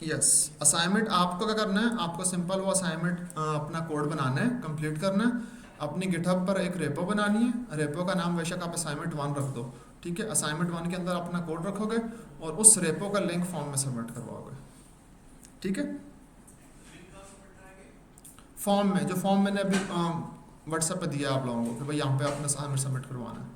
Yes, assignment आपको क्या करना है, आपको सिंपल वो असाइनमेंट अपना कोड बनाना है, कंप्लीट करना है। अपनी गिटहब पर एक रेपो बनानी है, रेपो का नाम बेशक आप असाइनमेंट 1 रख दो, ठीक है। असाइनमेंट 1 के अंदर अपना कोड रखोगे और उस रेपो का लिंक फॉर्म में सबमिट करवाओगे, ठीक है। फॉर्म में, जो फॉर्म मैंने अभी व्हाट्सएप पे दिया आप लोगों को कि भाई यहाँ पे अपना असाइनमेंट सबमिट करवाना है।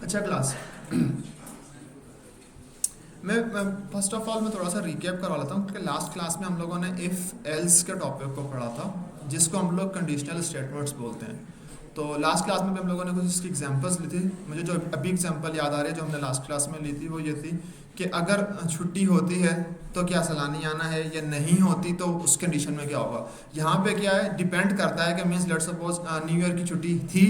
अच्छा क्लास, मैं फर्स्ट ऑफ ऑल मैं थोड़ा सा रिकैप करवा लेता हूँ, क्योंकि लास्ट क्लास में हम लोगों ने इफ़ एल्स के टॉपिक को पढ़ा था, जिसको हम लोग कंडीशनल स्टेटमेंट्स बोलते हैं। तो लास्ट क्लास में भी हम लोगों ने कुछ इसकी एग्जांपल्स ली थी। मुझे जो अभी एग्जांपल याद आ रही है जो हमने लास्ट क्लास में ली थी वो ये थी कि अगर छुट्टी होती है तो क्या सलानी आना है, या नहीं होती तो उस कंडीशन में क्या होगा। यहाँ पे क्या है, डिपेंड करता है कि means let suppose new year की छुट्टी थी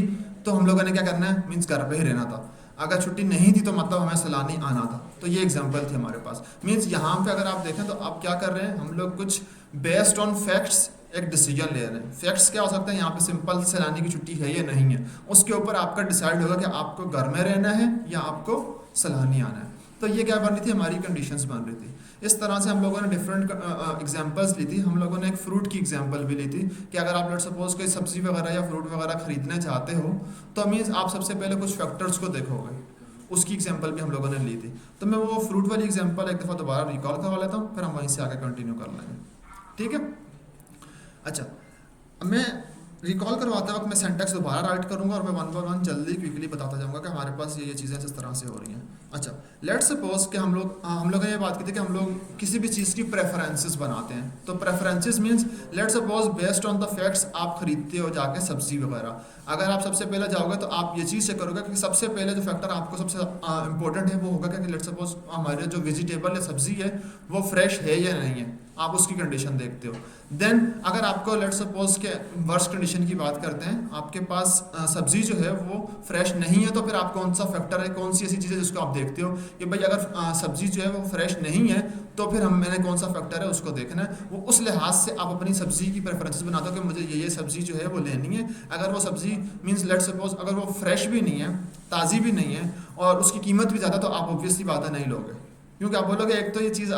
तो हम लोगों ने क्या करना है, मीन्स घर पे ही रहना था। अगर छुट्टी नहीं थी तो मतलब हमें सलानी आना था। तो ये एग्जांपल थी हमारे पास। मीन्स यहाँ पे अगर आप देखें तो आप क्या कर रहे हैं, हम लोग कुछ बेस्ड ऑन फैक्ट्स एक डिसीजन ले रहे हैं। फैक्ट्स क्या हो सकता है, यहाँ पे सिंपल सलानी की छुट्टी है या नहीं है, उसके ऊपर आपका डिसाइड होगा कि आपको घर में रहना है या आपको सलानी आना है। तो ये क्या बन रही थी, हमारी कंडीशंस बन रही थी। इस तरह से हम लोगों ने डिफरेंट एग्जांपल्स ली थी। हम लोगों ने एक फ्रूट की एग्जांपल भी ली थी कि अगर आप लेट सपोज कोई सब्जी वगैरह या फ्रूट वगैरह खरीदना चाहते हो तो मीन्स आप सबसे पहले कुछ फैक्टर्स को देखोगे। उसकी एग्जांपल भी हम लोगों ने ली थी। तो मैं वो फ्रूट वाली एग्जांपल एक दफ़ा दोबारा रिकॉल करवा लेता हूँ, फिर हम वहीं से आगे कंटिन्यू कर लेंगे, ठीक है। अच्छा, मैं रिकॉल करवाते वक्त मैं सेंटेक्स दोबारा राइट करूंगा और मैं वन बाय वन जल्दी क्विकली बताता जाऊंगा कि हमारे पास ये चीज़ें इस तरह से हो रही हैं। अच्छा, लेट्स सपोज कि हम लोग ने ये बात की थी कि हम लोग किसी भी चीज़ की प्रेफरेंसेस बनाते हैं। तो preferences means let's suppose based on the facts आप खरीदते हो जाके सब्जी वगैरह। अगर आप सबसे पहले जाओगे तो आप ये चीज़ चेक करोगे कि सबसे पहले जो फैक्टर आपको सबसे इंपॉर्टेंट है वो होगा कि लेट्स सपोज हमारे जो वेजिटेबल या सब्जी है वो फ्रेश है या नहीं है, आप उसकी कंडीशन देखते हो। देन अगर आपको लेट्स सपोज के वर्स्ट कंडीशन की बात करते हैं, आपके पास सब्जी जो है वो फ्रेश नहीं है, तो फिर आप कौन सा फैक्टर है, कौन सी ऐसी चीज़ है जिसको आप देखते हो कि भाई अगर सब्जी जो है वो फ्रेश नहीं है तो फिर मैंने कौन सा फैक्टर है उसको देखना है। वो उस लिहाज से आप अपनी सब्जी की प्रेफरेंसेस बनाते हो कि मुझे ये सब्जी जो है वो लेनी है। अगर वो सब्जी मीन्स लेट्स सपोज अगर वो फ्रेश भी नहीं है, ताज़ी भी नहीं है और उसकी कीमत भी ज़्यादा, तो आप ऑब्वियसली बात है नहीं लोगे, क्योंकि आप बोलोगे एक तो ये चीज़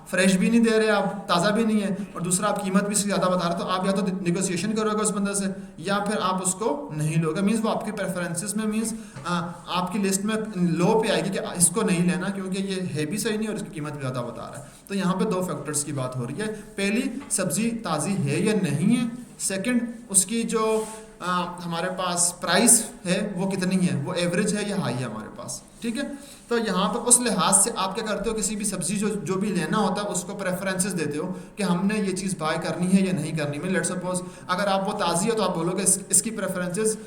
फ्रेश भी नहीं दे रहे आप, ताज़ा भी नहीं है, और दूसरा आप कीमत भी इसकी ज़्यादा बता रहे, तो आप या तो निगोशिएशन करोगे उस बंदे से या फिर आप उसको नहीं लोगे। मीन्स वो आपके प्रेफरेंसेस में मीन्स आपकी लिस्ट में लो पे आएगी कि इसको नहीं लेना क्योंकि ये है भी सही नहीं और इसकी कीमत भी ज़्यादा बता रहा है। तो यहाँ पे दो फैक्टर्स की बात हो रही है। पहली, सब्जी ताज़ी है या नहीं है। सेकंड, उसकी जो हमारे पास प्राइस है वो कितनी है, वो एवरेज है या हाई है हमारे पास, ठीक है। तो यहाँ पर उस लिहाज से आप क्या करते हो, किसी भी सब्जी जो भी लेना होता है उसको प्रेफरेंसेस देते हो कि हमने ये चीज़ बाय करनी है या नहीं करनी। में लेट सपोज अगर आप वो ताज़ी है तो आप बोलोगे इसकी प्रेफरेंसेस,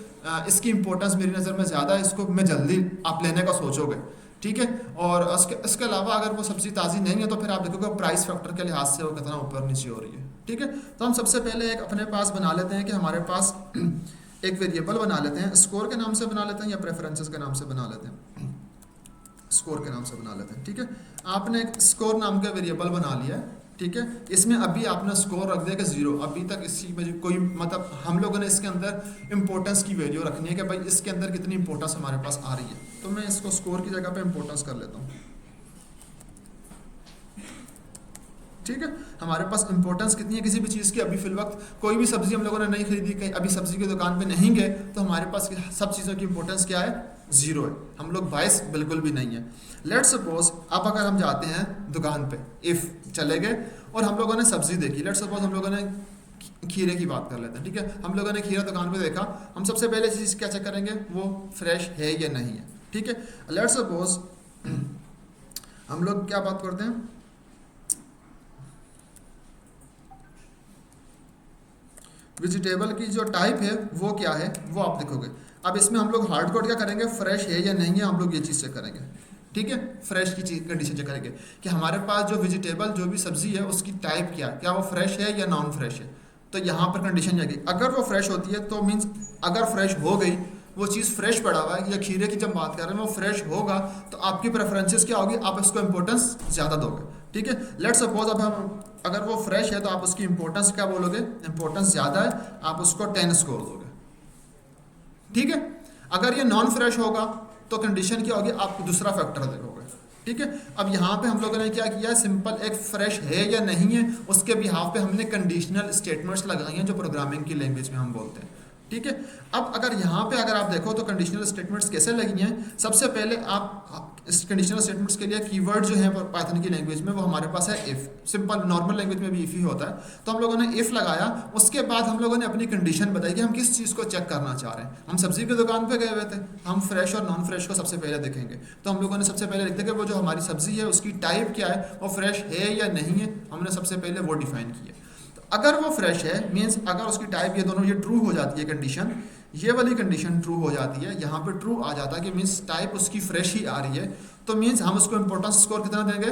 इसकी इंपॉर्टेंस मेरी नज़र में ज़्यादा है, इसको मैं जल्दी आप लेने का सोचोगे, ठीक है। और इसके अलावा अगर वो सब्ज़ी ताज़ी नहीं है तो फिर आप देखोगे प्राइस फैक्टर के लिहाज से वो कितना ऊपर नीचे हो रही है, ठीक है। तो हम सबसे पहले एक अपने पास बना लेते हैं कि हमारे पास एक वेरिएबल बना लेते हैं, स्कोर के नाम से बना लेते हैं या प्रेफरेंसेस के नाम से बना लेते हैं, स्कोर के नाम से बना लेते हैं, ठीक है। आपने एक स्कोर नाम का वेरिएबल बना लिया है। ठीक है। इसमें अभी आपने स्कोर रख दिया कि 0, अभी तक इसी में कोई मतलब हम लोगों ने इसके अंदर इंपॉर्टेंस की वैल्यू रखनी है कि भाई इसके अंदर कितनी इंपॉर्टेंस हमारे पास आ रही है। तो मैं इसको स्कोर की जगह पे इंपॉर्टेंस कर लेता हूँ, ठीक है। हमारे पास इंपॉर्टेंस कितनी है किसी भी चीज़ की, अभी फिल वक्त कोई भी सब्जी हम लोगों ने नहीं खरीदी, कहीं अभी सब्जी की दुकान पे नहीं गए, तो हमारे पास सब चीज़ों की इंपॉर्टेंस क्या है, 0 है। हम लोग 22 बिल्कुल भी नहीं है। लेट्स सपोज अब अगर हम जाते हैं दुकान पे, इफ़ चले गए और हम लोगों ने सब्जी देखी, लेट्स सपोज हम लोगों ने खीरे की बात कर लेते हैं, ठीक है। हम लोगों ने खीरा दुकान पे देखा, हम सबसे पहले चीज़ क्या चेक करेंगे, वो फ्रेश है या नहीं है, ठीक है। लेट्स सपोज हम लोग क्या बात करते हैं, वेजिटेबल की जो टाइप है वो क्या है वो आप देखोगे। अब इसमें हम लोग हार्ड कोड क्या करेंगे, फ्रेश है या नहीं है, हम लोग ये चीज़ चेक करेंगे, ठीक है। फ्रेश की चीज कंडीशन चेक करेंगे कि हमारे पास जो वेजिटेबल जो भी सब्जी है उसकी टाइप क्या वो फ्रेश है या नॉन फ्रेश है। तो यहाँ पर कंडीशन जाएगी, अगर वो फ्रेश होती है तो मीन्स अगर फ्रेश हो गई, वो चीज़ फ्रेश पड़ा हुआ है, या खीरे की जब बात कर रहे हैं वो फ्रेश होगा, तो आपकी प्रेफरेंसेस क्या होगी, आप उसको इंपॉर्टेंस ज़्यादा दोगे, ठीक है। लेट्स सपोज अब हम अगर वो फ्रेश है तो आप उसकी इंपॉर्टेंस क्या बोलोगे, इंपॉर्टेंस ज़्यादा है, आप उसको 10 स्कोर दोगे, ठीक है। अगर ये नॉन फ्रेश होगा तो कंडीशन क्या होगी, आप दूसरा फैक्टर देखोगे, ठीक है। अब यहाँ पे हम लोगों ने क्या किया, सिंपल एक फ्रेश है या नहीं है उसके बिहाफ पे हमने कंडीशनल स्टेटमेंट्स लगाई हैं जो प्रोग्रामिंग की लैंग्वेज में हम बोलते हैं, ठीक है। अब अगर यहाँ पे अगर आप देखो तो कंडीशनल स्टेटमेंट्स कैसे लगी हैं, सबसे पहले आप इस कंडीशनल स्टेटमेंट्स के लिए कीवर्ड जो है पाइथन की लैंग्वेज में वो हमारे पास है इफ़, सिंपल नॉर्मल लैंग्वेज में भी इफ़ ही होता है। तो हम लोगों ने इफ़ लगाया, उसके बाद हम लोगों ने अपनी कंडीशन बताई कि हम किस चीज़ को चेक करना चाह रहे हैं। हम सब्जी की दुकान पे गए हुए थे, हम फ्रेश और नॉन फ्रेश को सबसे पहले देखेंगे, तो हम लोगों ने सबसे पहले लिखते कि वो जो हमारी सब्जी है उसकी टाइप क्या है, वो फ्रेश है या नहीं है, हमने सबसे पहले वो डिफाइन किया। अगर वो फ्रेश है मीन्स अगर उसकी टाइप ये दोनों ये ट्रू हो जाती है कंडीशन, ये वाली कंडीशन ट्रू हो जाती है, यहाँ पे ट्रू आ जाता है कि मीन्स टाइप उसकी फ्रेश ही आ रही है, तो मीन्स हम उसको इंपॉर्टेंस स्कोर कितना देंगे,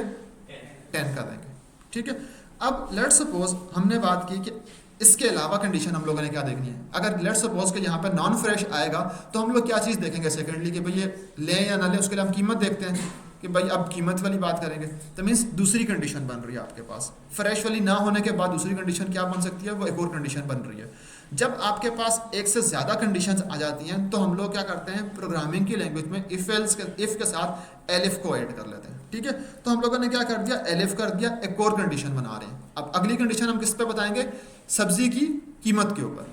10 का देंगे, ठीक है। अब लेट्स सपोज हमने बात की कि इसके अलावा कंडीशन हम लोगों ने क्या देखनी है। अगर लेट्स सपोज कि यहाँ पे नॉन फ्रेश आएगा तो हम लोग क्या चीज़ देखेंगे सेकेंडली कि भाई ये लें या ना लें, उसके लिए हम कीमत देखते हैं कि भाई अब कीमत वाली बात करेंगे, तो मीन्स दूसरी कंडीशन बन रही है आपके पास। फ्रेश वाली ना होने के बाद दूसरी कंडीशन क्या बन सकती है, वो एक और कंडीशन बन रही है। जब आपके पास एक से ज़्यादा कंडीशंस आ जाती हैं तो हम लोग क्या करते हैं, प्रोग्रामिंग की लैंग्वेज में इफ़ के साथ एलिफ को ऐड कर लेते हैं, ठीक है। तो हम लोगों ने क्या कर दिया, एलिफ कर दिया, एक और कंडीशन बना रहे हैं। अब अगली कंडीशन हम किस पे बताएंगे, सब्जी की कीमत के ऊपर,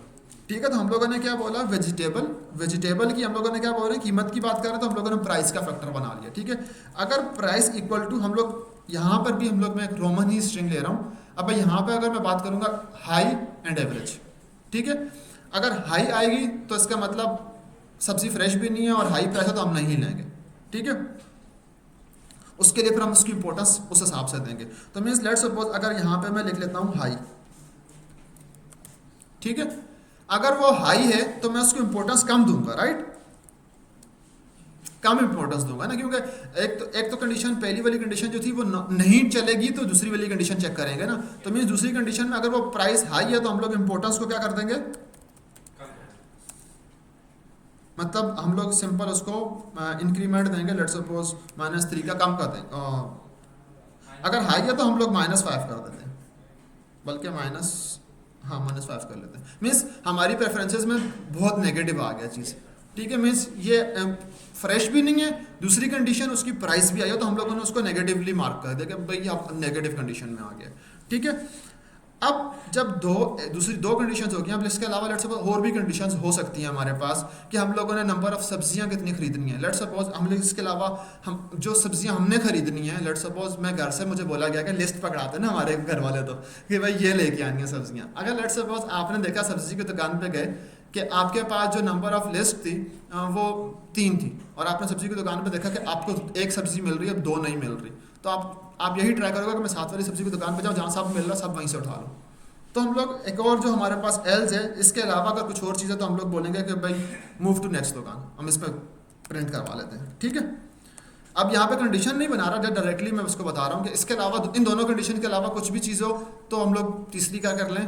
ठीक है। तो हम लोगों ने क्या बोला, वेजिटेबल की हम लोगों ने क्या बोल रहे हैं, कीमत की बात कर रहे हैं, तो हम लोगों ने प्राइस का फैक्टर बना लिया, ठीक है। अगर प्राइस इक्वल टू, हम लोग यहाँ पर भी हम लोग मैं एक रोमन ही स्ट्रिंग ले रहा हूँ। अब यहाँ पे अगर मैं बात करूँगा हाई एंड एवरेज, ठीक है। अगर हाई आएगी तो इसका मतलब सब्जी फ्रेश भी नहीं है और हाई प्राइस है तो हम नहीं लेंगे, ठीक है। उसके लिए फिर हम उसकी इंपॉर्टेंस उस हिसाब से देंगे। तो मीन्स लेट्स सपोज अगर यहाँ पे मैं लिख लेता हूँ हाई, ठीक है। अगर वो हाई है तो मैं उसको इंपॉर्टेंस कम दूंगा, राइट, कम इंपॉर्टेंस दूंगा ना, क्योंकि एक तो कंडीशन पहली वाली कंडीशन जो थी वो नहीं चलेगी तो दूसरी वाली कंडीशन चेक करेंगे ना। तो मीन्स दूसरी कंडीशन में अगर वो प्राइस हाई है तो हम लोग इंपॉर्टेंस को क्या कर देंगे, मतलब हम लोग सिंपल उसको इंक्रीमेंट देंगे, लेट्स सपोज -3 का कम कर देंगे। अगर हाई है तो हम लोग -5 कर देते हैं, बल्कि -5 कर लेते हैं। मीन्स हमारी प्रेफरेंसेस में बहुत नेगेटिव आ गया चीज़, ठीक है। मीन्स ये फ्रेश भी नहीं है, दूसरी कंडीशन उसकी प्राइस भी आई है, तो हम लोगों ने उसको नेगेटिवली मार्क कर दिया कि भाई आप नेगेटिव कंडीशन में आ गया, ठीक है। अब जब दूसरी दो कंडीशंस हो गई, अब इसके अलावा लेट्स सपोज और भी कंडीशंस हो सकती हैं हमारे पास कि हम लोगों ने नंबर ऑफ सब्जियां कितनी खरीदनी है। लेट्स सपोज हम इसके अलावा हम जो सब्जियां हमने खरीदनी है, लेट्स सपोज मैं घर से मुझे बोला गया कि लिस्ट पकड़ाते हैं ना हमारे घर वाले, तो कि भाई ये लेके आनी है सब्जियां। अगर लेट्स सपोज आपने देखा सब्जी की दुकान पे गए कि आपके पास जो नंबर ऑफ लिस्ट थी वो 3 थी, और आपने सब्जी की दुकान पे देखा कि आपको एक सब्जी मिल रही है, 2 नहीं मिल रही, तो आप यही ट्राई करोगे कि मैं 7 वाली सब्जी की दुकान पे जाऊँ, जहाँ सब मिल रहा सब वहीं से उठा लो। तो हम लोग एक और जो हमारे पास एल्स है, इसके अलावा अगर कुछ और चीज़ है तो हम लोग बोलेंगे कि भाई मूव टू नेक्स्ट दुकान, हम इस पर प्रिंट करवा लेते हैं, ठीक है। अब यहाँ पे कंडीशन नहीं बना रहा, डायरेक्टली मैं उसको बता रहा हूँ कि इसके अलावा इन दोनों कंडीशन के अलावा कुछ भी चीज़ हो तो हम लोग तीसरी क्या कर लें,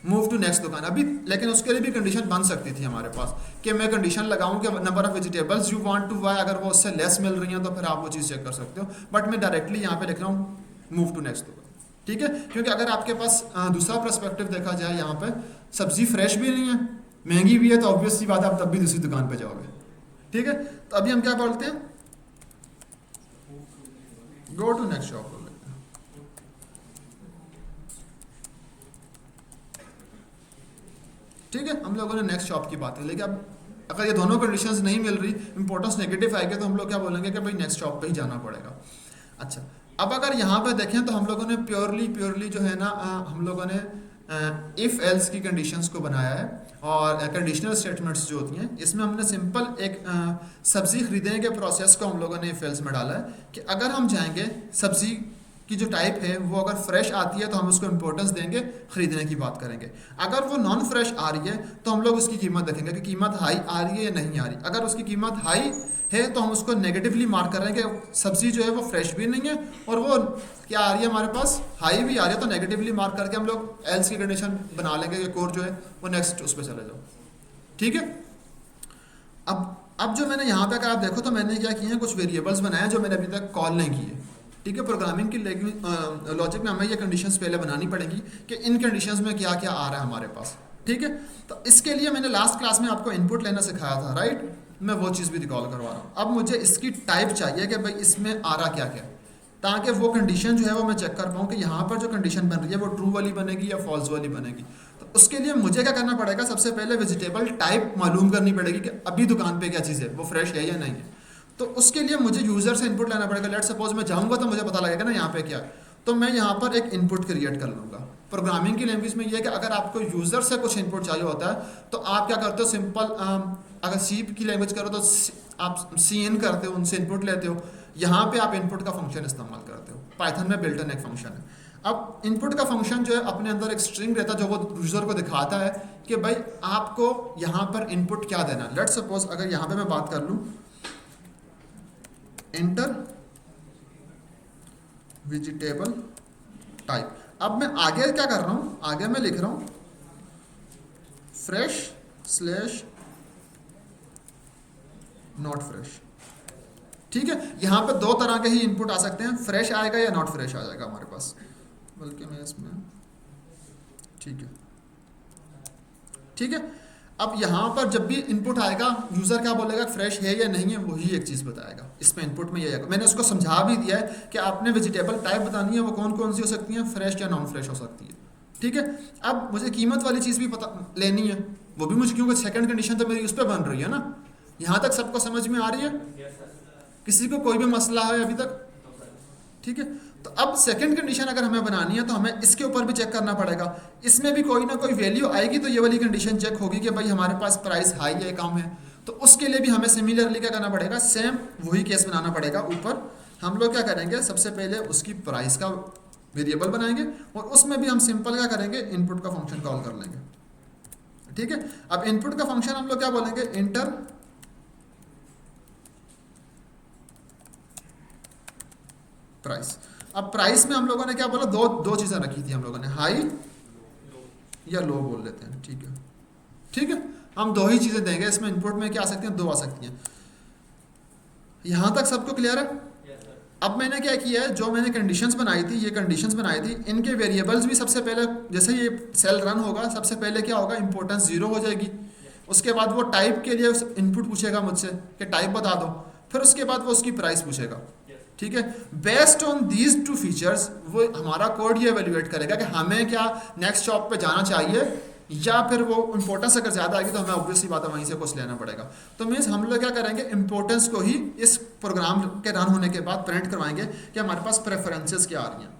मूव टू नेक्स्ट दुकान। अभी लेकिन उसके लिए भी कंडीशन बन सकती थी हमारे पास कि मैं कंडीशन लगाऊं कि number of vegetables you want to buy, अगर वो उससे लेस मिल रही हैं तो फिर आप वो चीज़ चेक कर सकते हो, बट मैं डायरेक्टली यहाँ पे लिख रहा हूँ मूव टू नेक्स्ट दुकान, ठीक है, क्योंकि अगर आपके पास दूसरा पर्सपेक्टिव देखा जाए, यहाँ पे सब्जी फ्रेश भी नहीं है, महंगी भी है, तो ऑब्वियस सी बात है आप तब भी दूसरी दुकान पे जाओगे। ठीक है, तो अभी हम क्या बोलते हैं, गो टू नेक्स्ट शॉप बोल लेते हैं। ठीक है, हम लोगों ने नेक्स्ट शॉप की बात है, लेकिन अब अगर ये दोनों कंडीशंस नहीं मिल रही, इंपॉर्टेंस नेगेटिव आएगी, तो हम लोग क्या बोलेंगे कि भाई नेक्स्ट शॉप पे ही जाना पड़ेगा। अच्छा, अब अगर यहाँ पे देखें तो हम लोगों ने प्योरली जो है ना, हम लोगों ने इफ़ एल्स की कंडीशंस को बनाया है, और कंडीशनल स्टेटमेंट्स जो होती हैं, इसमें हमने सिंपल एक सब्ज़ी खरीदने के प्रोसेस को हम लोगों ने इफ़ एल्स में डाला है कि अगर हम जाएंगे, सब्ज़ी की जो टाइप है वो अगर फ्रेश आती है तो हम उसको इंपॉर्टेंस देंगे, खरीदने की बात करेंगे। अगर वो नॉन फ्रेश आ रही है तो हम लोग उसकी कीमत देखेंगे कि कीमत हाई आ रही है या नहीं आ रही। अगर उसकी कीमत हाई है तो हम उसको नेगेटिवली मार्क कर रहे हैं कि सब्ज़ी जो है वो फ्रेश भी नहीं है, और वो क्या आ रही है हमारे पास, हाई भी आ रही है, तो नेगेटिवली मार्क करके हम लोग एल्स की कंडीशन बना लेंगे कि कोर जो है वो नेक्स्ट उस पर चले जाओ। ठीक है, अब जो मैंने यहाँ पे अगर आप देखो तो मैंने क्या किए हैं, कुछ वेरिएबल्स बनाए हैं जो मैंने अभी तक कॉल नहीं किए। ठीक है, प्रोग्रामिंग की लॉजिक में हमें ये कंडीशंस पहले बनानी पड़ेंगी कि इन कंडीशंस में क्या क्या आ रहा है हमारे पास। ठीक है, तो इसके लिए मैंने लास्ट क्लास में आपको इनपुट लेना सिखाया था, राइट, मैं वो चीज़ भी रिकॉल करवा रहा हूँ। अब मुझे इसकी टाइप चाहिए कि भाई इसमें आ रहा क्या क्या, ताकि वो कंडीशन जो है वो मैं चेक कर पाऊँ कि यहाँ पर जो कंडीशन बन रही है वो ट्रू वाली बनेगी या फॉल्स वाली बनेगी। तो उसके लिए मुझे क्या करना पड़ेगा, सबसे पहले वेजिटेबल टाइप मालूम करनी पड़ेगी कि अभी दुकान पे क्या चीज़ है, वो फ्रेश है या नहीं है। तो उसके लिए मुझे यूज़र से इनपुट लेना पड़ेगा। लेट सपोज मैं जाऊँगा तो मुझे पता लगेगा ना यहाँ पे क्या है, तो मैं यहाँ पर एक इनपुट क्रिएट कर लूँगा। प्रोग्रामिंग की लैंग्वेज में ये है कि अगर आपको यूज़र से कुछ इनपुट चाहिए होता है तो आप क्या करते हो, सिंपल अगर सी की लैंग्वेज करो तो आप CN करते हो, उनसे इनपुट लेते हो। यहाँ पे आप इनपुट का फंक्शन इस्तेमाल करते हो, पाइथन में बिल्ट इन एक फंक्शन है। अब इनपुट का फंक्शन जो है अपने अंदर एक स्ट्रिंग रहता है जो वो यूज़र को दिखाता है कि भाई आपको यहाँ पर इनपुट क्या देना है। लेट सपोज अगर यहाँ पे मैं बात कर लूँ, एंटर वेजिटेबल टाइप। अब मैं आगे क्या कर रहा हूँ, आगे मैं लिख रहा हूँ फ्रेश स्लैश नॉट फ्रेश। ठीक है, यहाँ पे दो तरह के ही इनपुट आ सकते हैं, फ्रेश आएगा या नॉट फ्रेश आ जाएगा हमारे पास, बल्कि मैं इसमें ठीक है। अब यहाँ पर जब भी इनपुट आएगा यूज़र क्या बोलेगा, फ्रेश है या नहीं है, वही एक चीज़ बताएगा। इसमें इनपुट में ये आएगा। मैंने उसको समझा भी दिया है कि आपने वेजिटेबल टाइप बतानी है, वो कौन कौन सी हो सकती हैं, फ्रेश या नॉन फ्रेश हो सकती है। ठीक है, अब मुझे कीमत वाली चीज़ भी पता लेनी है, वो भी मुझे, क्योंकि सेकंड कंडीशन तो मेरी उस पर बन रही है ना। यहाँ तक सबको समझ में आ रही है, किसी को कोई भी मसला है अभी तक? ठीक है, तो अब सेकंड कंडीशन अगर हमें बनानी है तो हमें इसके ऊपर भी चेक करना पड़ेगा। इसमें भी कोई ना कोई वैल्यू आएगी तो ये वाली कंडीशन चेक होगी कि भाई हमारे पास प्राइस हाई है कम है। तो उसके लिए भी हमें सिमिलरली क्या करना पड़ेगा, सेम वही केस बनाना पड़ेगा। ऊपर हम लोग क्या करेंगे, सबसे पहले उसकी प्राइस का वेरिएबल बनाएंगे और उसमें भी हम सिंपल क्या करेंगे, इनपुट का फंक्शन कॉल कर लेंगे। ठीक है, अब इनपुट का फंक्शन हम लोग क्या बोलेंगे, इंटर प्राइस। अब प्राइस में हम लोगों ने क्या बोला, दो चीज़ें रखी थी हम लोगों ने, हाई या लो बोल लेते हैं। ठीक है, ठीक है, हम दो ही चीज़ें देंगे। इसमें इनपुट में क्या आ सकती हैं, दो आ सकती हैं। यहाँ तक सबको क्लियर है? अब मैंने क्या किया है, जो मैंने कंडीशंस बनाई थी, ये कंडीशंस बनाई थी, इनके वेरिएबल्स भी सबसे पहले, जैसे ये सेल रन होगा सबसे पहले क्या होगा, इंपॉर्टेंस 0 हो जाएगी। उसके बाद वो टाइप के लिए इनपुट पूछेगा मुझसे कि टाइप बता दो, फिर उसके बाद वो उसकी प्राइस पूछेगा। ठीक है, based on these two features वो हमारा कोड ये एवेल्युएट करेगा कि हमें क्या नेक्स्ट शॉप पे जाना चाहिए, या फिर वो इंपॉर्टेंस अगर ज़्यादा आएगी तो हमें ऑब्वियसली बात है वहीं से कुछ लेना पड़ेगा। तो मीन्स हम लोग क्या करेंगे, इंपॉर्टेंस को ही इस प्रोग्राम के रन होने के बाद प्रिंट करवाएंगे कि हमारे पास प्रेफरेंसेस क्या आ रही हैं।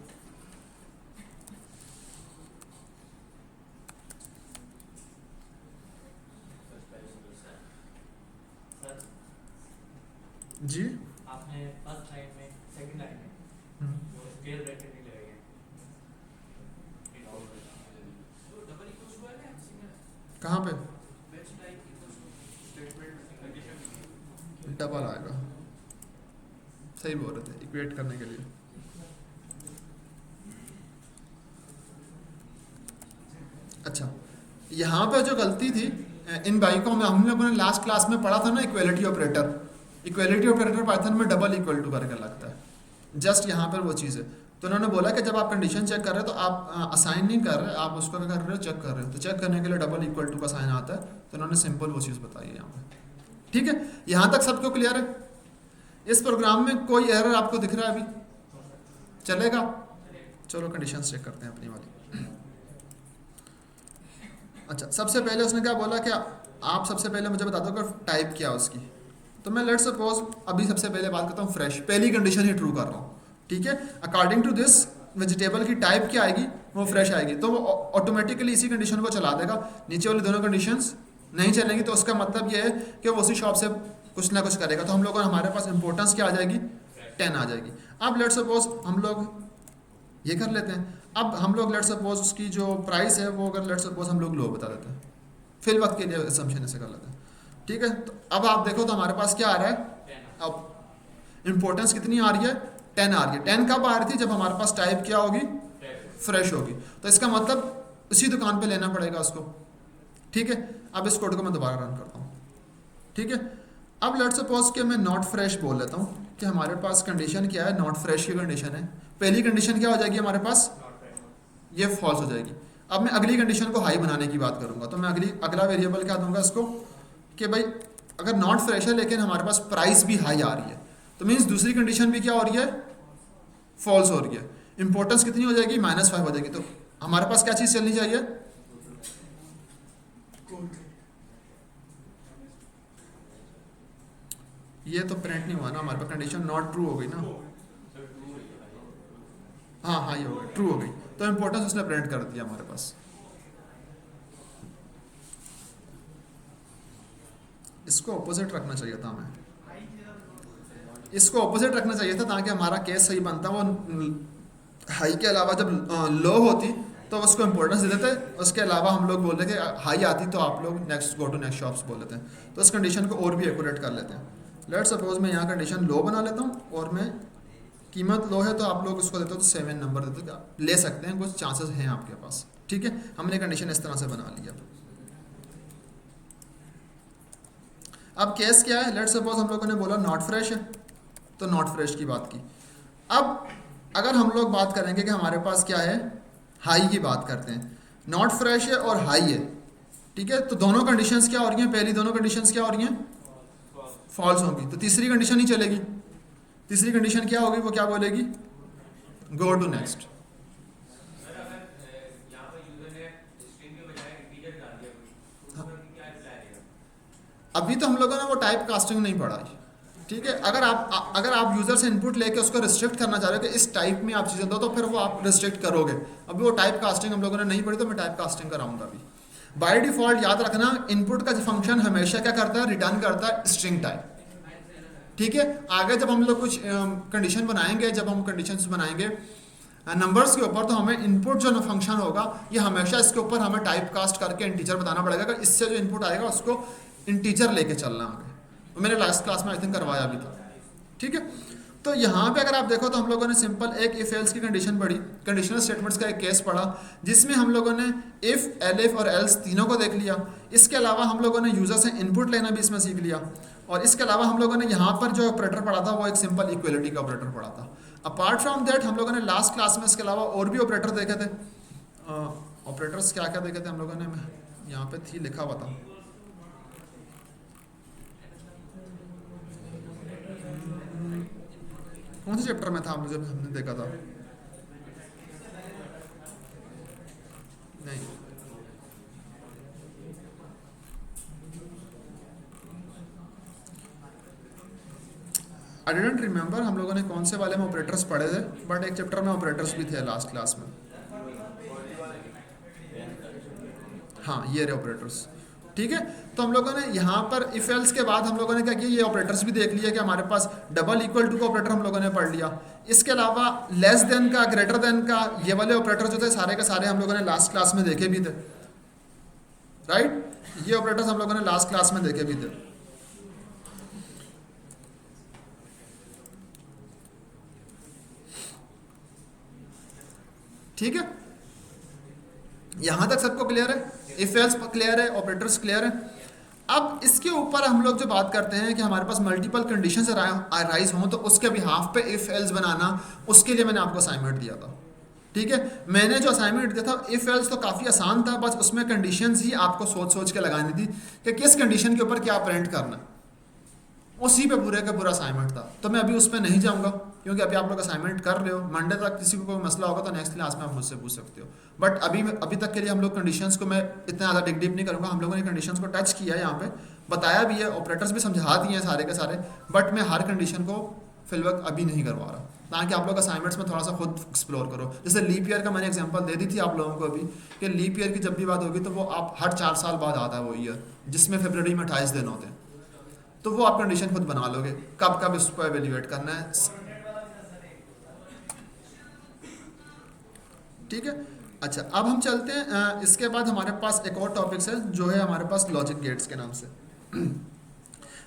जी आपने फर्स्ट लाइन में, सेकंड लाइन में वो स्केल ब्रैकेट नहीं लगाएंगे, डबल इक्वल्स हुआ है ना, कहाँ पे batch type statement condition double आएगा, सही बोल रहे थे, इक्वेट करने के लिए। अच्छा, यहाँ पे जो गलती थी इन बाइकों में, हम लोगों ने लास्ट क्लास में पढ़ा था ना, equality operator. Equality operator Python में डबल इक्वल टू करके लगता है, जस्ट यहाँ पर वो चीज़ है। तो उन्होंने बोला कि जब आप कंडीशन चेक कर रहे हो तो आप असाइन नहीं कर रहे, आप उसको क्या कर रहे हो, चेक कर रहे हो। तो चेक करने के लिए डबल इक्वल टू का साइन आता है, तो उन्होंने सिंपल वो चीज़ बताई है यहाँ पे। ठीक है, यहाँ तक सबको क्लियर है? इस प्रोग्राम में कोई एरर आपको दिख रहा है अभी? चलेगा? चलो कंडीशन चेक करते हैं अपनी वाली। अच्छा, सबसे पहले उसने क्या बोला कि आप सबसे पहले मुझे बता दो कि टाइप क्या है उसकी। तो मैं लेट्स सपोज अभी सबसे पहले बात करता हूँ फ्रेश, पहली कंडीशन ही ट्रू कर रहा हूँ। ठीक है, अकॉर्डिंग टू दिस वेजिटेबल की टाइप क्या आएगी, वो फ्रेश आएगी, तो वो ऑटोमेटिकली इसी कंडीशन को चला देगा। नीचे वाली दोनों कंडीशंस नहीं चलेंगी, तो उसका मतलब ये है कि वो उसी शॉप से कुछ ना कुछ करेगा। तो हम लोग हमारे पास इंपॉर्टेंस क्या आ जाएगी, 10 आ जाएगी। अब लेट्स सपोज हम लोग ये कर लेते हैं। अब हम लोग लेट्स सपोज उसकी जो प्राइस है वो अगर लेट्स सपोज हम लोग लो बता देते हैं, फिल वक्त के लिए असम्पशन ऐसे कर लेते हैं। ठीक है, तो अब आप देखो तो हमारे पास क्या आ रहा है, अब इंपॉर्टेंस कितनी आ रही है, 10 आ रही है। 10 कब आ रही थी, जब हमारे पास टाइप क्या होगी, फ्रेश होगी। तो इसका मतलब उसी दुकान पे लेना पड़ेगा उसको। ठीक है, अब इस कोड को मैं दोबारा रन करता हूँ। ठीक है, अब लेट्स सपोज कि मैं नॉट फ्रेश बोल लेता हूँ कि हमारे पास कंडीशन क्या है, नॉट फ्रेश की कंडीशन है। पहली कंडीशन क्या हो जाएगी हमारे पास, ये फॉल्स हो जाएगी। अब मैं अगली कंडीशन को हाई बनाने की बात करूंगा, तो मैं अगला वेरिएबल क्या दूंगा इसको कि भाई अगर नॉट फ्रेश है लेकिन हमारे पास प्राइस भी हाई आ रही है, तो मीन्स दूसरी कंडीशन भी क्या हो रही है, फॉल्स हो रही है। इंपॉर्टेंस कितनी हो जाएगी, -5 हो जाएगी। तो हमारे पास क्या चीज़ चलनी चाहिए, ये तो प्रिंट नहीं हुआ ना हमारे पास, कंडीशन नॉट ट्रू हो गई ना। हाँ हाँ, ये हो गई, ट्रू हो गई, तो इंपॉर्टेंस उसने प्रिंट कर दिया हमारे पास। इसको ऑपोजिट रखना चाहिए था हमें, इसको ऑपोजिट रखना चाहिए था ताकि हमारा केस सही बनता। वो हाई के अलावा जब लो होती तो उसको इंपॉर्टेंस दे देते, उसके अलावा हम लोग बोल रहे कि हाई आती तो आप लोग next go to next shops बोल लेते हैं। तो इस कंडीशन को और भी एक्यूरेट कर लेते हैं। लेट्स सपोज मैं यहाँ कंडीशन लो बना लेता हूँ और मैं कीमत लो है तो आप लोग उसको देते हो तो 7 नंबर देते हो, ले सकते हैं, कुछ चांसेस हैं आपके पास। ठीक है, हमने कंडीशन इस तरह से बना लिया। अब केस क्या है, लेट्स सपोज हम लोगों ने बोला नॉट फ्रेश है, तो नॉट फ्रेश की बात की। अब अगर हम लोग बात करेंगे कि हमारे पास क्या है, हाई की बात करते हैं, नॉट फ्रेश है और हाई है। ठीक है, तो दोनों कंडीशंस क्या हो रही हैं, पहली दोनों कंडीशंस क्या हो रही हैं, फॉल्स होंगी। तो तीसरी कंडीशन ही चलेगी। तीसरी कंडीशन क्या होगी, वो क्या बोलेगी, गो टू नेक्स्ट। अभी तो हम लोगों ने वो टाइप कास्टिंग नहीं पढ़ा। ठीक है, अगर आप यूजर से इनपुट लेके उसको रिस्ट्रिक्ट करना चाह रहे हो कि इस टाइप में आप चीज़ें दो, तो फिर वो आप रिस्ट्रिक्ट करोगे। अभी वो टाइप कास्टिंग हम लोगों ने नहीं पढ़ी, तो मैं टाइप कास्टिंग कराऊंगा अभी। बाय डिफॉल्ट याद रखना, इनपुट का फंक्शन हमेशा क्या करता है, रिटर्न करता है स्ट्रिंग टाइप। ठीक है, आगे जब हम लोग कुछ कंडीशन बनाएंगे, जब हम कंडीशंस बनाएंगे नंबर्स के ऊपर, तो हमें इनपुट जो फंक्शन होगा ये हमेशा इसके ऊपर हमें टाइप कास्ट करके इंटीजर बताना पड़ेगा। अगर इससे जो इनपुट आएगा उसको इंटीजर लेके चलना आगे। तो मैंने लास्ट क्लास में आई थिंक करवाया भी था। ठीक है, तो यहाँ पे अगर आप देखो तो हम लोगों ने सिंपल एक इफ एल्स की कंडीशन पढ़ी, कंडीशनल स्टेटमेंट्स का एक केस पढ़ा, जिसमें हम लोगों ने इफ, एलिफ और एल्स तीनों को देख लिया। इसके अलावा हम लोगों ने यूजर से इनपुट लेना भी इसमें सीख लिया। और इसके अलावा हम लोगों ने यहाँ पर जो ऑपरेटर पढ़ा था वो एक सिंपल इक्वलिटी का ऑपरेटर पढ़ा था। अपार्ट फ्रॉम दैट हम लोगों ने लास्ट क्लास में इसके अलावा और भी ऑपरेटर देखे थे। ऑपरेटर्स क्या क्या देखे थे हम लोगों ने, यहाँ पे थी लिखा हुआ था, कौन से चैप्टर में था मुझे, हमने देखा था नहीं, आई डिडंट रिमेंबर हम लोगों ने कौन से वाले में ऑपरेटर्स पढ़े थे, बट एक चैप्टर में ऑपरेटर्स भी थे लास्ट क्लास में। हाँ, ये रहे ऑपरेटर्स। ठीक है, तो हम लोगों ने यहाँ पर इफ एल्स के बाद हम लोगों ने क्या किया, ये ऑपरेटर्स भी देख लिया कि हमारे पास डबल इक्वल टू का ऑपरेटर हम लोगों ने पढ़ लिया। इसके अलावा लेस देन का, ग्रेटर देन का, ये वाले ऑपरेटर जो थे सारे के सारे हम लोगों ने लास्ट क्लास में देखे भी थे। राइट, ये ऑपरेटर्स हम लोगों ने लास्ट क्लास में देखे भी थे। ठीक है, यहां तक सबको क्लियर है, इफ एल्स क्लियर है, ऑपरेटर्स क्लियर है। अब इसके ऊपर हम लोग जो बात करते हैं कि हमारे पास मल्टीपल कंडीशंस अराइज हों, तो उसके बिहाफ पे इफ एल्स बनाना, उसके लिए मैंने आपको असाइनमेंट दिया था। ठीक है, मैंने जो असाइनमेंट दिया था इफ एल्स तो काफ़ी आसान था, बस उसमें कंडीशंस ही आपको सोच सोच के लगानी थी कि किस कंडीशन के ऊपर क्या प्रिंट करना है, उसी पे पूरे का पूरा असाइनमेंट था। तो मैं अभी उस पर नहीं जाऊंगा क्योंकि अभी आप लोग असाइनमेंट कर रहे हो, मंडे तक किसी को कोई मसला होगा तो नेक्स्ट क्लास में आप मुझसे पूछ सकते हो। बट अभी तक के लिए हम लोग कंडीशंस को मैं इतना ज़्यादा डिग डीप नहीं करूँगा, हम लोगों ने कंडीशंस को टच किया है, यहाँ पे बताया भी है, ऑपरेटर्स भी समझा दिए हैं सारे के सारे, बट मैं हर कंडीशन को फिलवक्त अभी नहीं करवा रहा, ताकि आप लोग असाइनमेंट्स में थोड़ा सा खुद एक्सप्लोर करो। जैसे लीप ईयर का मैंने एग्जांपल दे दी थी आप लोगों को अभी, कि लीप ईयर की जब भी बात होगी तो वो आप हर 4 साल बाद आता है वो ईयर, जिसमें फरवरी में 28 दिन होते हैं। तो वो आप कंडीशन खुद बना लोगे कब कब इसको एवेल्यूएट करना है। ठीक है, अच्छा अब हम चलते हैं, इसके बाद हमारे पास एक और टॉपिक्स है जो है हमारे पास लॉजिक गेट्स के नाम से।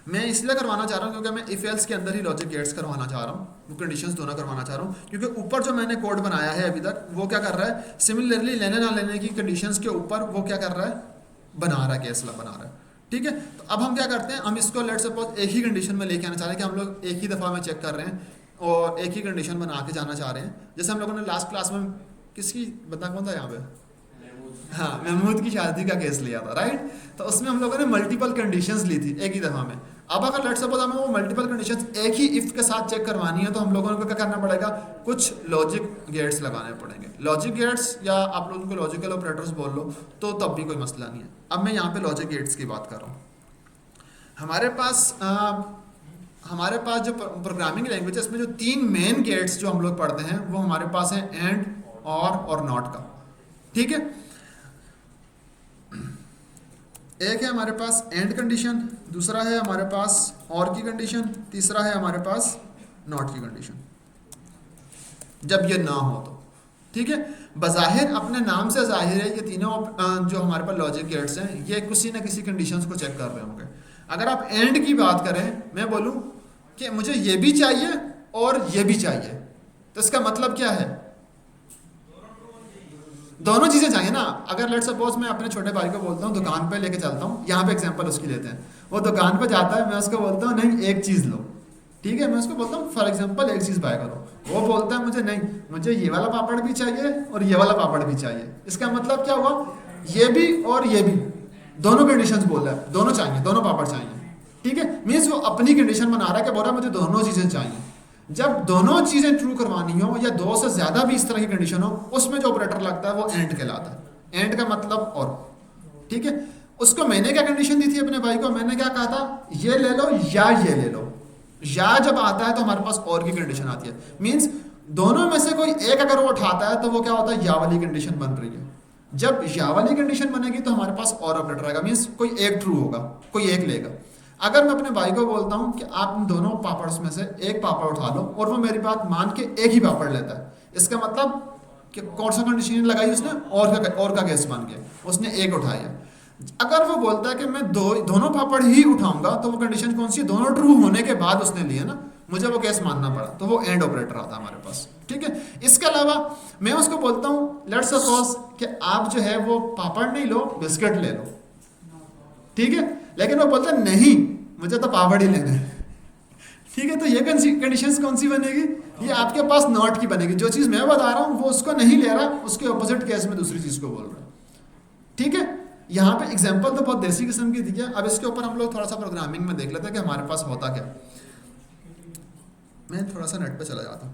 मैं इसलिए करवाना चाह रहा हूँ क्योंकि मैं इफ एल्स के अंदर ही लॉजिक गेट्स करवाना चाह रहा हूँ, वो कंडीशंस दोनों करवाना चाह रहा हूँ, क्योंकि ऊपर जो मैंने कोड बनाया है अभी तक वो क्या कर रहा है, सिमिलरली लेने ना लेने की कंडीशंस के ऊपर वो क्या कर रहा है, बना रहा है, केस बना रहा है। ठीक है, तो अब हम क्या करते हैं, हम इसको लेट सपोज एक ही कंडीशन में लेके आना चाह रहे हैं कि हम लोग एक ही दफ़ा में चेक कर रहे हैं और एक ही कंडीशन बना के जाना चाह रहे हैं। जैसे हम लोगों ने लास्ट क्लास में किसकी बंदा कौन था यहाँ पे, हाँ महमूद की शादी का केस लिया था, राइट। तो उसमें हम लोगों ने मल्टीपल कंडीशंस ली थी एक ही दफ़ा में। अब अगर लेट सपोज हमें वो मल्टीपल कंडीशंस एक ही इफ के साथ चेक करवानी है तो हम लोगों को क्या करना पड़ेगा, कुछ लॉजिक गेट्स लगाने पड़ेंगे। लॉजिक गेट्स या आप लोग उनको लॉजिकल ऑपरेटर्स बोल लो तो तब भी कोई मसला नहीं है। अब मैं यहाँ पे लॉजिक गेट्स की बात कर रहा हूँ। हमारे पास जो प्रोग्रामिंग लैंग्वेज है इसमें जो 3 मेन गेट्स जो हम लोग पढ़ते हैं वो हमारे पास है एंड, और नॉट का। ठीक है, एक है हमारे पास एंड कंडीशन, दूसरा है हमारे पास और की कंडीशन, तीसरा है हमारे पास नॉट की कंडीशन, जब ये ना हो तो। ठीक है, बज़ाहिर अपने नाम से जाहिर है ये तीनों जो हमारे पास लॉजिक गेट्स हैं ये किसी ना किसी कंडीशंस को चेक कर रहे होंगे। अगर आप एंड की बात करें, मैं बोलूं कि मुझे ये भी चाहिए और ये भी चाहिए, तो इसका मतलब क्या है, दोनों चीज़ें चाहिए ना। अगर लेट सपोज मैं अपने छोटे भाई को बोलता हूँ दुकान पे लेके चलता हूँ, यहाँ पे एग्जांपल उसकी लेते हैं, वो दुकान पे जाता है, मैं उसको बोलता हूँ नहीं एक चीज़ लो, ठीक है, मैं उसको बोलता हूँ फॉर एग्जांपल एक चीज़ बाय करो, वो बोलता है मुझे नहीं, मुझे ये वाला पापड़ भी चाहिए और ये वाला पापड़ भी चाहिए। इसका मतलब क्या हुआ, ये भी और ये भी, दोनों कंडीशंस बोल रहा है, दोनों चाहिए, दोनों पापड़ चाहिए। ठीक है, मीन्स वो अपनी कंडीशन बना रहा है कि बोल रहा है मुझे दोनों चीज़ें चाहिए। जब दोनों चीज़ें ट्रू करवानी हो या दो से ज़्यादा भी इस तरह की कंडीशन हो, उसमें जो ऑपरेटर लगता है वो एंड कहलाता है। एंड का मतलब और। ठीक है, उसको मैंने क्या कंडीशन दी थी अपने भाई को, मैंने क्या कहा था, ये ले लो या ये ले लो। या जब आता है तो हमारे पास और की कंडीशन आती है, मीन्स दोनों में से कोई एक अगर वो उठाता है तो वो क्या होता है, या वाली कंडीशन बन रही है। जब या वाली कंडीशन बनेगी तो हमारे पास और ऑपरेटर आएगा, मीन्स कोई एक ट्रू होगा, कोई एक लेगा। अगर मैं अपने भाई को बोलता हूँ कि आप इन दोनों पापड़ में से एक पापड़ उठा लो और वो मेरी बात मान के एक ही पापड़ लेता है, इसका मतलब कि कौन सा कंडीशन लगाई उसने, और का केस मान के उसने एक उठाया। अगर वो बोलता है कि मैं दोनों पापड़ ही उठाऊंगा तो वो कंडीशन कौन सी है, दोनों ट्रू होने के बाद उसने लिए ना, मुझे वो केस मानना पड़ा, तो वो एंड ऑपरेटर आता है हमारे पास। ठीक है, इसके अलावा मैं उसको बोलता हूँ लेट्स सपोज कि आप जो है वो पापड़ नहीं लो बिस्किट ले लो, ठीक है, लेकिन वो बोलता है नहीं मुझे तो पापड़ ही लेना है। ठीक है, तो ये कंडीशंस कौन सी बनेगी, ये आपके पास नॉट की बनेगी। जो चीज़ मैं बता रहा हूँ वो उसको नहीं ले रहा, उसके ऑपोजिट केस में दूसरी चीज़ को बोल रहा है। ठीक है, यहाँ पे एग्जांपल तो बहुत देसी किस्म की दी है। अब इसके ऊपर हम लोग थोड़ा सा प्रोग्रामिंग में देख लेते हैं कि हमारे पास होता क्या। मैं थोड़ा सा नेट पे चला जाता हूँ।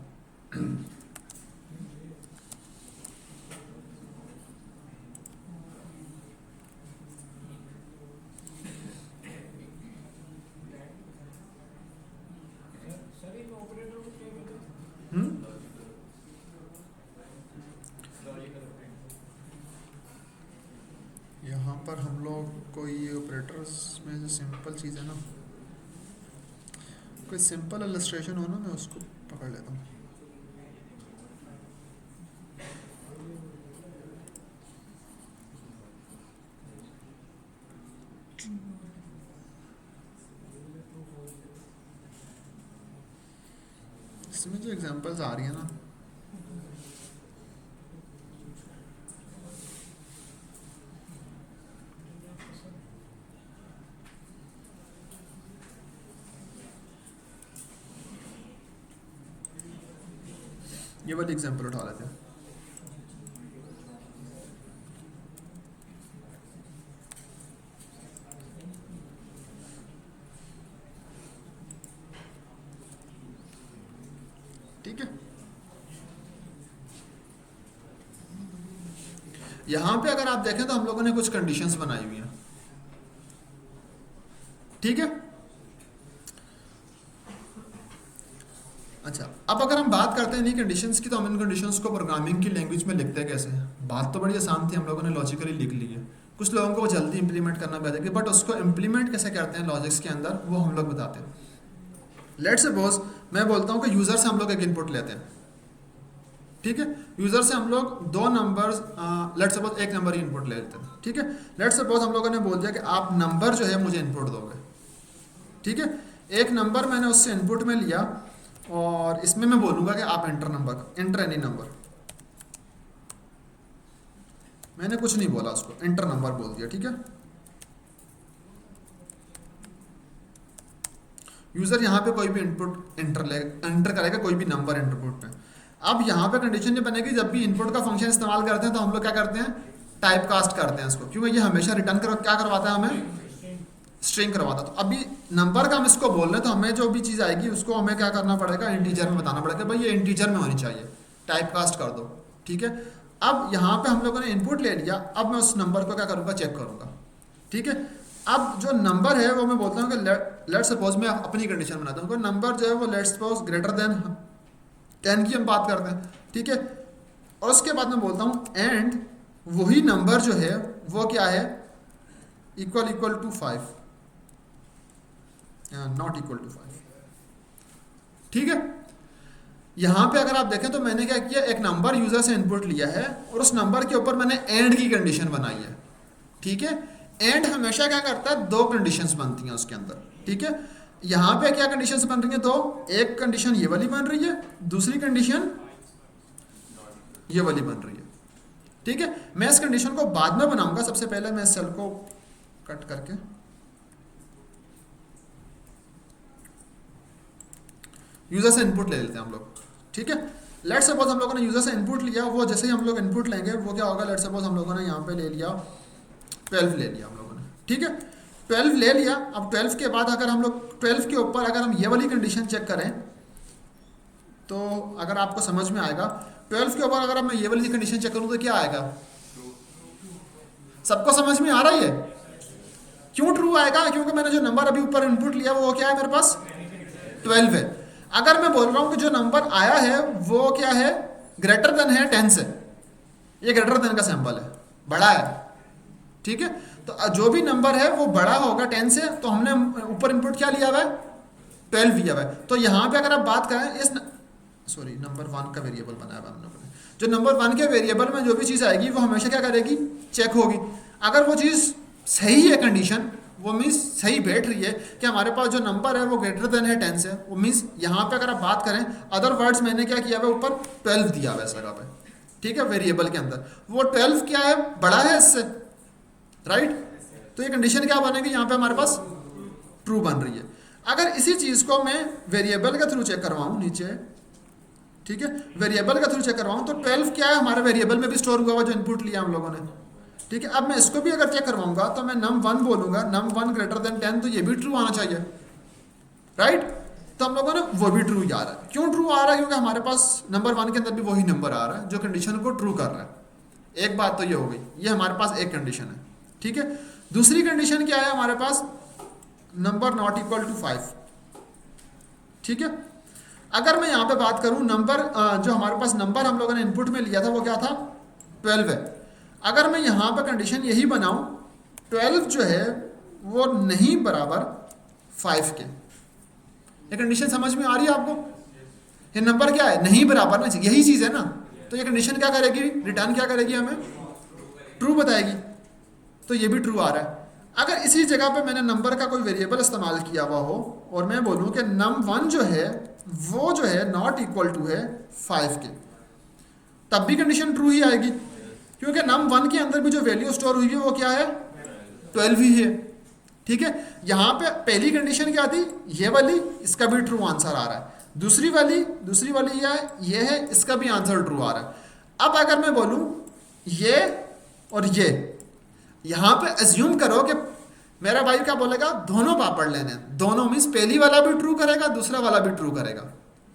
यहाँ पर हम लोग कोई ऑपरेटर्स में जो सिंपल चीज़ है ना, कोई सिंपल इलस्ट्रेशन हो ना, मैं उसको पकड़ लेता हूँ। इसमें जो एग्जांपल्स आ रही है ना, ये वाली एग्जांपल उठा लेते हैं। ठीक है, यहां पे अगर आप देखें तो हम लोगों ने कुछ कंडीशंस बनाई हुई हैं। ठीक है, अच्छा अब अगर हम बात करते हैं इन्हीं कंडीशंस की, तो हम इन कंडीशंस को प्रोग्रामिंग की लैंग्वेज में लिखते कैसे हैं। बात तो बड़ी आसान थी, हम लोगों ने लॉजिकली लिख ली है। कुछ लोगों को वो जल्दी इंप्लीमेंट करना पड़ेगा, बट उसको इंप्लीमेंट कैसे करते हैं लॉजिक्स के अंदर, वो हम लोग बताते हैं। लेट्स सपोज मैं बोलता हूँ कि यूज़र से हम लोग एक इनपुट लेते हैं। ठीक है, यूज़र से हम लोग दो नंबर्स, लेट्स सपोज एक नंबर ही इनपुट ले लेते हैं। ठीक है, लेट्स सपोज हम लोगों ने बोल दिया कि आप नंबर जो है मुझे इनपुट दोगे। ठीक है, एक नंबर मैंने उससे इनपुट में लिया और इसमें मैं बोलूँगा कि आप एंटर एनी नंबर। मैंने कुछ नहीं बोला, उसको एंटर नंबर बोल दिया। ठीक है, यूज़र यहाँ पे कोई भी इनपुट एंटर करेगा, कोई भी नंबर इनपुट में। अब यहाँ पे कंडीशन ये बनेगी, जब भी इनपुट का फंक्शन इस्तेमाल करते हैं तो हम लोग क्या करते हैं, टाइप कास्ट करते हैं इसको, क्योंकि ये हमेशा रिटर्न क्या करवाता है, हमें स्ट्रिंग करवाता। तो अभी नंबर का हम इसको बोल रहे हैं, तो हमें जो भी चीज़ आएगी उसको हमें क्या करना पड़ेगा, इंटीजर में बताना पड़ेगा, भाई ये इंटीजर में होनी चाहिए, टाइप कास्ट कर दो। ठीक है, अब यहाँ पे हम लोगों ने इनपुट ले लिया, अब मैं उस नंबर को क्या करूँगा, चेक करूँगा। ठीक है, अब जो नंबर है वो मैं बोलता हूँ कि लेट सपोज मैं अपनी कंडीशन बनाता हूँ, नंबर जो है वो लेट सपोज ग्रेटर देन 10 की हम बात करते हैं। ठीक है, और उसके बाद मैं बोलता हूँ एंड वही नंबर जो है वो क्या है, equal to 5, not equal to 5। ठीक है, यहां पे अगर आप देखें तो मैंने क्या किया, एक नंबर यूजर से इनपुट लिया है और उस नंबर के ऊपर मैंने एंड की कंडीशन बनाई है। ठीक है, एंड हमेशा क्या करता है, दो कंडीशंस बनती हैं उसके अंदर। ठीक है, यहां पे क्या कंडीशंस बन रही हैं, दो, एक कंडीशन ये वाली बन रही है, दूसरी कंडीशन ये वाली बन रही है। ठीक है, मैं इस कंडीशन को बाद में बनाऊंगा, सबसे पहले मैं इस सेल को कट करके यूजर से इनपुट ले लेते हैं हम लोग। ठीक है, लेट्स सपोज हम लोगों ने यूजर से इनपुट लिया, वो जैसे ही हम लोग इनपुट लेंगे वो क्या होगा, लेट्स सपोज हम लोगों ने यहाँ पे ले लिया 12 ले लिया हम लोगों ने। ठीक है, 12 ले लिया। अब 12 के बाद अगर हम लोग 12 के ऊपर अगर हम ये वाली कंडीशन चेक करें तो अगर आपको समझ में आएगा, 12 के ऊपर अगर मैं ये वाली कंडीशन चेक करूँ तो क्या आएगा, सबको समझ में आ रही है, क्यों ट्रू आएगा, क्योंकि मैंने जो नंबर अभी ऊपर इनपुट लिया वो क्या है, मेरे पास 12 है। अगर मैं बोल रहा हूं कि जो नंबर आया है वो क्या है, ग्रेटर देन है 10 से, ये ग्रेटर देन का सैंपल है, बड़ा है। ठीक है, तो जो भी नंबर है वो बड़ा होगा 10 से, तो हमने ऊपर इनपुट क्या लिया हुआ है, 12 लिया हुआ है। तो यहाँ पे अगर आप बात करें इस नंबर 1 का वेरिएबल बनाया हुआ हमने, जो नंबर 1 के वेरिएबल में जो भी चीज़ आएगी वो हमेशा क्या करेगी, चेक होगी। अगर वो चीज़ सही है, कंडीशन वो मीन्स सही बैठ रही है कि हमारे पास जो नंबर है वो ग्रेटर देन है 10 से, वो मीन्स यहाँ पे अगर आप बात करें, अदर वर्ड्स मैंने क्या किया हुआ है, ऊपर 12 दिया हुआ है इस जगह पे। ठीक है, वेरिएबल के अंदर वो 12 क्या है, बड़ा है इससे, राइट। तो ये कंडीशन क्या बनेगी, यहाँ पे हमारे पास ट्रू बन रही है। अगर इसी चीज़ को मैं वेरिएबल के थ्रू चेक करवाऊँ नीचे, ठीक है, वेरिएबल के थ्रू चेक करवाऊँ तो 12 क्या है, हमारे वेरिएबल में भी स्टोर हुआ हुआ जो इनपुट लिया हम लोगों ने। ठीक है, अब मैं इसको भी अगर चेक करवाऊंगा तो मैं num1 बोलूंगा, num1 ग्रेटर देन 10, तो ये भी ट्रू आना चाहिए, राइट। तो हम लोगों ने वो भी ट्रू आ रहा है। क्यों ट्रू आ रहा है, क्योंकि हमारे पास नंबर 1 के अंदर भी वही नंबर आ रहा है जो कंडीशन को ट्रू कर रहा है। एक बात तो ये हो गई, ये हमारे पास एक कंडीशन है। ठीक है, दूसरी कंडीशन क्या है हमारे पास, नंबर नॉट इक्वल टू 5। ठीक है, अगर मैं यहाँ पे बात करूँ, नंबर जो हमारे पास नंबर हम लोगों ने इनपुट में लिया था वो क्या था, 12 है। अगर मैं यहाँ पे कंडीशन यही बनाऊँ, 12 जो है वो नहीं बराबर 5 के, ये कंडीशन समझ में आ रही है आपको, ये नंबर क्या है, नहीं बराबर ना, यही चीज़ है ना। तो ये कंडीशन क्या करेगी, रिटर्न क्या करेगी, हमें ट्रू बताएगी। तो ये भी ट्रू आ रहा है। अगर इसी जगह पे मैंने नंबर का कोई वेरिएबल इस्तेमाल किया हुआ हो और मैं बोलूँ कि num1 जो है वो जो है नॉट इक्वल टू है 5 के, तब भी कंडीशन ट्रू ही आएगी, क्योंकि num1 के अंदर भी जो वैल्यू स्टोर हुई है वो क्या है, 12 ही है। ठीक है, यहाँ पे पहली कंडीशन क्या थी, ये वाली, इसका भी ट्रू आंसर आ रहा है। दूसरी वाली ये है, इसका भी आंसर ट्रू आ रहा है। अब अगर मैं बोलूं ये और ये, यहां पे अज्यूम करो कि मेरा भाई क्या बोलेगा, दोनों पापड़ लेने, दोनों मीन्स पहली वाला भी ट्रू करेगा, दूसरा वाला भी ट्रू करेगा,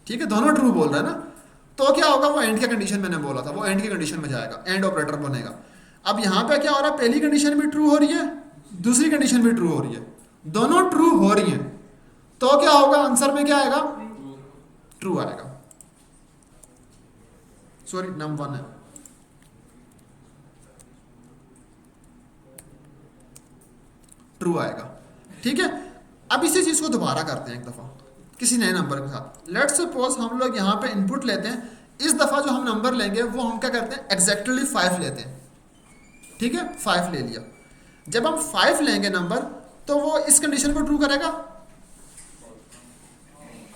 ठीक है, दोनों ट्रू बोल रहा है ना, तो क्या होगा, वो एंड के कंडीशन मैंने बोला था, वो एंड की कंडीशन में जाएगा, एंड ऑपरेटर बनेगा। अब यहाँ पे क्या हो रहा है, पहली कंडीशन भी ट्रू हो रही है, दूसरी कंडीशन भी ट्रू हो रही है, दोनों ट्रू हो रही हैं, तो क्या होगा, आंसर में क्या आएगा, ट्रू आएगा। सॉरी नंबर 1 है, ट्रू आएगा, ठीक है। अब इसी चीज को दोबारा करते हैं एक दफा किसी नए नंबर के साथ। लेट्स सपोज हम लोग यहाँ पे इनपुट लेते हैं, इस दफा जो हम नंबर लेंगे वो हम क्या करते हैं, एग्जैक्टली 5 लेते हैं, ठीक है, 5 ले लिया। जब हम 5 लेंगे नंबर, तो वो इस कंडीशन को ट्रू करेगा,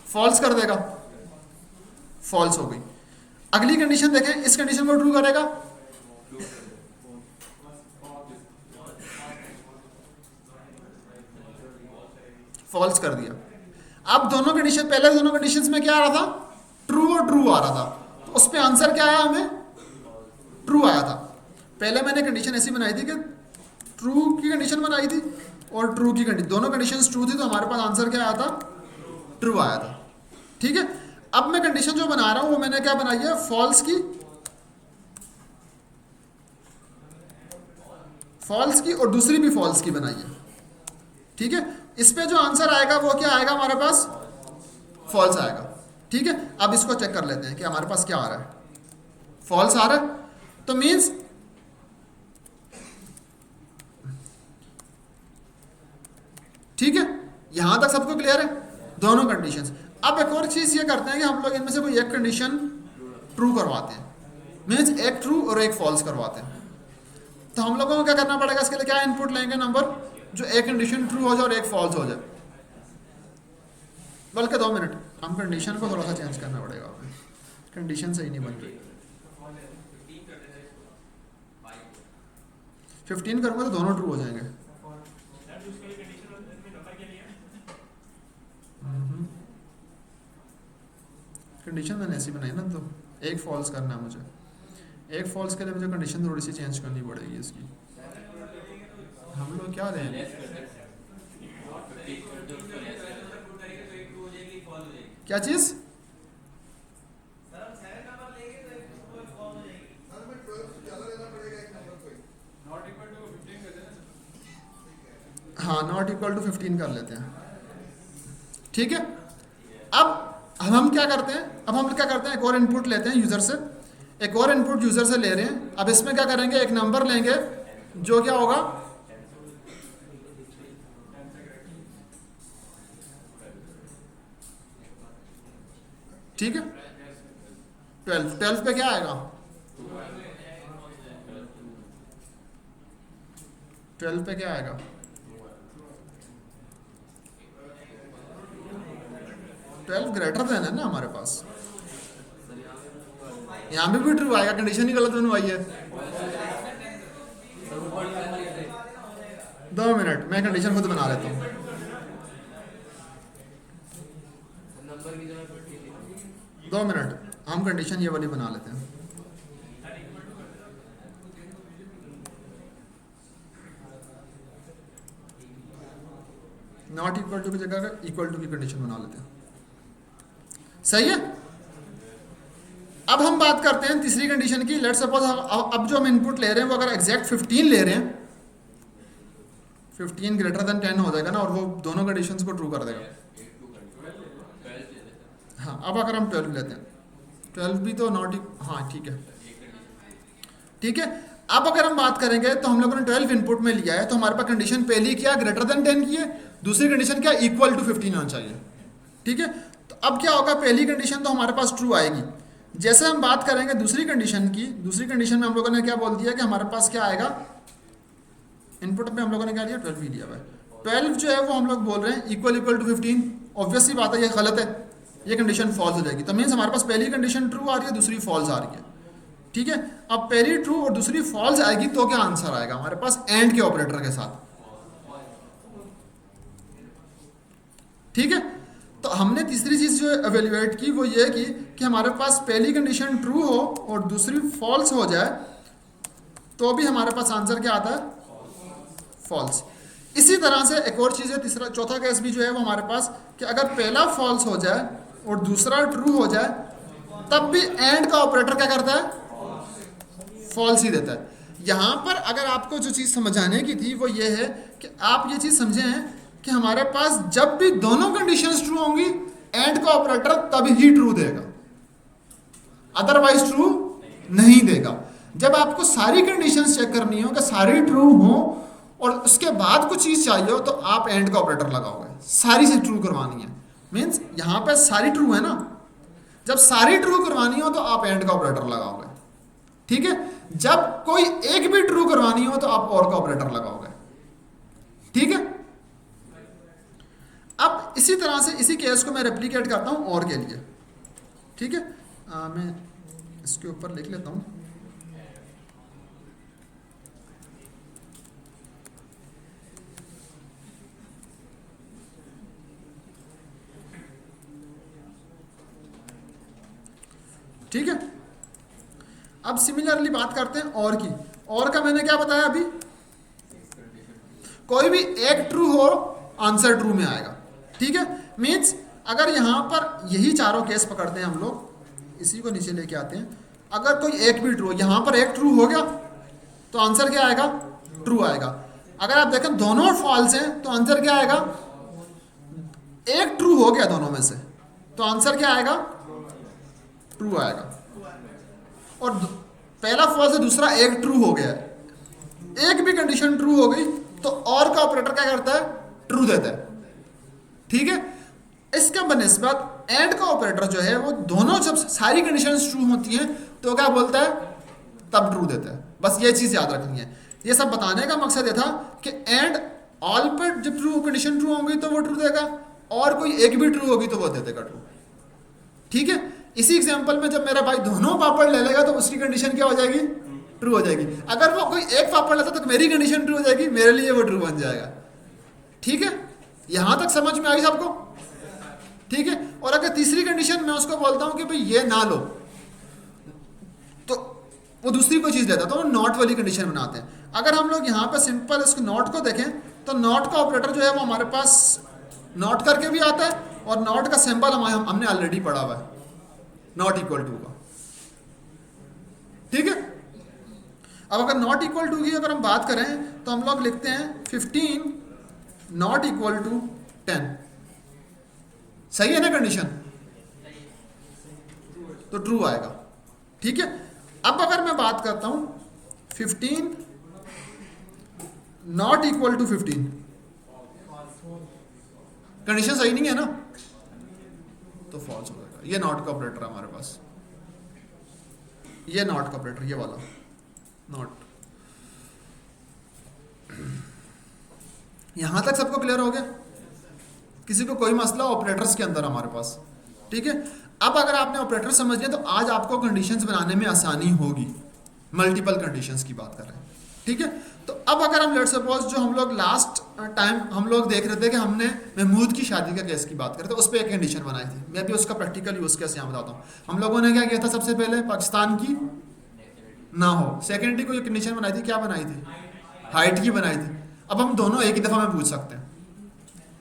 फॉल्स कर देगा, फॉल्स हो गई। अगली कंडीशन देखें, इस कंडीशन को ट्रू करेगा, फॉल्स कर दिया। अब दोनों कंडीशन, पहले दोनों कंडीशंस में क्या आ रहा था, ट्रू और ट्रू आ रहा था, तो उस पे आंसर क्या आया, हमें ट्रू आया था। पहले मैंने कंडीशन ऐसी बनाई थी कि ट्रू की कंडीशन बनाई थी और ट्रू की कंडीशन, दोनों कंडीशंस ट्रू थी, तो हमारे पास आंसर क्या आया था, ट्रू आया था, ठीक है। अब मैं कंडीशन जो बना रहा हूं वो मैंने क्या बनाई है, फॉल्स की और दूसरी भी फॉल्स की बनाई है, ठीक है। इस पे जो आंसर आएगा वो क्या आएगा, हमारे पास फॉल्स आएगा, ठीक है। अब इसको चेक कर लेते हैं कि हमारे पास क्या आ रहा है, फॉल्स आ रहा है, तो मीन्स ठीक है, यहां तक सबको क्लियर है, दोनों कंडीशंस। अब एक और चीज ये करते हैं कि हम लोग इनमें से कोई एक कंडीशन ट्रू करवाते हैं, मीन्स एक ट्रू और एक फॉल्स करवाते हैं। तो हम लोगों को क्या करना पड़ेगा, इसके लिए क्या इनपुट लेंगे, नंबर जो एक कंडीशन ट्रू हो जाए और एक फॉल्स हो जाए। बल्कि 2 मिनट, हम कंडीशन को थोड़ा सा चेंज करना पड़ेगा, कंडीशन सही नहीं बन रही। 15 करूंगा तो दोनों ट्रू हो जाएंगे। कंडीशन मैंने ऐसी बनाई ना, तो एक फॉल्स करना है मुझे, एक फॉल्स के लिए मुझे कंडीशन थोड़ी सी चेंज करनी पड़ेगी इसकी। हम लोग क्या दें, क्या चीज, हाँ नॉट इक्वल टू 15 कर लेते हैं, ठीक है। अब हम क्या करते हैं, एक और इनपुट लेते हैं यूजर से, एक और इनपुट यूजर से ले रहे हैं। अब इसमें क्या करेंगे, एक नंबर लेंगे जो क्या होगा, ठीक है, 12 पे क्या आएगा, 12 पे क्या आएगा, 12 ग्रेटर देन है ना हमारे पास, यहाँ भी ट्रू आएगा, कंडीशन ही गलत दोनों आई है। 2 मिनट, मैं कंडीशन खुद बना लेता हूँ। दो मिनट, हम कंडीशन ये वाली बना लेते हैं। नॉट इक्वल टू की जगह इक्वल टू की कंडीशन बना लेते हैं, सही है। अब हम बात करते हैं तीसरी कंडीशन की। लेट्स सपोज अब जो हम इनपुट ले रहे हैं वो अगर एग्जैक्ट 15 ले रहे हैं, 15 ग्रेटर देन 10 हो जाएगा ना, और वो दोनों कंडीशंस को ट्रू कर देगा। हाँ, अब अगर हम 12 लेते हैं, 12 भी तो नॉट, हाँ ठीक है, ठीक है। अब अगर हम बात करेंगे तो हम लोगों ने 12 इनपुट में लिया है, तो हमारे पास कंडीशन पहली क्या, ग्रेटर देन 10 की है, दूसरी कंडीशन क्या, इक्वल टू 15 होना चाहिए, ठीक है। तो अब क्या होगा, पहली कंडीशन तो हमारे पास ट्रू आएगी। जैसे हम बात करेंगे दूसरी कंडीशन की, दूसरी कंडीशन में हम लोगों ने क्या बोल दिया कि हमारे पास क्या आएगा, इनपुट में हम लोगों ने क्या लिया, 12 ही लिया हुआ है। 12 जो है वो हम लोग बोल रहे हैं इक्वल टू 15, ऑब्वियस सी बात है, ये गलत है, ये कंडीशन फॉल्स हो जाएगी। तो मीन्स हमारे पास पहली कंडीशन ट्रू आ रही है, दूसरी फॉल्स आ रही है, ठीक है। अब पहली ट्रू और दूसरी फॉल्स आएगी तो क्या आंसर आएगा हमारे पास, एंड के ऑपरेटर के साथ, ठीक है। तो हमने तीसरी चीज़ जो एवेल्युएट की वो ये की कि हमारे पास पहली कंडीशन ट्रू हो और दूसरी फॉल्स हो जाए तो भी हमारे पास आंसर क्या आता है, फॉल्स। इसी तरह से एक और चीज़ है, तीसरा चौथा केस भी जो है वो हमारे पास कि अगर पहला फॉल्स हो जाए और दूसरा ट्रू हो जाए तब भी एंड का ऑपरेटर क्या करता है, फॉल्स ही देता है। यहाँ पर अगर आपको जो चीज़ समझाने की थी वो ये है कि आप ये चीज़ समझे हैं कि हमारे पास जब भी दोनों कंडीशंस ट्रू होंगी एंड का ऑपरेटर तभी ही ट्रू देगा, अदरवाइज ट्रू नहीं देगा। जब आपको सारी कंडीशंस चेक करनी हो कि सारी ट्रू हो और उसके बाद कुछ चीज़ चाहिए हो तो आप एंड का ऑपरेटर लगाओगे, सारी से ट्रू करवानी है। मीन्स यहाँ पे सारी ट्रू है ना, जब सारी ट्रू करवानी हो तो आप एंड का ऑपरेटर लगाओगे, ठीक है। जब कोई एक भी ट्रू करवानी हो तो आप और का ऑपरेटर लगाओगे, ठीक है। अब इसी तरह से इसी केस को मैं रेप्लिकेट करता हूं और के लिए, ठीक है। मैं इसके ऊपर लिख लेता हूं, ठीक है। अब सिमिलरली बात करते हैं और की। और का मैंने क्या बताया अभी, कोई भी एक ट्रू हो आंसर ट्रू में आएगा, ठीक है। मीन्स अगर यहां पर यही चारों केस पकड़ते हैं हम लोग, इसी को नीचे लेके आते हैं, अगर कोई एक भी ट्रू, यहां पर एक ट्रू हो गया तो आंसर क्या आएगा, ट्रू आएगा। अगर आप देखें दोनों फॉल्स हैं तो आंसर क्या आएगा, एक ट्रू हो गया दोनों में से तो आंसर क्या आएगा, ट्रू आएगा। और पहला फॉल्स है दूसरा एक ट्रू हो गया, एक भी कंडीशन ट्रू हो गई तो और का ऑपरेटर क्या करता है, ट्रू देता है, ठीक है। इसका बनिस्बत एंड का ऑपरेटर जो है वो दोनों जब सारी कंडीशंस ट्रू होती हैं तो क्या बोलता है, तब ट्रू देता है। बस ये चीज याद रखनी है। ये सब बताने का मकसद ये था कि एंड ऑल पर जब ट्रू कंडीशन ट्रू होंगी तो वो ट्रू देगा, और कोई एक भी ट्रू होगी तो वो दे देगा ट्रू, ठीक है। इसी एग्जांपल में जब मेरा भाई दोनों पापड़ ले लेगा तो उसकी कंडीशन क्या हो जाएगी, ट्रू हो जाएगी। अगर वो कोई एक पापड़ लेता तो मेरी कंडीशन ट्रू हो जाएगी, मेरे लिए वो ट्रू बन जाएगा, ठीक है। यहां तक समझ में आई सबको, ठीक है। और अगर तीसरी कंडीशन मैं उसको बोलता हूं कि भाई ये ना लो तो वो दूसरी कोई चीज लेता, तो वो नॉट वाली कंडीशन बनाते हैं। अगर हम लोग यहाँ पे सिंपल इसको नॉट को देखें तो नॉट का ऑपरेटर जो है वो हमारे पास नॉट करके भी आता है और नॉट का सिंबल हमने ऑलरेडी पढ़ा हुआ है, नॉट इक्वल टू का, ठीक है। अब अगर नॉट इक्वल टू की अगर हम बात करें तो हम लोग लिखते हैं 15 नॉट इक्वल टू 10, सही है ना कंडीशन, तो ट्रू आएगा, ठीक है। अब अगर मैं बात करता हूं 15 नॉट इक्वल टू 15, कंडीशन सही नहीं है ना, तो फॉल्स हो जाएगा। ये नॉट का ऑपरेटर है हमारे पास, ये नॉट का ऑपरेटर, ये वाला नॉट। यहां तक सबको क्लियर हो गया, किसी को कोई मसला ऑपरेटर्स के अंदर हमारे पास, ठीक है। अब अगर आपने ऑपरेटर समझ लिया तो आज आपको कंडीशंस बनाने में आसानी होगी, मल्टीपल कंडीशंस की बात कर रहे हैं, ठीक है। तो अब अगर हम लेट्स सपोज जो हम लोग लास्ट टाइम हम लोग देख रहे थे कि हमने महमूद की शादी का केस की बात करते, उस पर एक कंडीशन बनाई थी, मैं भी उसका प्रैक्टिकल यूज कैसे यहाँ बताता हूँ। हम लोगों ने क्या किया था, सबसे पहले पाकिस्तान की ना हो, सेकेंडरी को कंडीशन बनाई थी, क्या बनाई थी, हाइट की बनाई थी। अब हम दोनों एक ही दफा में पूछ सकते हैं,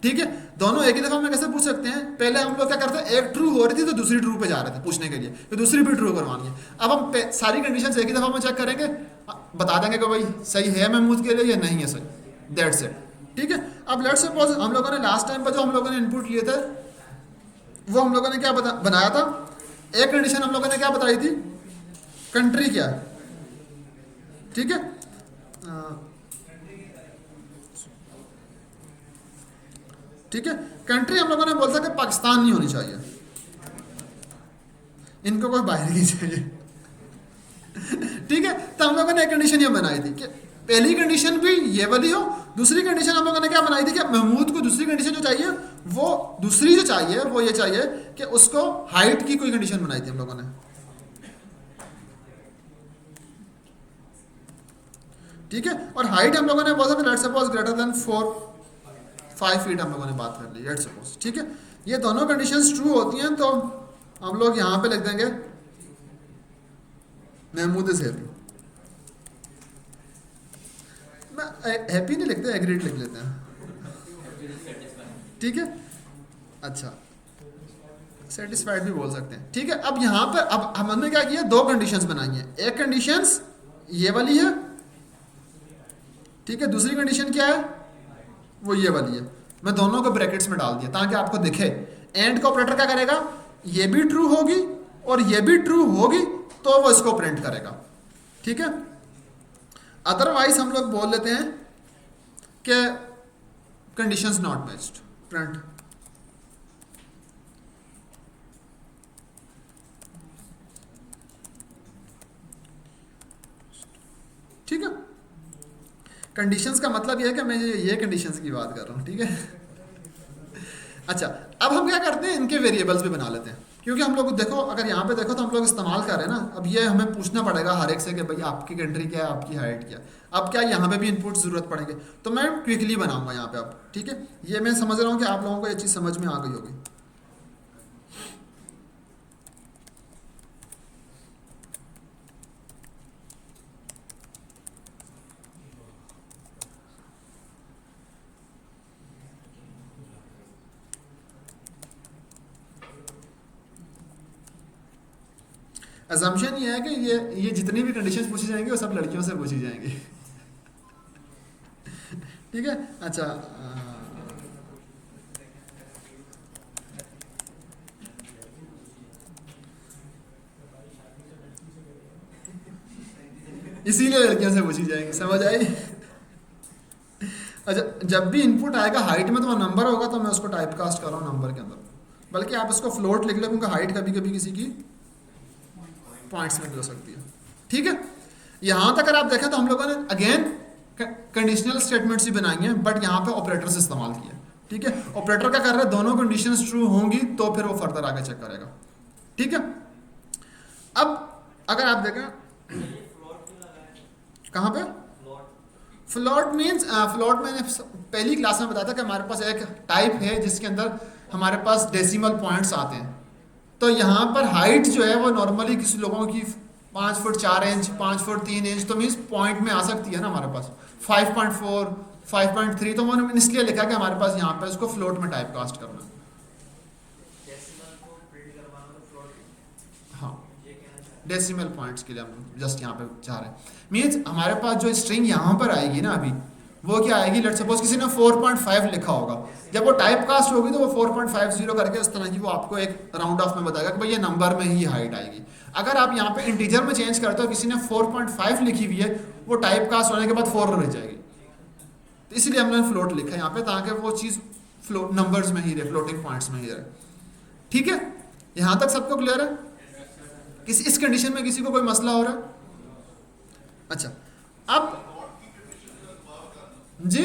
ठीक है। दोनों एक ही दफा में कैसे पूछ सकते हैं, पहले हम लोग क्या करते हैं, एक ट्रू हो रही थी तो दूसरी ट्रू पे जा रहे थे पूछने के लिए, तो दूसरी भी ट्रू करवानी है। अब हम सारी कंडीशंस एक ही दफा में चेक करेंगे, बता देंगे कि भाई सही है महमूद के लिए या नहीं है सही, दैट्स इट, ठीक है। अब लेट्स सपोज हम लोगों ने लास्ट टाइम पर जो हम लोगों ने इनपुट लिए थे वो हम लोगों ने क्या बनाया था, एक कंडीशन हम लोगों ने क्या बताई थी, कंट्री क्या है, ठीक है। ठीक है, कंट्री हम लोगों ने बोला था कि पाकिस्तान नहीं होनी चाहिए, इनको कोई बाहर नहीं चाहिए, ठीक है। तो हम लोगों ने एक कंडीशन ये बनाई थी कि पहली कंडीशन भी ये वाली हो, दूसरी कंडीशन हम लोगों ने क्या बनाई थी कि महमूद को दूसरी कंडीशन जो चाहिए वो दूसरी जो चाहिए वो ये चाहिए कि उसको हाइट की कोई कंडीशन बनाई थी हम लोगों ने, ठीक है। और हाइट हम लोगों ने बोला था let's suppose greater than 5 feet हम लोगों ने बात कर ली, लेट्स सपोज, ठीक है। ये दोनों कंडीशंस ट्रू होती हैं तो हम लोग यहाँ पे लिख देंगे महमूद इज हैप्पी। हैप्पी नहीं लिखते, एग्रीड लिख लेते हैं, ठीक है। अच्छा, सेटिस्फाइड भी बोल सकते हैं, ठीक है। अब यहाँ पर अब हमने क्या किया, दो कंडीशंस बनाई हैं। एक कंडीशंस ये वाली है, ठीक है। दूसरी कंडीशन क्या है, वो ये वाली है। मैं दोनों को ब्रैकेट्स में डाल दिया ताकि आपको दिखे। एंड का ऑपरेटर क्या करेगा, ये भी ट्रू होगी और ये भी ट्रू होगी तो वो इसको प्रिंट करेगा, ठीक है। अदरवाइज हम लोग बोल लेते हैं कि कंडीशंस नॉट मैच्ड, प्रिंट। ठीक है, कंडीशंस का मतलब यह है कि मैं ये कंडीशंस की बात कर रहा हूँ, ठीक है। अच्छा, अब हम क्या करते हैं, इनके वेरिएबल्स भी बना लेते हैं, क्योंकि हम लोग देखो, अगर यहाँ पे देखो तो हम लोग इस्तेमाल कर रहे हैं ना। अब ये हमें पूछना पड़ेगा हर एक से कि भाई आपकी कंट्री क्या है, आपकी हाइट क्या है। अब क्या यहाँ पे भी इनपुट ज़रूरत पड़ेंगे, तो मैं क्विकली बनाऊंगा यहाँ पे अब, ठीक है। ये मैं समझ रहा हूँ कि आप लोगों को ये चीज़ समझ में आ गई होगी। असम्पशन ये है कि ये जितनी भी कंडीशंस पूछी जाएंगी वो सब लड़कियों से पूछी जाएंगी, ठीक है। अच्छा, इसीलिए लड़कियों से पूछी जाएंगी, समझ आई। अच्छा, जब भी इनपुट आएगा हाइट में तो वो नंबर होगा, तो मैं उसको टाइप कास्ट कर रहा हूँ नंबर के अंदर, बल्कि आप इसको फ्लोट लिख लो क्योंकि हाइट कभी कभी किसी की पॉइंट्स में भी हो सकती है, ठीक है। यहाँ तक अगर आप देखें तो हम लोगों ने अगेन कंडीशनल स्टेटमेंट्स ही बनाई हैं, बट यहाँ पे ऑपरेटर्स इस्तेमाल किए, ठीक है। ऑपरेटर क्या कर रहा है, दोनों कंडीशंस ट्रू होंगी तो फिर वो फर्दर आगे चेक करेगा, ठीक है। अब अगर आप देखें कहाँ पे फ्लोट मीन्स, फ्लोट मैंने पहली क्लास में बताया था कि हमारे पास एक टाइप है जिसके अंदर हमारे पास डेसिमल पॉइंट्स आते हैं। तो यहाँ पर हाइट जो है वो नॉर्मली किसी लोगों की 5 फुट 4 इंच, 5 फुट 3 इंच, तो मीन्स पॉइंट में आ सकती है ना हमारे पास 5.4, 5.3। तो मैंने इसलिए लिखा कि हमारे पास यहाँ पे इसको फ्लोट में टाइप कास्ट करना है। हाँ, डेसिमल पॉइंट्स के लिए हम जस्ट यहाँ पे चाह रहे हैं। मीन्स हमारे पास जो स्ट्रिंग यहाँ पर आएगी ना अभी, वो क्या आएगी, लेट्स सपोज किसी ने 4.5 लिखा होगा, जब वो टाइप कास्ट होगी तो वो 4.50 करके इस तरह की वो आपको एक राउंड ऑफ में बताएगा कि भाई ये नंबर में ही हाइट आएगी। अगर आप यहाँ पे इंटीजर में चेंज करते हो, किसी ने 4.5 लिखी हुई है, वो टाइप कास्ट होने के बाद 4 रह जाएगी। तो इसलिए हमने फ्लोट लिखा है यहाँ पे, ताकि वो चीज़ फ्लोट नंबर्स में ही रहे, फ्लोटिंग पॉइंट्स में ही रहे, ठीक है। यहाँ तक सबको क्लियर है? किसी इस कंडीशन में किसी को कोई मसला हो रहा है? अच्छा, अब जी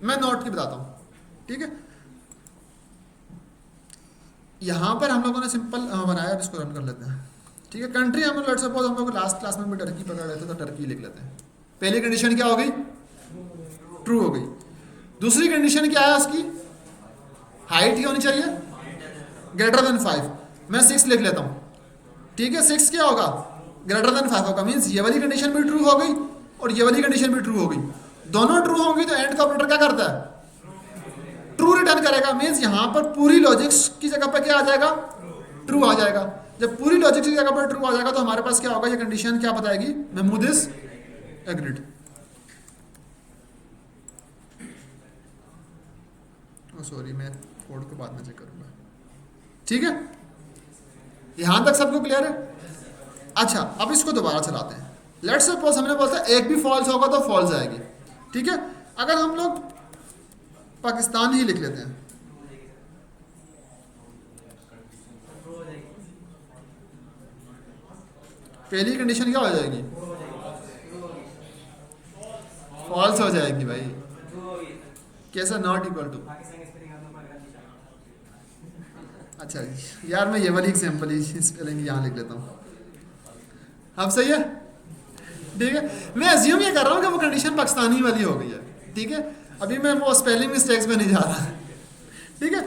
मैं नोट की बताता हूँ, ठीक है। यहाँ पर हम लोगों ने सिंपल बनाया, इसको रन कर लेते हैं, ठीक है। कंट्री हम लेट्स सपोज हम लोग लास्ट क्लास में भी टर्की पकड़ रहे थे, तो टर्की लिख लेते हैं। पहली कंडीशन क्या हो गई, ट्रू हो गई। दूसरी कंडीशन क्या है उसकी, हाइट क्या होनी चाहिए, ग्रेटर देन 5। मैं 6 लिख लेता हूँ, ठीक है। 6 क्या होगा, ग्रेटर देन 5 होगा। मीन्स ये वाली कंडीशन भी ट्रू हो गई और ये वाली कंडीशन भी ट्रू हो गई। दोनों ट्रू होंगी तो एंड का ऑपरेटर क्या करता है, ट्रू रिटर्न करेगा। मीन्स यहाँ पर पूरी लॉजिक्स की जगह पर क्या आ जाएगा, ट्रू आ जाएगा। जब पूरी लॉजिक की जगह पर ट्रू आ जाएगा तो हमारे पास क्या होगा, ये कंडीशन क्या बताएगी, महमूद इज एग्रीड। सॉरी, मैं कोड को बाद में चेक करूंगा, ठीक है। यहां तक सबको क्लियर है? अच्छा, अब इसको दोबारा चलाते हैं। लेट्स सपोज हमने बोला था एक भी फॉल्स होगा तो फॉल्स आएगी, ठीक है। अगर हम लोग पाकिस्तान ही लिख लेते हैं, पहली कंडीशन क्या हो जाएगी, फॉल्स हो जाएगी भाई। कैसा, नॉट इक्वल टू। अच्छा यार, मैं ये वाली एग्जांपल ही स्पेलिंग यहाँ लिख लेता हूँ, अब सही है, ठीक है। मैं अज्यूम ये कर रहा हूँ कि वो कंडीशन पाकिस्तानी वाली हो गई है, ठीक है। अभी मैं वो स्पेलिंग मिस्टेक्स में नहीं जा रहा, ठीक है।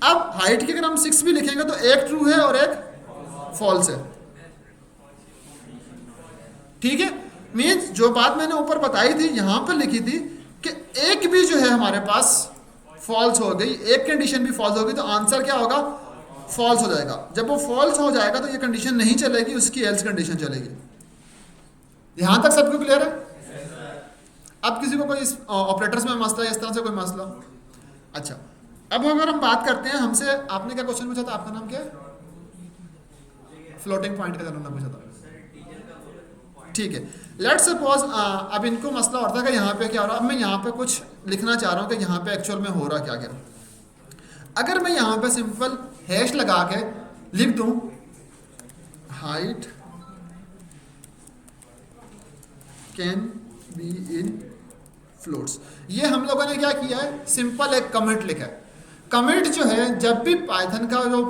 अब हाइट की अगर हम 6 भी लिखेंगे तो एक ट्रू है और एक फॉल्स है, ठीक है। मीन्स जो बात मैंने ऊपर बताई थी यहां पर लिखी थी कि एक भी जो है हमारे पास फॉल्स हो गई, एक कंडीशन भी फॉल्स हो गई, तो आंसर क्या होगा, फॉल्स हो जाएगा। जब वो फॉल्स हो जाएगा तो ये कंडीशन नहीं चलेगी, उसकी एल्स कंडीशन चलेगी। यहां तक सबको क्लियर है? अब किसी को कोई ऑपरेटर्स में मसला है, इस तरह से कोई मसला? अच्छा, अब अगर हम बात करते हैं, हमसे आपने क्या क्वेश्चन पूछा था, आपका नाम क्या है? फ्लोटिंग पॉइंट का जानना पूछा था, ठीक है। लेट्स सपोज अब इनको मसला और था कि यहाँ पे क्या हो रहा है। अब मैं यहाँ पे कुछ लिखना चाह रहा हूँ कि यहाँ पे एक्चुअल में हो रहा क्या क्या। अगर मैं यहाँ पे सिंपल हैश लगा के लिख दूँ height can be in floats, ये हम लोगों ने क्या किया है, सिंपल एक कमेंट लिखा है। कमेंट जो है, जब भी पाइथन का जो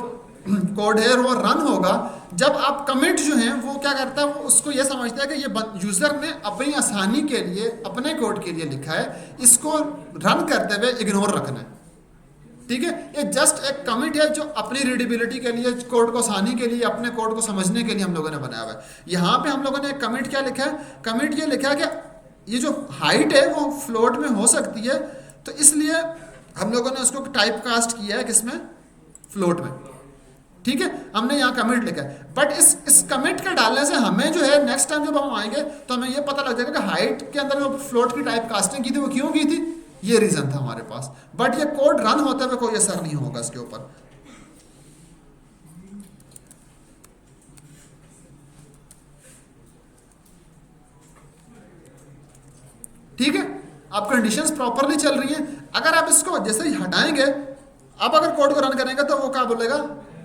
कोड है वो रन होगा, जब आप कमेंट जो है वो क्या करता है, वो उसको ये समझता है कि ये यूजर ने अपनी आसानी के लिए अपने कोड के लिए लिखा है, इसको रन करते हुए इग्नोर रखना है, ठीक है। ये जस्ट एक कमिट है जो अपनी रीडेबिलिटी के लिए, कोड को आसानी के लिए, अपने कोड को समझने के लिए हम लोगों ने बनाया हुआ है। यहाँ पे हम लोगों ने एक कमिट क्या लिखा है, कमिट ये लिखा है कि ये जो हाइट है वो फ्लोट में हो सकती है, तो इसलिए हम लोगों ने उसको टाइप कास्ट किया है किसमें, फ्लोट में, ठीक है। हमने यहाँ कमिट लिखा है, बट इस कमिट के डालने से हमें जो है नेक्स्ट टाइम जब हम आएंगे तो हमें ये पता लग जाएगा कि हाइट के अंदर जो फ्लोट की टाइप कास्टिंग की थी वो क्यों की थी, ये रीजन था हमारे पास। बट ये कोड रन होते हुए कोई असर नहीं होगा इसके ऊपर, ठीक है। अब कंडीशंस प्रॉपरली चल रही हैं। अगर आप इसको जैसे ही हटाएंगे, अब अगर कोड को रन करेंगे तो वो क्या बोलेगा,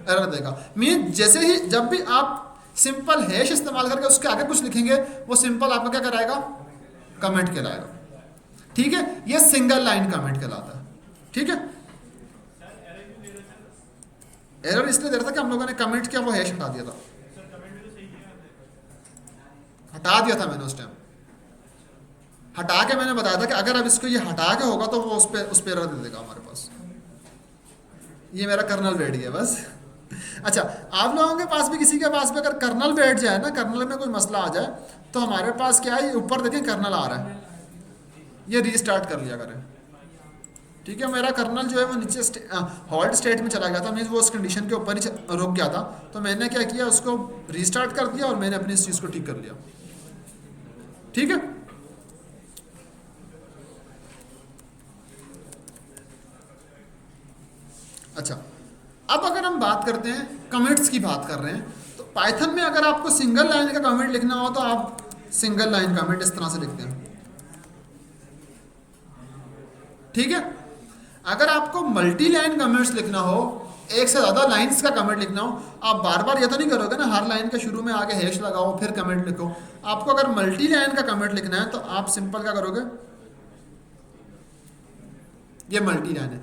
एरर देगा। मीन जैसे ही जब भी आप सिंपल हैश इस्तेमाल करके उसके आगे कुछ लिखेंगे, वो सिंपल आपका क्या कराएगा, कमेंट कहलाएगा, ठीक है। ये सिंगल लाइन कमेंट कहलाता है, ठीक है। एरर इसलिए दे रहा था कि हम लोगों ने कमेंट किया, वो हैश हटा दिया था, हटा दिया था मैंने उस टाइम, हटा के मैंने बताया था कि अगर अब इसको ये हटा के होगा तो वो उस पर एरर दे देगा हमारे पास। ये मेरा कर्नल बैठ गया बस। अच्छा, आप लोगों के पास भी, किसी के पास भी अगर कर्नल बैठ जाए ना, कर्नल में कोई मसला आ जाए, तो हमारे पास क्या है, ऊपर देखें कर्नल आ रहा है, ये रीस्टार्ट कर लिया करें, ठीक है। मेरा कर्नल जो है वो नीचे हॉल्ट स्टेट में चला गया था, मीन्स वो उस कंडीशन के ऊपर ही रुक गया था, तो मैंने क्या किया, उसको रीस्टार्ट कर दिया और मैंने अपनी इस चीज़ को ठीक कर लिया, ठीक है। अच्छा, अब अगर हम बात करते हैं, कमेंट्स की बात कर रहे हैं, तो पाइथन में अगर आपको सिंगल लाइन का कमेंट लिखना हो तो आप सिंगल लाइन कमेंट इस तरह से लिखते हैं, ठीक है। अगर आपको मल्टी लाइन कमेंट्स लिखना हो, एक से ज़्यादा लाइंस का कमेंट लिखना हो, आप बार बार ये तो नहीं करोगे ना, हर लाइन के शुरू में आगे हैश लगाओ फिर कमेंट लिखो। आपको अगर मल्टी लाइन का कमेंट लिखना है तो आप सिंपल क्या करोगे, ये मल्टी लाइन है,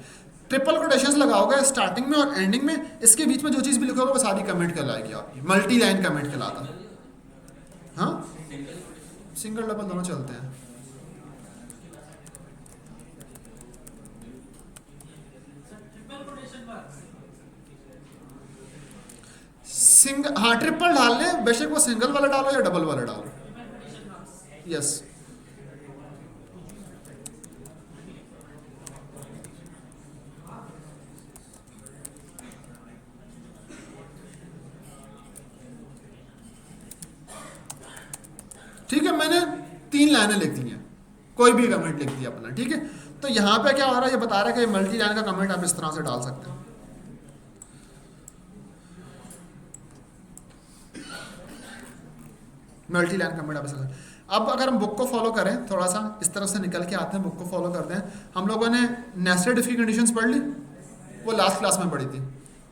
ट्रिपल कोटेशंस लगाओगे स्टार्टिंग में और एंडिंग में, इसके बीच में जो चीज़ भी लिखोगे वो सारी कमेंट कहलाएगी आपकी, मल्टी लाइन कमेंट कहलाता है। हाँ, सिंगल डबल दोनों चलते हैं। हाँ, ट्रिपल डालने, बेशक वो सिंगल वाला डालो या डबल वाला डालो, यस। ठीक है, मैंने 3 लाइनें लिख दी हैं, कोई भी कमेंट लिख दिया अपना, ठीक है। तो यहाँ पे क्या हो रहा है, ये बता रहा है कि मल्टी लाइन का कमेंट आप इस तरह से डाल सकते हैं। मल्टी लाइन कमेंट आप इस तरह से। अब अगर हम बुक को फॉलो करें, थोड़ा सा इस तरफ से निकल के आते हैं, बुक को फॉलो करते हैं। हम लोगों ने नेस्टेड इफ की कंडीशंस पढ़ ली, वो लास्ट क्लास में पढ़ी थी,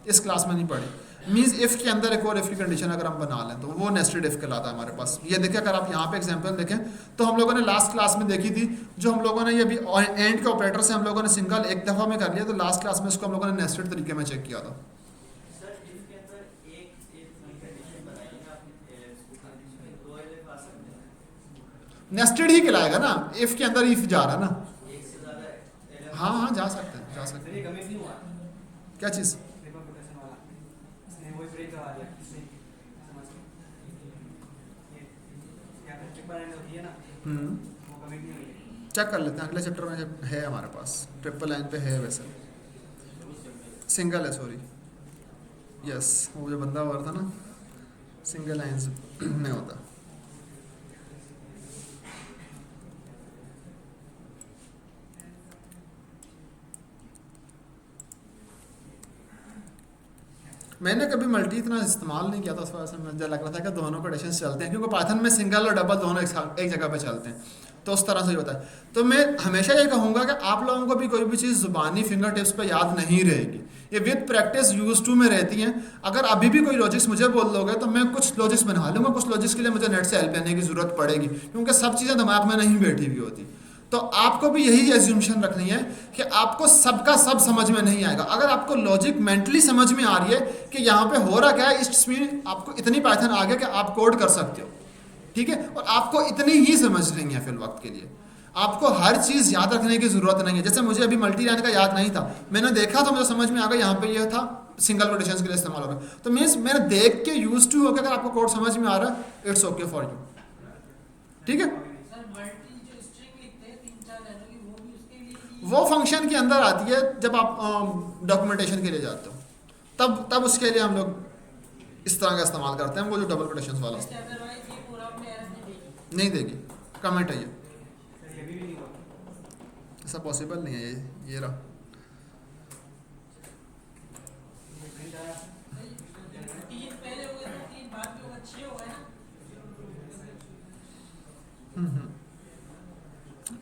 इस क्लास में नहीं पढ़ी। मीन्स इफ़ के अंदर एक और इफ़ की कंडीशन अगर हम बना लें तो वो नेस्टेड इफ़ कहलाता है हमारे पास। ये देखें, अगर आप यहाँ पे एग्जांपल देखें तो हम लोगों ने लास्ट क्लास में देखी थी, जो हम लोगों ने ये भी एंड के ऑपरेटर से हम लोगों ने सिंगल एक दफ़ा में कर लिया, तो लास्ट क्लास में इसको हम लोगों ने नेस्टेड तरीके में चेक किया था। नेस्टेड ही कहलाएगा ना, इफ़ के अंदर इफ़ जा रहा ना। हाँ हाँ, जा सकते हैं, जा सकते हैं। क्या चीज़? रिपब्लिकेशन वाला इसने वही ब्रेक करवा दिया इसने, समझ ये यहाँ पे ट्रिपल लाइन होती है ना, वो कभी नहीं हुई है। चेक कर लेते हैं, अगले चैप्टर में है हमारे पास, ट्रिपल लाइन पे है वैसे, सिंगल है सॉरी, यस वो जो बंदा हुआ था ना सिंगल लाइन्स में होता। मैंने कभी मल्टी इतना इस्तेमाल नहीं किया था, उस वजह से मुझे लग रहा था कि दोनों कंडीशंस चलते हैं, क्योंकि पाइथन में सिंगल और डबल दोनों एक जगह पे चलते हैं, तो उस तरह से ही होता है। तो मैं हमेशा ये कहूँगा कि आप लोगों को भी कोई भी चीज़ ज़ुबानी फिंगर टिप्स पर याद नहीं रहेगी, ये विद प्रैक्टिस यूज टू में रहती हैं। अगर अभी भी कोई लॉजिक्स मुझे बोल दोगे तो मैं कुछ लॉजिक्स बना लूँगा, कुछ लॉजिक्स के लिए मुझे नेट से हेल्प लेने की ज़रूरत पड़ेगी, क्योंकि सब चीज़ें दिमाग में नहीं बैठी हुई होती। तो आपको भी यही एज्यूमशन रखनी है कि आपको सबका सब समझ में नहीं आएगा। अगर आपको लॉजिक मेंटली समझ में आ रही है कि यहाँ पे हो रहा क्या है, इसमें आपको इतनी पाइथन आ गया कि आप कोड कर सकते हो, ठीक है, और आपको इतनी ही समझ रही है फिर वक्त के लिए, आपको हर चीज़ याद रखने की ज़रूरत नहीं है। जैसे मुझे अभी मल्टी लाइन का याद नहीं था, मैंने देखा तो मुझे समझ में आ गया यहाँ पे ये था सिंगल कोटेशंस के लिए इस्तेमाल होगा, तो मीन्स मैंने देख के यूज टू होकर अगर आपको कोड समझ में आ रहा है, इट्स ओके फॉर यू, ठीक है। वो फंक्शन के अंदर आती है जब आप डॉक्यूमेंटेशन के लिए जाते हो, तब उसके लिए हम लोग इस तरह का इस्तेमाल करते हैं, वो जो डबल कोटेशंस वाला नहीं देगी, कमेंट है ये, ऐसा पॉसिबल नहीं है, ये रहा।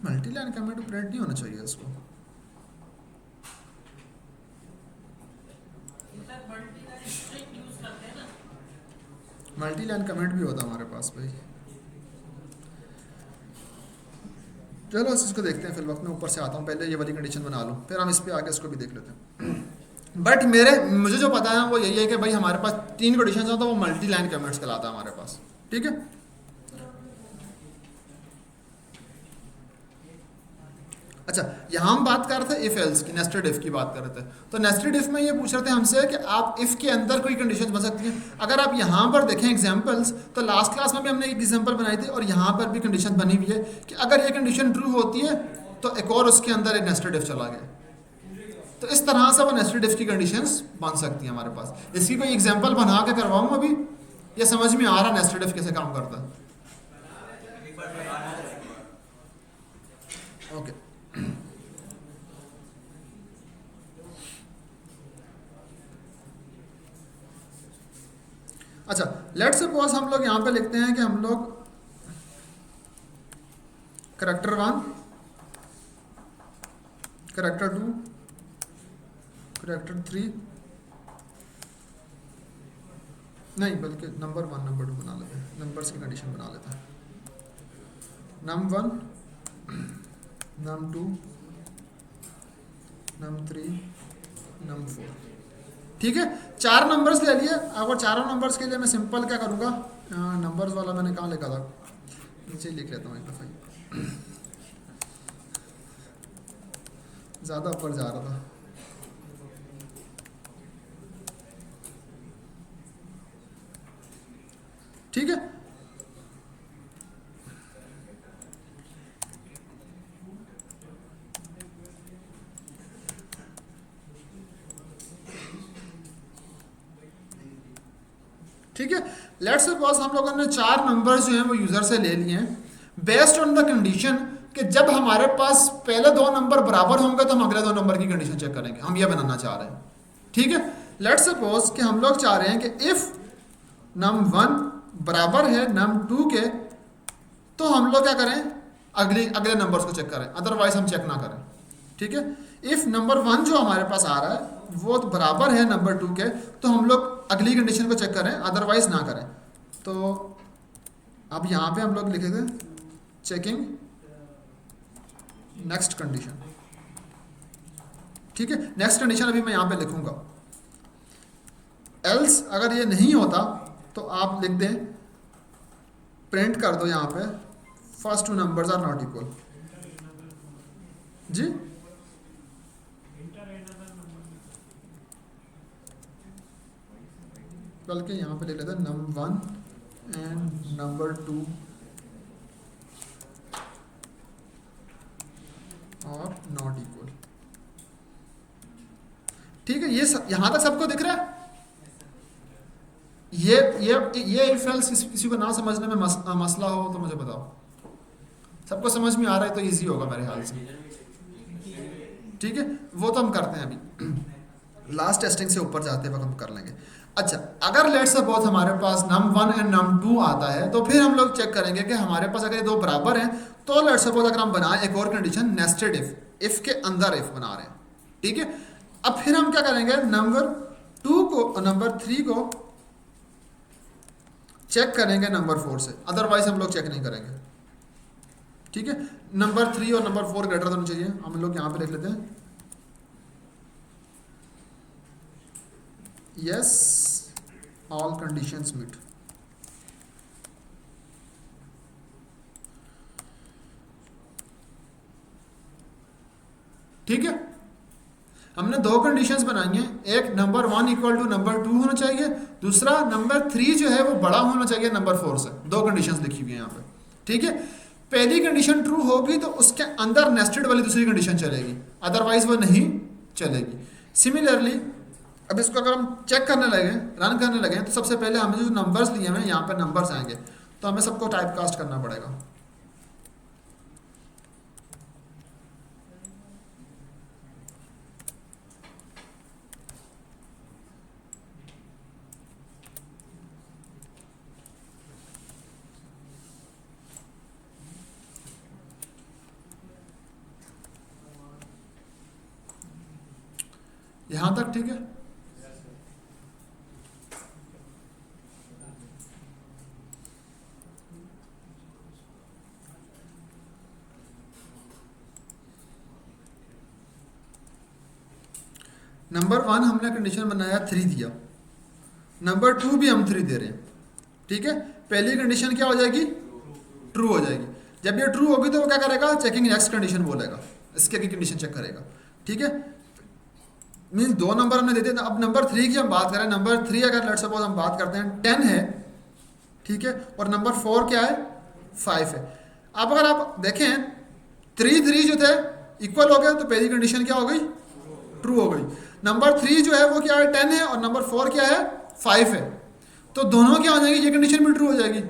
मल्टी लाइन कमेंट प्रिंट नहीं होना चाहिए इसको, मल्टी लाइन कमेंट भी होता हमारे पास भाई। चलो इसको देखते हैं, फिर वक्त में ऊपर से आता हूँ, पहले ये वाली कंडीशन बना लूँ, फिर हम इस पे आगे इसको भी देख लेते हैं। बट मुझे जो पता है वो यही है कि भाई हमारे पास 3 कंडीशन हैं, तो वो मल्टी लाइन कमेंट्स कहलाता है हमारे पास, ठीक है। अच्छा, यहाँ हम बात कर रहे थे इफ एल्स की, नेस्टेड इफ की बात कर रहे थे। तो नेस्टेड इफ में ये पूछ रहे थे हमसे कि आप इफ के अंदर कोई कंडीशन बन सकती हैं। अगर आप यहाँ पर देखें एग्जांपल्स, तो लास्ट क्लास में भी हमने एक एग्जांपल बनाई थी, और यहाँ पर भी कंडीशन बनी हुई है कि अगर ये कंडीशन ट्रू होती है तो एक और उसके अंदर एक नेस्टेड इफ चला गया। तो इस तरह से वो नेस्टेड इफ की कंडीशंस बन सकती हैं हमारे पास। इसकी कोई एग्जाम्पल बना के करवाऊँ अभी, ये समझ में आ रहा नेस्टेड इफ कैसे काम करता है? ओके, अच्छा लेट्स सपोज हम लोग यहाँ पे लिखते हैं कि हम लोग करैक्टर 1, करैक्टर 2, करैक्टर 3, नहीं बल्कि नंबर 1 नंबर 2 बना लेते हैं, नंबर्स की कंडीशन बना लेते हैं। नम 1, नम 2, नम 3, नम 4, ठीक है। 4 नंबर्स ले लिए। अगर चारों नंबर्स के लिए मैं सिंपल क्या करूँगा, नंबर्स वाला मैंने कहाँ लिखा था, नीचे लिख लेता हूँ एक दफ़ा, ज़्यादा ऊपर जा रहा था। ठीक है, ठीक है। लेट्स सपोज हम लोगों ने 4 नंबर्स जो हैं वो यूज़र से ले लिए हैं बेस्ड ऑन द कंडीशन कि जब हमारे पास पहले 2 नंबर बराबर होंगे तो हम अगले 2 नंबर की कंडीशन चेक करेंगे। हम ये बनाना चाह रहे हैं, ठीक है। लेट्स सपोज कि हम लोग चाह रहे हैं कि इफ़ नम 1 बराबर है नम 2 के, तो हम लोग क्या करें, अगले नंबर्स को चेक करें, अदरवाइज हम चेक ना करें, ठीक है। इफ़ नंबर 1 जो हमारे पास आ रहा है वो बराबर है नंबर 2 के, तो हम लोग अगली कंडीशन को चेक करें, अदरवाइज ना करें। तो अब यहाँ पे हम लोग लिखेंगे चेकिंग नेक्स्ट कंडीशन, ठीक है। नेक्स्ट कंडीशन अभी मैं यहाँ पे लिखूंगा। एल्स अगर ये नहीं होता तो आप लिख दें, प्रिंट कर दो यहाँ पे first 2 numbers are not equal. जी बल्कि यहाँ पे लिख लेते हैं num1 एंड num2 और नॉट इक्वल। ठीक है, ये यहाँ तक सबको दिख रहा है। ये इफ एल्स किसी को ना समझने में मसला हो तो मुझे बताओ। सबको समझ में आ रहा है तो इजी होगा मेरे ख्याल से। ठीक है, वो तो हम करते हैं अभी, लास्ट टेस्टिंग से ऊपर जाते वक्त हम कर लेंगे। अच्छा, अगर लेट्स सपोज हमारे पास num1 एंड num2 आता है तो फिर हम लोग चेक करेंगे कि हमारे पास अगर ये दो बराबर हैं तो लेट्स सपोज अगर हम बनाए एक और कंडीशन नेस्टेड इफ के अंदर इफ बना रहे हैं। ठीक है, अब फिर हम क्या करेंगे, नंबर 2 को नंबर 3 को चेक करेंगे नंबर 4 से, अदरवाइज हम लोग चेक नहीं करेंगे। ठीक है, नंबर 3 और नंबर 4 ग्रेटर होना चाहिए। हम लोग यहाँ पे लिख लेते हैं यस ऑल कंडीशंस मीट। ठीक है, हमने दो कंडीशंस बनाई हैं, एक नंबर 1 इक्वल टू नंबर 2 होना चाहिए, दूसरा नंबर 3 जो है वो बड़ा होना चाहिए नंबर 4 से। दो कंडीशंस लिखी हुई है यहाँ पे। ठीक है, पहली कंडीशन ट्रू होगी तो उसके अंदर नेस्टेड वाली दूसरी कंडीशन चलेगी, अदरवाइज वो नहीं चलेगी। सिमिलरली अब इसको अगर हम चेक करने लगे, रन करने लगे, तो सबसे पहले हमें जो नंबर्स लिए हैं यहाँ पे नंबर्स आएंगे, तो हमें सबको टाइप कास्ट करना पड़ेगा। यहाँ तक ठीक है। नंबर 1 हमने कंडीशन बनाया 3 दिया, नंबर 2 भी हम 3 दे रहे हैं। ठीक है, पहली कंडीशन क्या हो जाएगी, ट्रू हो जाएगी। जब ये ट्रू होगी तो वो क्या करेगा, चेकिंग नेक्स्ट कंडीशन बोलेगा, इसके की कंडीशन चेक करेगा। ठीक है, मीन्स दो नंबर हमने दे दिए। अब नंबर 3 की हम बात करें, नंबर 3 अगर लेट्स सपोज हम बात करते हैं 10 है, ठीक है, और नंबर 4 क्या है, 5 है। अब अगर आप देखें 3 जो थे इक्वल हो गए तो पहली कंडीशन क्या हो गई, ट्रू हो गई। नंबर 3 जो है वो क्या है, 10 है, और नंबर 4 क्या है, 5 है, तो दोनों क्या हो जाएगी, ये कंडीशन भी ट्रू हो जाएगी।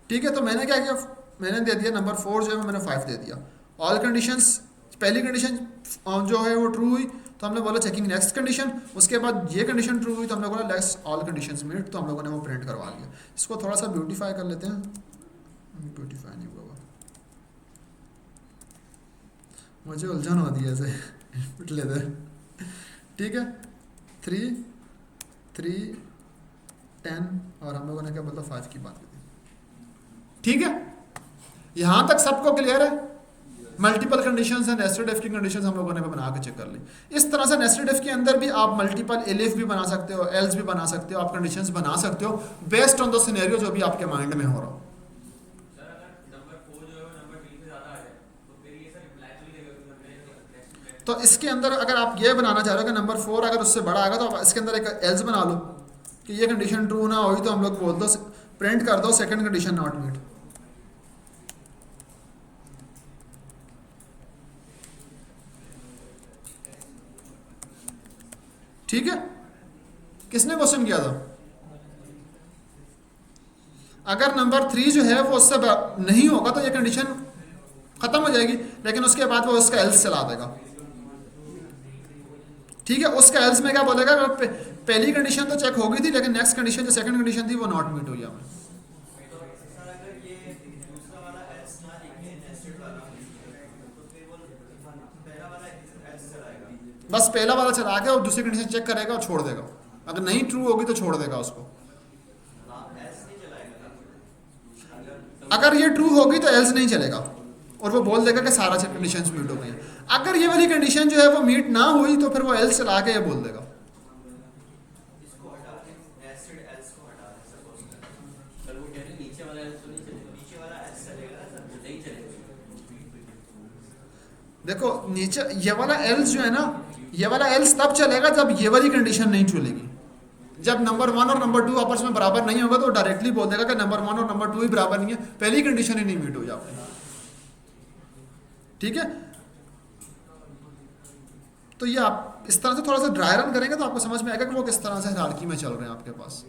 ठीक है, तो मैंने क्या किया, मैंने दे दिया नंबर 4 जो है मैंने 5 दे दिया। ऑल कंडीशंस, पहली कंडीशन जो है वो ट्रू हुई तो हमने बोला चेकिंग नेक्स्ट कंडीशन, उसके बाद ये कंडीशन ट्रू हुई तो हमने बोला लेट्स ऑल कंडीशंस मीट, तो हम लोगों ने वो प्रिंट करवा लिया। इसको थोड़ा सा ब्यूटीफाई कर लेते हैं, ब्यूटीफाई नहीं होगा, मुझे उलझन होती है ऐसे पिट लेते हैं। ठीक है, 3 3 10 और हम लोगों ने क्या बोला 5 की बात की थी। ठीक है, यहाँ तक सबको क्लियर है। Multiple conditions and nested if की कंडीशंस हम लोगों ने भी बना के चेक कर ली। इस तरह से नेस्टेड इफ के अंदर भी आप मल्टीपल एलिफ भी बना सकते हो, एल्स भी बना सकते हो, आप कंडीशंस बना सकते हो बेस्ड ऑन द सिनेरियो जो भी आपके माइंड में हो रहा हो। तो इसके अंदर अगर आप ये बनाना चाह रहे हो कि नंबर 4 अगर उससे बड़ा आएगा तो आप इसके अंदर एक एल्स बना लो कि ये कंडीशन ट्रू ना हुई तो हम लोग बोल दो, प्रिंट कर दो सेकंड कंडीशन नॉट मीट। ठीक है, किसने क्वेश्चन किया था? अगर नंबर 3 जो है वो उससे नहीं होगा तो ये कंडीशन खत्म हो जाएगी, लेकिन उसके बाद वो उसका एल्स चला देगा। ठीक है, उसका एल्स में क्या बोलेगा, पहली कंडीशन तो चेक हो गई थी लेकिन नेक्स्ट कंडीशन जो सेकंड कंडीशन थी वो नॉट मीट हुई हमें। बस पहला वाला चला के और दूसरी कंडीशन चेक करेगा और छोड़ देगा, अगर नहीं ट्रू होगी तो छोड़ देगा उसको। अगर ये ट्रू होगी तो एल्स नहीं चलेगा और वो बोल देगा कि सारा कंडीशंस मीट हो गई हैं। अगर ये वाली कंडीशन जो है वो मीट ना हुई तो फिर वो एल्स चला के ये बोल देगा। देखो नीचे ये वाला एल्स जो है ना, ये वाला एल्स तब चलेगा जब ये वाली कंडीशन नहीं चलेगी। जब नंबर 1 और नंबर 2 आपस में बराबर नहीं होगा तो डायरेक्टली बोल देगा कि नंबर 1 और नंबर 2 ही बराबर नहीं है, पहली कंडीशन ही नहीं मीट हुई आपकी। ठीक है, तो ये आप इस तरह से थोड़ा सा ड्राई रन करेंगे तो आपको समझ में आएगा कि वो किस तरह से हायरार्की में चल रहे हैं आपके पास।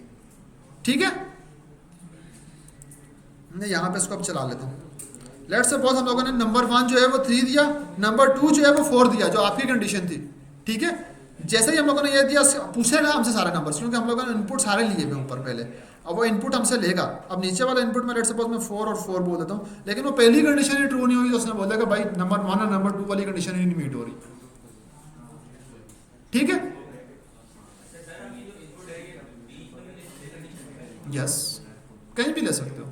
ठीक है, मैं यहाँ पे इसको अब चला लेता हूँ। लेट्स सपोज हम लोगों ने नंबर 1 जो है वो 3 दिया, नंबर 2 जो है वो 4 दिया, जो आपकी कंडीशन थी। ठीक है, जैसे ही हम लोगों ने ये दिया, पूछेगा हमसे सारे नंबर्स, क्योंकि हम लोगों ने इनपुट सारे लिए हुए ऊपर पहले। अब वो इनपुट हमसे लेगा, अब नीचे वाला इनपुट में लेट्स सपोज मैं 4 और 4 बोल देता हूँ, लेकिन वो पहली कंडीशन ही ट्रू नहीं हुई तो उसने बोलेगा भाई नंबर 1 और नंबर 2 वाली कंडीशन ही नहीं मीट हो रही। ठीक है, यस, कहीं भी ले सकते हो।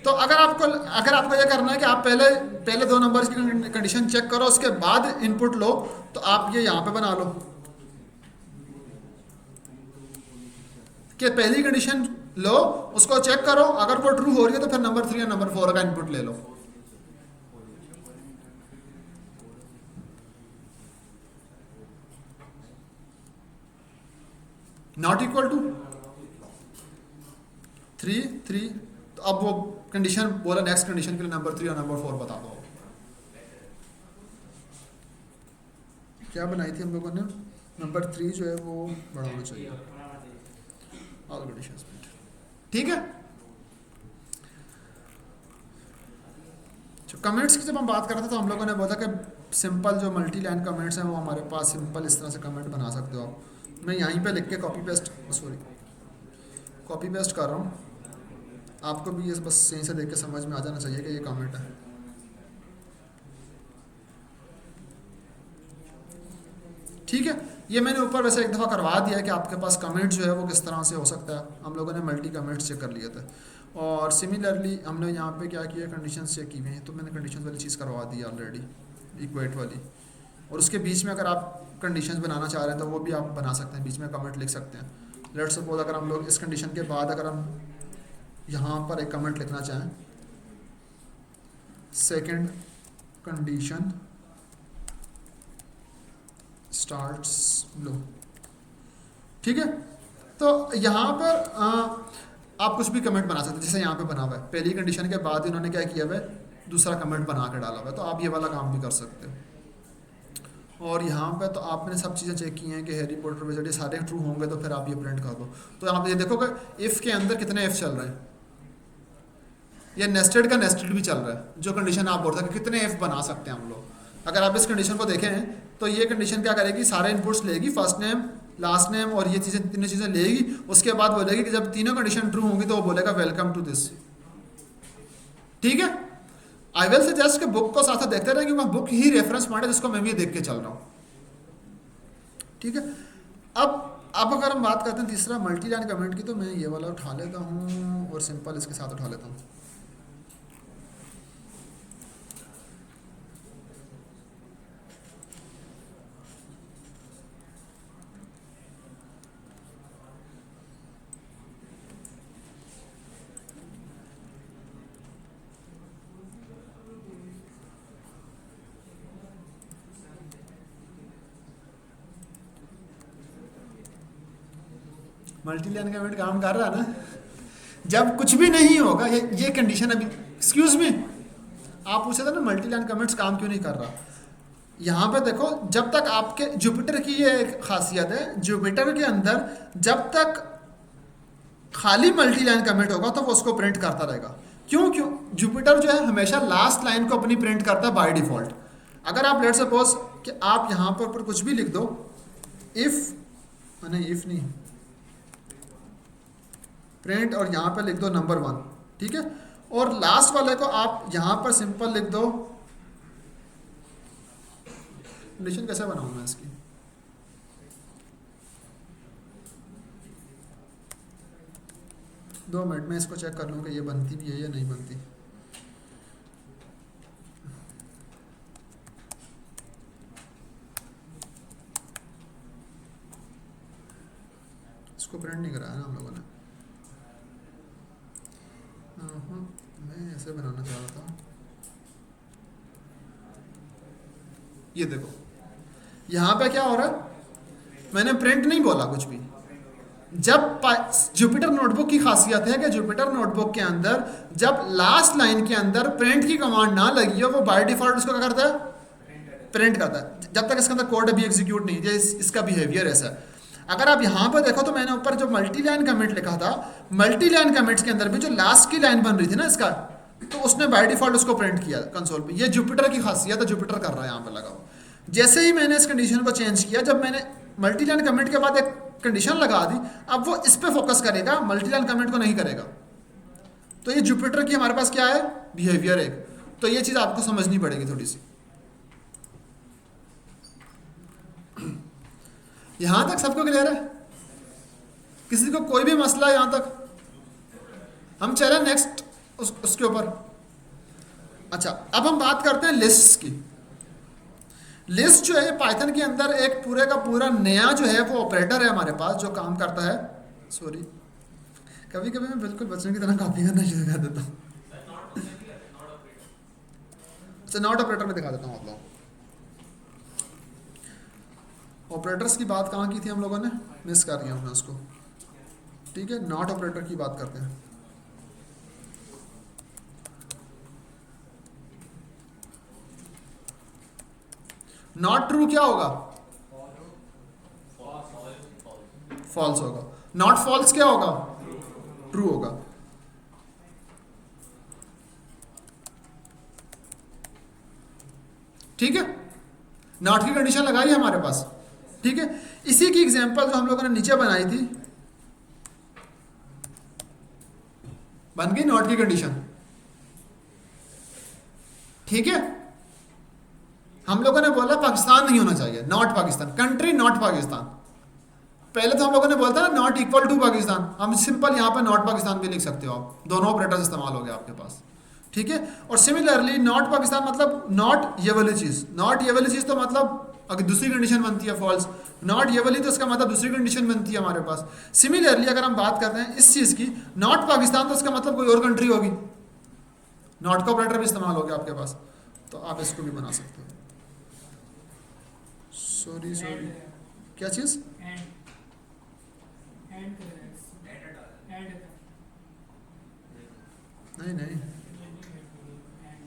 तो अगर आपको ये करना है कि आप पहले 2 नंबर्स की कंडीशन चेक करो, उसके बाद इनपुट लो, तो आप ये यहाँ पे बना लो कि पहली कंडीशन लो, उसको चेक करो, अगर वो ट्रू हो रही है तो फिर नंबर 3 या नंबर 4 का इनपुट ले लो। नॉट इक्वल टू 3 तो अब वो कंडीशन बोला, नेक्स्ट कंडीशन के लिए नंबर 3 और नंबर 4 बता दो। क्या बनाई थी हम लोगों ने, नंबर 3 जो है वो बड़ा होना चाहिए, ऑल कंडीशंस में। ठीक है, जो कमेंट्स की जब हम बात कर रहे थे तो हम लोगों ने बोला कि सिंपल जो मल्टी लाइन कमेंट्स हैं वो हमारे पास सिंपल इस तरह से कमेंट बना सकते हो आप। मैं यहीं पे लिख के कॉपी पेस्ट कर रहा हूँ, आपको भी ये बस सही से देख के समझ में आ जाना चाहिए कि ये कमेंट है। ठीक है, ये मैंने ऊपर वैसे एक दफ़ा करवा दिया है कि आपके पास कमेंट जो है वो किस तरह से हो सकता है। हम लोगों ने मल्टी कमेंट्स चेक कर लिए थे, और सिमिलरली हमने यहाँ पे क्या किया, कंडीशंस चेक की हुई हैं, तो मैंने कंडीशंस वाली चीज़ करवा दी ऑलरेडी, इक्वेट वाली। और उसके बीच में अगर आप कंडीशंस बनाना चाह रहे हैं तो वो भी आप बना सकते हैं, बीच में कमेंट लिख सकते हैं। लेट्स सपोज अगर हम लोग इस कंडीशन के बाद अगर हम यहाँ पर एक कमेंट लिखना चाहें, सेकंड कंडीशन स्टार्ट्स ब्लो। ठीक है, तो यहाँ पर आप कुछ भी कमेंट बना सकते हैं, जैसे यहाँ पे बना हुआ है, पहली कंडीशन के बाद इन्होंने क्या किया हुआ है, दूसरा कमेंट बना के डाला हुआ है, तो आप ये वाला काम भी कर सकते हो। और यहाँ पे तो आपने सब चीज़ें चेक की हैं कि हैरी पॉटर विज़ार्ड सारे ट्रू होंगे तो फिर आप ये प्रिंट कर दो। तो यहाँ पे ये देखो कि इफ़ के अंदर कितने इफ़ चल रहे हैं, ये नेस्टेड का नेस्टेड भी चल रहा है, जो कंडीशन आप बोल रहे हैं कि कितने इफ़ बना सकते हैं हम लोग। अगर आप इस कंडीशन को देखें तो ये कंडीशन क्या करेगी, सारे इनपुट्स लेगी, फर्स्ट नेम लास्ट नेम और ये चीज़ें, तीनों चीज़ें लेगी, उसके बाद बोलेगी कि जब तीनों कंडीशन ट्रू होंगी तो वो बोलेगा वेलकम टू दिस। ठीक है, आई विल सजेस्ट कि बुक को साथ देखते रहें, क्योंकि बुक ही रेफरेंस पॉइंट है जिसको मैं भी देख के चल रहा हूँ। ठीक है, अब अगर हम बात करते हैं तीसरा मल्टी लाइन कमेंट की, तो मैं ये वाला उठा लेता हूँ और सिंपल इसके साथ उठा लेता हूँ। मल्टी लाइन कमेंट काम कर रहा है ना, जब कुछ भी नहीं होगा, ये कंडीशन अभी, एक्सक्यूज मी, आप पूछे थे ना मल्टी लाइन कमेंट्स काम क्यों नहीं कर रहा। यहाँ पे देखो, जब तक आपके जुपिटर की ये एक खासियत है, जुपिटर के अंदर जब तक खाली मल्टी लाइन कमेंट होगा तो वो उसको प्रिंट करता रहेगा। क्यों जुपिटर जो है हमेशा लास्ट लाइन को अपनी प्रिंट करता है बाय डिफॉल्ट। अगर आप लेट सपोज कि आप यहाँ पर कुछ भी लिख दो, इफ नहीं प्रिंट, और यहाँ पर लिख दो नंबर 1, ठीक है, और लास्ट वाले को आप यहाँ पर सिंपल लिख दो, कंडीशन कैसे बनाऊँ मैं इसकी, दो मिनट में इसको चेक कर लूँ कि ये बनती भी है या नहीं बनती। इसको प्रिंट नहीं कराया ना हम लोगों ने, मैं ऐसे बनाना चाह रहा था। ये देखो यहाँ पे क्या हो रहा है, मैंने प्रिंट नहीं बोला कुछ भी, जब जुपिटर नोटबुक की खासियत है कि जुपिटर नोटबुक के अंदर जब लास्ट लाइन के अंदर प्रिंट की कमांड ना लगी हो, वो बाय डिफॉल्ट उसको क्या करता है, प्रिंट करता है, जब तक इसके अंदर कोड अभी एग्जीक्यूट नहीं है। इसका बिहेवियर ऐसा है। अगर आप यहाँ पर देखो तो मैंने ऊपर जो मल्टी लाइन कमेंट लिखा था, मल्टी लाइन कमेंट्स के अंदर भी जो लास्ट की लाइन बन रही थी ना इसका, तो उसने बाय डिफॉल्ट उसको प्रिंट किया कंसोल पे। ये जुपिटर की खासियत है, जुपिटर कर रहा है यहाँ पे लगा हुआ। जैसे ही मैंने इस कंडीशन को चेंज किया, जब मैंने मल्टी लाइन कमेंट के बाद एक कंडीशन लगा दी, अब वो इस पे फोकस करेगा, मल्टी लाइन कमेंट को नहीं करेगा। तो ये जुपिटर की हमारे पास क्या है, बिहेवियर एक। तो ये चीज़ आपको समझनी पड़ेगी थोड़ी सी। यहां तक सबको क्लियर है? किसी को कोई भी मसला है यहां तक? हम चले नेक्स्ट उसके ऊपर। अच्छा, अब हम बात करते हैं लिस्ट की। लिस्ट जो है पाइथन के अंदर एक पूरे का पूरा नया जो है वो ऑपरेटर है हमारे पास जो काम करता है। सॉरी, कभी कभी मैं बिल्कुल बच्चों की तरह कॉपी करना शुरू कर देता हूँ। अच्छा, नॉट ऑपरेटर में दिखा देता हूँ आप लोगों। ऑपरेटर्स की बात कहाँ की थी हम लोगों ने, मिस कर दिया हमने उसको। ठीक है, नॉट ऑपरेटर की बात करते हैं। नॉट ट्रू क्या होगा, फॉल्स होगा। नॉट फॉल्स क्या होगा, ट्रू होगा। ठीक है, नॉट की कंडीशन लगाई है हमारे पास। ठीक है, इसी की एग्जांपल जो हम लोगों ने नीचे बनाई थी, बन गई नॉट की कंडीशन। ठीक है, हम लोगों ने बोला पाकिस्तान नहीं होना चाहिए, not Pakistan, country not Pakistan. पहले तो हम लोगों ने बोलता ना नॉट इक्वल टू पाकिस्तान, हम सिंपल यहाँ पे नॉट पाकिस्तान भी लिख सकते हो आप, दोनों ऑपरेटर्स इस्तेमाल हो गए आपके पास। ठीक है, और सिमिलरली नॉट पाकिस्तान मतलब नॉट ये वाली चीज़, नॉट ये वाली चीज़ तो मतलब अगर दूसरी कंडीशन बनती है फॉल्स, नॉट ये वाली तो इसका मतलब दूसरी कंडीशन बनती है हमारे पास। सिमिलरली अगर हम बात करते हैं इस चीज़ की, नॉट पाकिस्तान तो इसका मतलब कोई और कंट्री होगी, नॉट का ऑपरेटर भी इस्तेमाल हो गया आपके पास, तो आप इसको भी बना सकते हो। सॉरी, क्या चीज़, नहीं,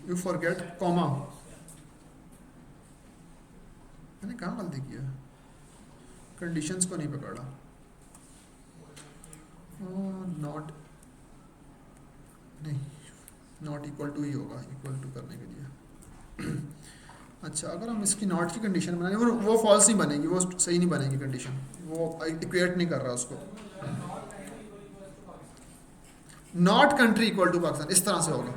यू फॉरगेट कॉमा, मैंने कहाँ गलती किया, कंडीशंस को नहीं पकड़ा। नॉट नहीं, नॉट इक्वल टू ही होगा, इक्वल टू करने के लिए। अच्छा, अगर हम इसकी नॉट की कंडीशन बनाएंगे वो फॉल्स नहीं बनेगी, वो सही नहीं बनेगी कंडीशन, वो इक्वेट नहीं कर रहा उसको। Not country equal to Pakistan, इस तरह से होगा।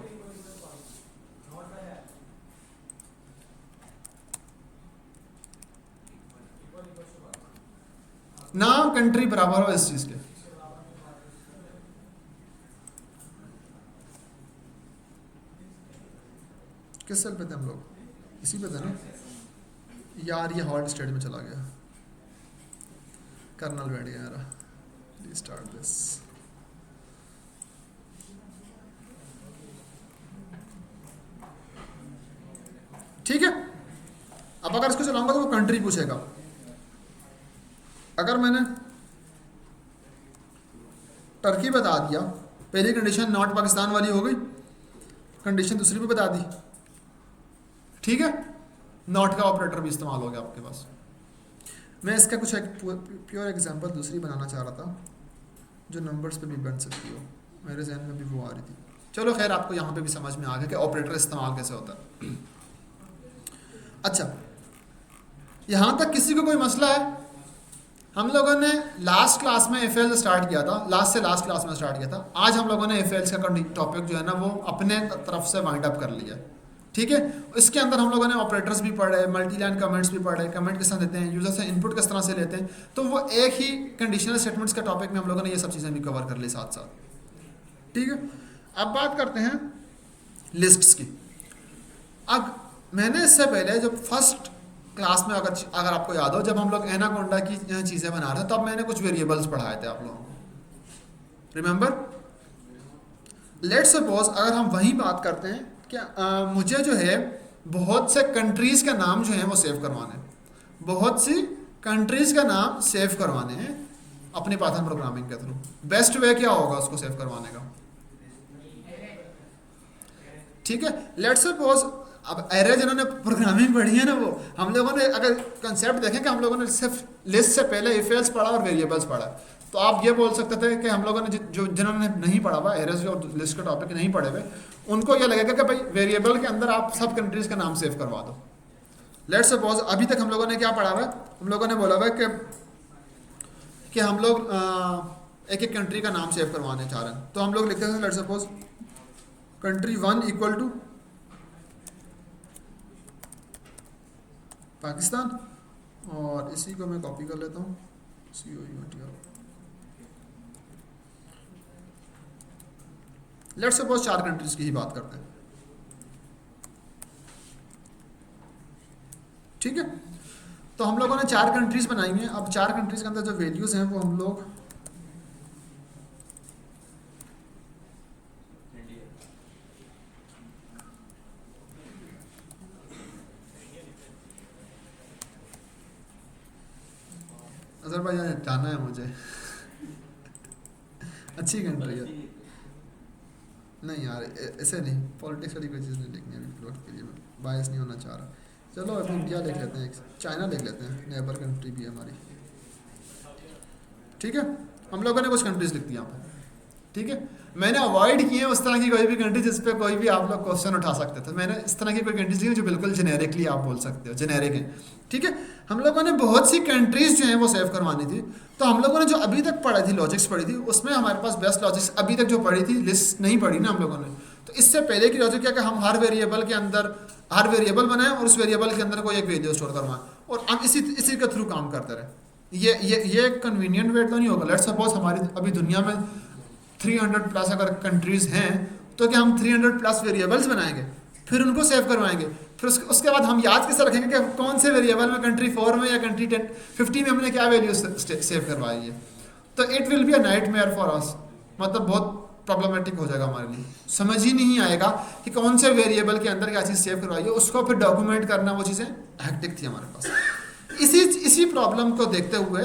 ना कंट्री बराबर हो इस चीज के। किस सेल पे थे हम लोग, इसी पे था ना यार, ये हॉल्ट स्टेट में चला गया, कर्नल बैठ गया यार। Start this. ठीक है, अब अगर इसको चलाऊंगा तो वो कंट्री पूछेगा। अगर मैंने टर्की बता दिया, पहली कंडीशन नॉट पाकिस्तान वाली हो गई, कंडीशन दूसरी भी बता दी। ठीक है, नॉट का ऑपरेटर भी इस्तेमाल हो गया आपके पास। मैं इसका कुछ एक प्योर एग्जांपल दूसरी बनाना चाह रहा था जो नंबर्स पे भी बन सकती हो, मेरे जहन में भी वो आ रही थी। चलो खैर, आपको यहाँ पे भी समझ में आ गया कि ऑपरेटर इस्तेमाल कैसे होता है। अच्छा, यहाँ तक किसी को कोई मसला है? हम लोगों ने लास्ट क्लास में एफ स्टार्ट किया था, लास्ट से लास्ट क्लास में स्टार्ट किया था। आज हम लोगों ने एफ का टॉपिक जो है ना वो अपने तरफ से वाइंड अप कर लिया। ठीक है, इसके अंदर हम लोगों ने ऑपरेटर्स भी पढ़े, मल्टी लाइन कमेंट्स भी पढ़े, कमेंट किस तरह देते हैं, यूजर से इनपुट किस तरह से लेते हैं। तो वो एक ही कंडीशनल स्टेटमेंट्स का टॉपिक में हम लोगों ने ये सब चीज़ें भी कवर कर ली साथ साथ। ठीक है, अब बात करते हैं लिस्ट्स की। अब मैंने इससे पहले जब फर्स्ट क्लास में अगर आपको याद हो, जब हम लोग एनाकोंडा की चीज़ें बना रहे थे तब मैंने कुछ वेरिएबल्स पढ़ाए थे आप लोगों को, रिमेंबर? लेट्स सपोज अगर हम वही बात करते हैं क्या मुझे जो है बहुत से कंट्रीज़ का नाम जो है वो सेव करवाने हैं, बहुत सी कंट्रीज़ का नाम सेव करवाने हैं। अपनी पाइथन प्रोग्रामिंग के थ्रू। बेस्ट वे क्या होगा उसको सेव करवाने का? ठीक है, लेट्स सपोज अब एरे जिन्होंने प्रोग्रामिंग पढ़ी है ना, वो हम लोगों ने अगर कंसेप्ट देखें कि हम लोगों ने सिर्फ लिस्ट से पहले इफ एल्स पढ़ा और वेरिएबल्स पढ़ा, तो आप ये बोल सकते थे कि हम लोगों ने जो जिन्होंने नहीं पढ़ा हुआ एरेज और लिस्ट का टॉपिक नहीं पढ़े हुए, उनको ये लगेगा कि भाई वेरिएबल के अंदर आप सब कंट्रीज का नाम सेव करवा दो। लेट्स सपोज अभी तक हम लोगों ने क्या पढ़ा हुआ है, हम लोगों ने बोला हुआ है कि हम लोग एक एक कंट्री का नाम सेव करवाने चाह रहे हैं, तो हम लोग लिखते हैं let's suppose country 1 equal to Pakistan, और इसी को मैं कॉपी कर लेता हूँ COUTR। लेट्स सपोज 4 कंट्रीज की ही बात करते हैं, ठीक है। तो हम लोगों ने 4 कंट्रीज बनाई हैं। अब 4 कंट्रीज के अंदर जो वैल्यूज हैं वो हम लोग अज़रबैजान जाना है मुझे अच्छी कंट्री है। नहीं यार ऐसे नहीं, पॉलिटिक्स वाली कोई चीज़ नहीं लिखनी अभी प्लॉट के लिए, मैं बायस नहीं होना चाह रहा। चलो अभी इंडिया देख लेते हैं, चाइना देख लेते हैं, नेबर कंट्री भी है हमारी, ठीक है। हम लोगों ने कुछ कंट्रीज लिख दी यहाँ पर, ठीक है। मैंने अवॉइड किए उस तरह की कोई भी कंट्री जिस पे कोई भी आप लोग क्वेश्चन उठा सकते थे। मैंने इस तरह की कोई कंट्रीज ली जो बिल्कुल जेनेरिकली आप बोल सकते हो, जेनेरिक है, ठीक है। हम लोगों ने बहुत सी कंट्रीज जो हैं वो सेव करवानी थी, तो हम लोगों ने जो अभी तक पढ़ी थी लॉजिक्स पढ़ी थी, उसमें हमारे पास बेस्ट लॉजिक्स अभी तक जो पढ़ी थी, लिस्ट नहीं पढ़ी ना हम लोगों ने, तो इससे पहले की लॉजिक क्या कि हम हर वेरिएबल के अंदर हर वेरिएबल बनाएं और उस वेरिएबल के अंदर कोई एक वैल्यू स्टोर करवाएं और हम इसी के थ्रू काम करते रहे। ये कन्वीनियंट वे तो नहीं होगा। लेट्स सपोज हमारी अभी दुनिया में 300 प्लस अगर कंट्रीज हैं, तो क्या हम 300 प्लस वेरिएबल्स बनाएंगे, फिर उनको सेव करवाएंगे, फिर उसके बाद हम याद कैसे रखेंगे कि कौन से वेरिएबल में कंट्री 4 में या कंट्री 50 में हमने क्या वैल्यू सेव करवाई है। तो it will be a nightmare for us, मतलब बहुत प्रॉब्लमेटिक हो जाएगा हमारे लिए, समझ ही नहीं आएगा कि कौन से वेरिएबल के अंदर क्या चीज़ सेव करवाई है, उसको फिर डॉक्यूमेंट करना, वो चीज़ें हैक्टिक थी हमारे पास। इसी प्रॉब्लम को देखते हुए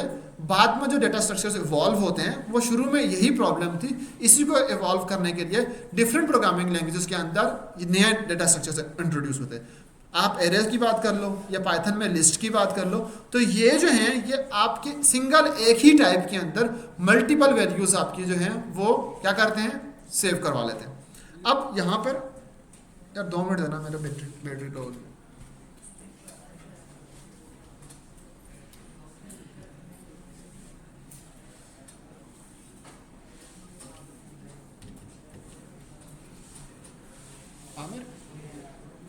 बाद में जो डेटा स्ट्रक्चर्स इवॉल्व होते हैं, वो शुरू में यही प्रॉब्लम थी। इसी को इवॉल्व करने के लिए डिफरेंट प्रोग्रामिंग लैंग्वेजेस के अंदर नए डेटा स्ट्रक्चर्स इंट्रोड्यूस होते हैं। आप एरेज की बात कर लो या पाइथन में लिस्ट की बात कर लो, तो ये जो हैं ये आपके सिंगल एक ही टाइप के अंदर मल्टीपल वैल्यूज आपकी जो हैं वो क्या करते हैं, सेव करवा लेते हैं। अब यहाँ पर यार 2 मिनट देना, मेरा बैटरी लो।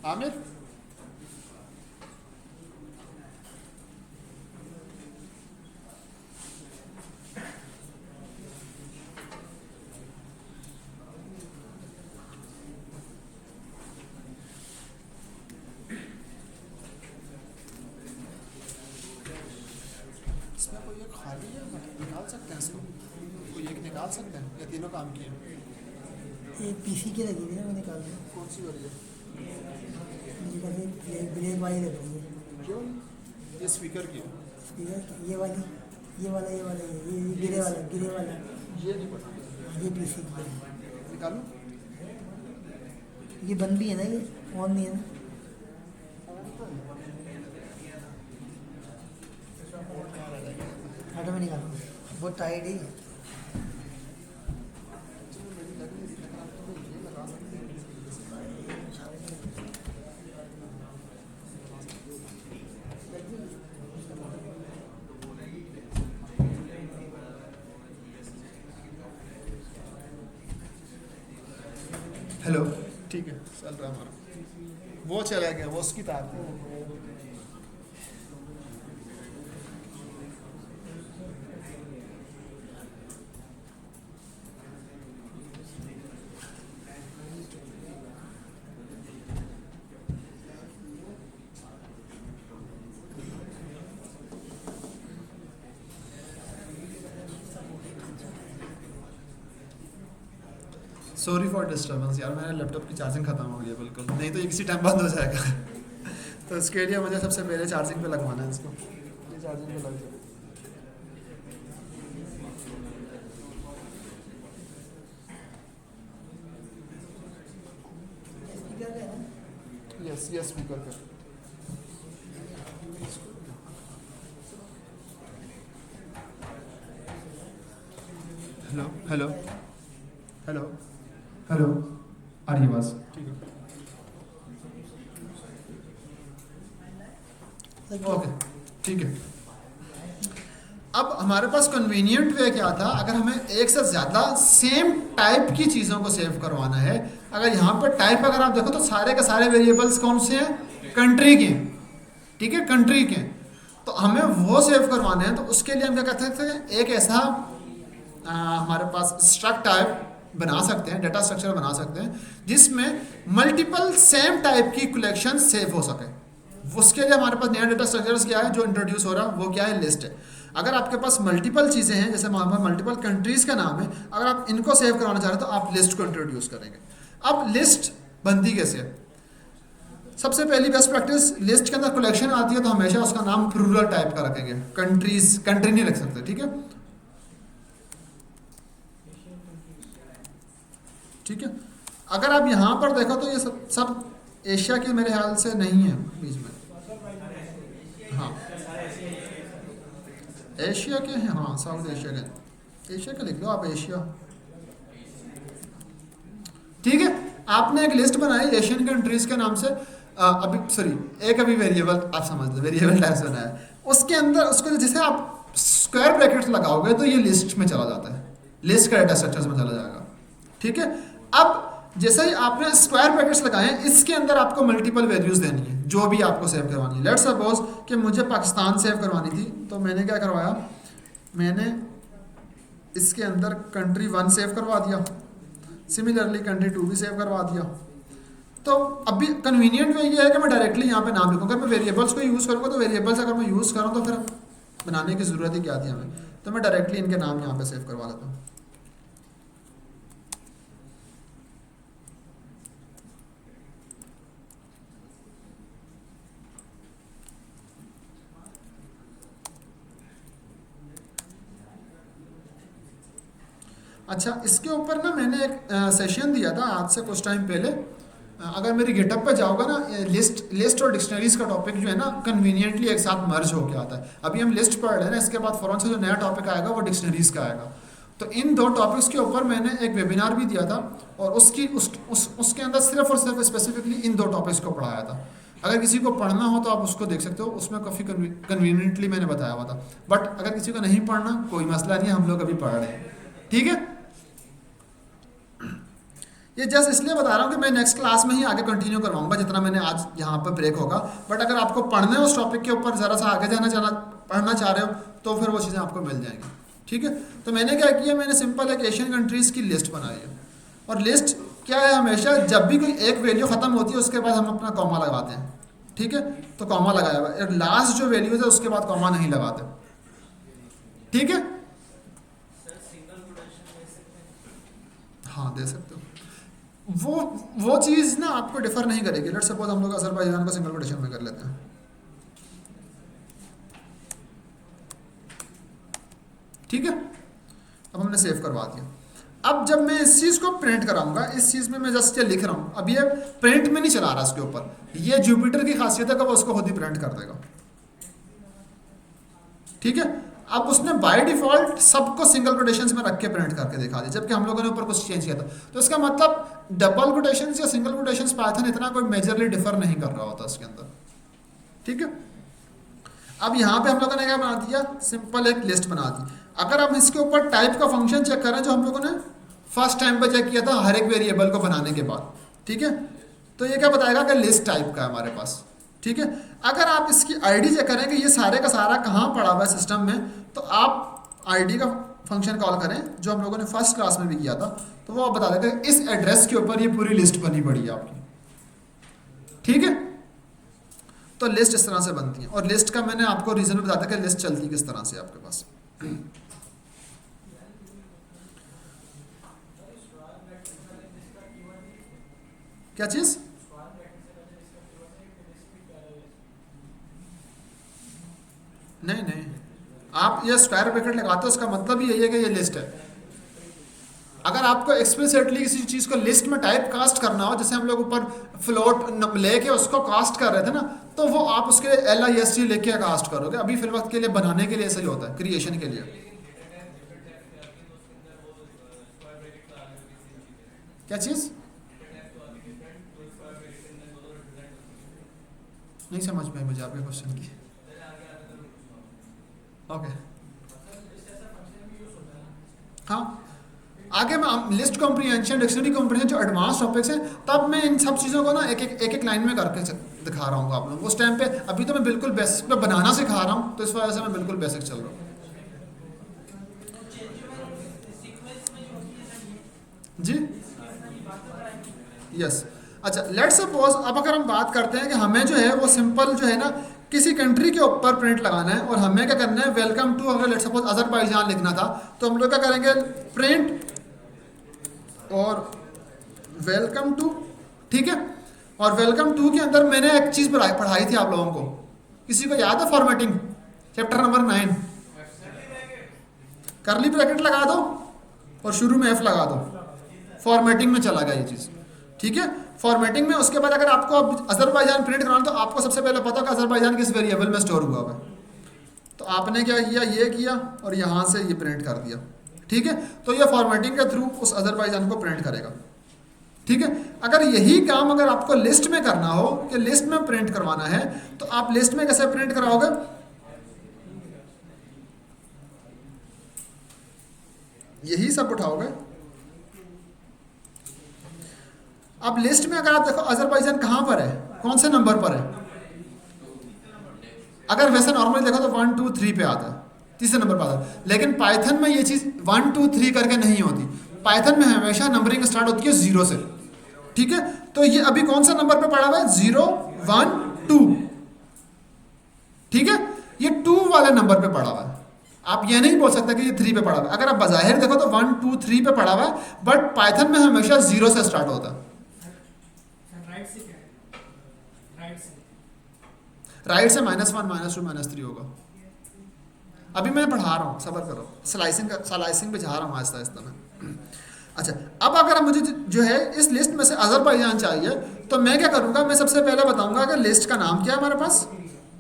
आमिर इसमें कोई एक खाली है, निकाल सकते हैं इसको, कोई एक निकाल सकते हैं या तीनों काम किए? ये पीसी की लगी हुई है, मैं निकाल दूँ। कौन सी वाली है? ब्लैक वाली लग रही है। क्यों? ये स्पीकर की है। स्पीकर ये वाली, ये वाला ये गिरे वाला ये नहीं पता, ये पीसी की है। निकालूं? ये बंद भी है ना, ये ऑन नहीं है ना। हटो मैं निकालूँ, बहुत टाइट है ये। हेलो, ठीक है, चल रहा हमारा, वो चला गया, वो उसकी तार थी। सॉरी फॉर डिस्टर्बेंस यार, मेरे लैपटॉप की चार्जिंग खत्म हो गई है बिल्कुल, नहीं तो ये किसी टाइम बंद हो जाएगा तो इसके लिए मुझे सबसे पहले चार्जिंग पे लगवाना है इसको, ये चार्जिंग पे लग जाए। ये स्पीकर पे। हेलो हेलो हेलो हेलो, आ रही आवाज़? ठीक है, ओके ठीक है। अब हमारे पास कन्वीनियंट वे क्या था, अगर हमें एक से ज़्यादा सेम टाइप की चीज़ों को सेव करवाना है, अगर यहाँ पर टाइप अगर आप देखो तो सारे के सारे वेरिएबल्स कौन से हैं, कंट्री के, ठीक है, कंट्री के। तो हमें वो सेव करवाने हैं, तो उसके लिए हम क्या करते थे, एक ऐसा हमारे पास स्ट्रक्ट टाइप बना सकते हैं, डेटा स्ट्रक्चर बना सकते हैं जिसमें मल्टीपल सेम टाइप की कलेक्शन सेव हो सके। उसके लिए हमारे पास नया डेटा स्ट्रक्चर्स क्या है जो इंट्रोड्यूस हो रहा है, वो क्या है, लिस्ट है। अगर आपके पास मल्टीपल चीज़ें हैं, जैसे हमारे पास मल्टीपल कंट्रीज़ का नाम है, अगर आप इनको सेव करवाना चाह रहे हैं तो आप लिस्ट को इंट्रोड्यूस करेंगे। अब लिस्ट बनती कैसे है? सबसे पहली बेस्ट प्रैक्टिस, लिस्ट के अंदर कलेक्शन आती है तो हमेशा उसका नाम प्लूरल टाइप का रखेंगे, कंट्रीज, कंट्री नहीं रख सकते, ठीक है, ठीक है। अगर आप यहाँ पर देखो तो ये सब एशिया के मेरे ख्याल से नहीं है बीच में, हाँ एशिया के हैं, हाँ साउथ एशिया के, एशिया के लिख लो आप, एशिया, ठीक है। आपने एक लिस्ट बनाई एशियन कंट्रीज के नाम से, अभी सॉरी एक अभी वेरिएबल आप समझ लो, वेरिएबल टाइप्स बनाया, उसके अंदर उसको जैसे आप स्क्वायर ब्रैकेट्स लगाओगे तो ये लिस्ट में चला जाता है, लिस्ट का डेटा स्ट्रक्चर्स में चला जाएगा, ठीक है। अब जैसे ही आपने स्क्वायर ब्रैकेट्स लगाए, इसके अंदर आपको मल्टीपल वैल्यूज देनी है जो भी आपको सेव करवानी है। लेट्स सपोज कि मुझे पाकिस्तान सेव करवानी थी, तो मैंने क्या करवाया, मैंने इसके अंदर कंट्री 1 सेव करवा दिया, सिमिलरली कंट्री 2 भी सेव करवा दिया। तो अभी कन्वीनियंट वे ये है कि मैं डायरेक्टली यहाँ पे नाम लिखूँ। अगर मैं वेरिएबल्स को यूज़ करूँगा तो वेरिएबल्स अगर मैं यूज़ करूँ तो फिर बनाने की ज़रूरत ही क्या थी हमें, तो मैं डायरेक्टली इनके नाम यहाँ पे सेव करवा लेता हूँ। अच्छा, इसके ऊपर ना मैंने एक सेशन दिया था आज से कुछ टाइम पहले, अगर मेरी गिटअप पे जाओगे ना, लिस्ट और डिक्शनरीज का टॉपिक जो है ना कन्वीनियंटली एक साथ मर्ज होके आता है। अभी हम लिस्ट पढ़ रहे हैं ना, इसके बाद फ़ौरन से जो नया टॉपिक आएगा वो डिक्शनरीज का आएगा। तो इन दो टॉपिक्स के ऊपर मैंने एक वेबिनार भी दिया था और उसके अंदर सिर्फ और सिर्फ स्पेसिफिकली इन दो टॉपिक्स को पढ़ाया था। अगर किसी को पढ़ना हो तो आप उसको देख सकते हो, उसमें काफ़ी कन्वीनियंटली मैंने बताया हुआ था। बट अगर किसी को नहीं पढ़ना, कोई मसला नहीं है, हम लोग अभी पढ़ रहे हैं, ठीक है। ये जस्ट इसलिए बता रहा हूँ कि मैं नेक्स्ट क्लास में ही आगे कंटिन्यू करवाऊंगा जितना मैंने आज यहाँ पर ब्रेक होगा। बट अगर आपको पढ़ने उस टॉपिक के ऊपर ज़रा सा आगे पढ़ना चाह रहे हो तो फिर वो चीज़ें आपको मिल जाएंगी, ठीक है। तो मैंने क्या किया, मैंने सिंपल एक एशियन कंट्रीज़ की लिस्ट बनाई है। और लिस्ट क्या है, हमेशा जब भी कोई एक वैल्यू ख़त्म होती है उसके बाद हम अपना कॉमा लगाते हैं, ठीक है। तो कॉमा लगाया हुआ है, लास्ट जो वैल्यूज है उसके बाद कॉमा नहीं लगाते, ठीक है। हाँ दे सकते हो, वो चीज़ ना आपको डिफर नहीं करेगी। लेट्स सपोज हम लोग अज़रबैजान को सिंगल कोटेशन में कर लेते हैं, ठीक है। अब हमने सेव करवा दिया। अब जब मैं इस चीज़ को प्रिंट कराऊंगा, इस चीज़ में मैं जस्ट ये लिख रहा हूँ, अब ये प्रिंट में नहीं चला रहा इसके ऊपर, ये जुपिटर की खासियत है कि वो उसको खुद ही प्रिंट कर देगा, ठीक है। अब उसने बाय डिफॉल्ट सबको सिंगल कोटेशंस में रख के प्रिंट करके दिखा दिया, जबकि हम लोगों ने ऊपर कुछ चेंज किया था। तो इसका मतलब डबल कोटेशंस या सिंगल कोटेशंस पाइथन इतना कोई मेजरली डिफर नहीं कर रहा होता इसके अंदर, ठीक है। अब यहाँ पे हम लोगों ने क्या बना दिया, सिंपल एक लिस्ट बना दी। अगर हम इसके ऊपर टाइप का फंक्शन चेक करें जो हम लोगों ने फर्स्ट टाइम पे चेक किया था हर एक वेरिएबल को बनाने के बाद, ठीक है, तो ये क्या बताएगा कि लिस्ट टाइप का है हमारे पास, ठीक है। अगर आप इसकी आईडी चेक करें कि ये सारे का सारा कहाँ पड़ा हुआ है सिस्टम में, तो आप आईडी का फंक्शन कॉल करें जो हम लोगों ने फर्स्ट क्लास में भी किया था, तो वो आप बता देगा कि इस एड्रेस के ऊपर ये पूरी लिस्ट बनी पड़ी है आपकी, ठीक है। तो लिस्ट इस तरह से बनती है। और लिस्ट का मैंने आपको रीजन बताया था कि लिस्ट चलती किस तरह से आपके पास। क्या चीज़? नहीं, आप ये स्क्वायर ब्रैकेट लगाते हो उसका मतलब ही यही है कि ये लिस्ट है। अगर आपको एक्सप्लिसिटली किसी चीज़ को लिस्ट में टाइप कास्ट करना हो, जैसे हम लोग ऊपर फ्लोट लेके उसको कास्ट कर रहे थे ना, तो वो आप उसके LIST लेके कास्ट करोगे। अभी फिल वक्त के लिए बनाने के लिए ऐसा ही होता है, क्रिएशन के लिए। क्या चीज़ नहीं समझ में मुझे आपके क्वेश्चन की। ओके हाँ, आगे मैं लिस्ट कॉम्प्रिहेंशन, डिक्शनरी कॉम्प्रिहेंशन जो एडवांस टॉपिक्स हैं, तब मैं इन सब चीज़ों को ना एक लाइन में करके दिखा रहा हूँ आप लोगों को। उस टाइम पे अभी तो मैं बिल्कुल बेसिक पे बनाना सिखा रहा हूँ, तो इस वजह से मैं बिल्कुल बेसिक चल रहा हूँ। जी यस अच्छा, लेट्स सपोज अब अगर हम बात करते हैं कि हमें जो है वो सिंपल जो है ना किसी कंट्री के ऊपर प्रिंट लगाना है, और हमें क्या करना है, वेलकम टू, अगर लेट्स सपोज अजरबैजान लिखना था, तो हम लोग क्या करेंगे, प्रिंट और वेलकम टू, ठीक है। और वेलकम टू के अंदर मैंने एक चीज़ पढ़ाई थी आप लोगों को, किसी को याद है, फॉर्मेटिंग, चैप्टर नंबर 9, करली ब्रैकेट लगा दो और शुरू में F लगा दो, फॉर्मेटिंग में चला गया ये चीज़, ठीक है। फॉर्मेटिंग में उसके बाद अगर आपको अब अजरबैजान प्रिंट कराना, तो आपको सबसे पहले पता होगा अजरबैजान किस वेरिएबल में स्टोर हुआ हुआ है, तो आपने क्या किया, ये किया और यहाँ से ये प्रिंट कर दिया, ठीक है। तो ये फॉर्मेटिंग के थ्रू उस अजरबैजान को प्रिंट करेगा, ठीक है। अगर यही काम अगर आपको लिस्ट में करना हो कि लिस्ट में प्रिंट करवाना है, तो आप लिस्ट में कैसे प्रिंट कराओगे, यही सब उठाओगे। अब लिस्ट में अगर आप देखो अजरबैजान कहाँ पर है, कौन से नंबर पर है, अगर वैसे नॉर्मली देखो तो 1 2 3 पे आता है, तीसरे नंबर पर आता है, लेकिन पाइथन में ये चीज़ 1 2 3 करके नहीं होती। पाइथन में हमेशा नंबरिंग स्टार्ट होती है 0 से, ठीक है। तो ये अभी कौन सा नंबर पे पड़ा हुआ है, 0 1 2, ठीक है, ये 2 वाले नंबर पे पड़ा हुआ है। आप ये नहीं बोल सकते कि ये 3 पे पड़ा हुआ है। अगर आप बाहिर देखो तो 1 2 3 पे पड़ा हुआ है, बट पाइथन में हमेशा 0 से स्टार्ट होता है। राइट से -1 -2 -3 होगा। अभी मैं पढ़ा रहा हूँ, सब्र करो, स्लाइसिंग पे जा रहा हूँ आहिस्ता आहिस्ता में। अच्छा, अब अगर मुझे जो है इस लिस्ट में से अजरबैजान चाहिए, तो मैं क्या करूँगा, मैं सबसे पहले बताऊँगा कि लिस्ट का नाम क्या है हमारे पास।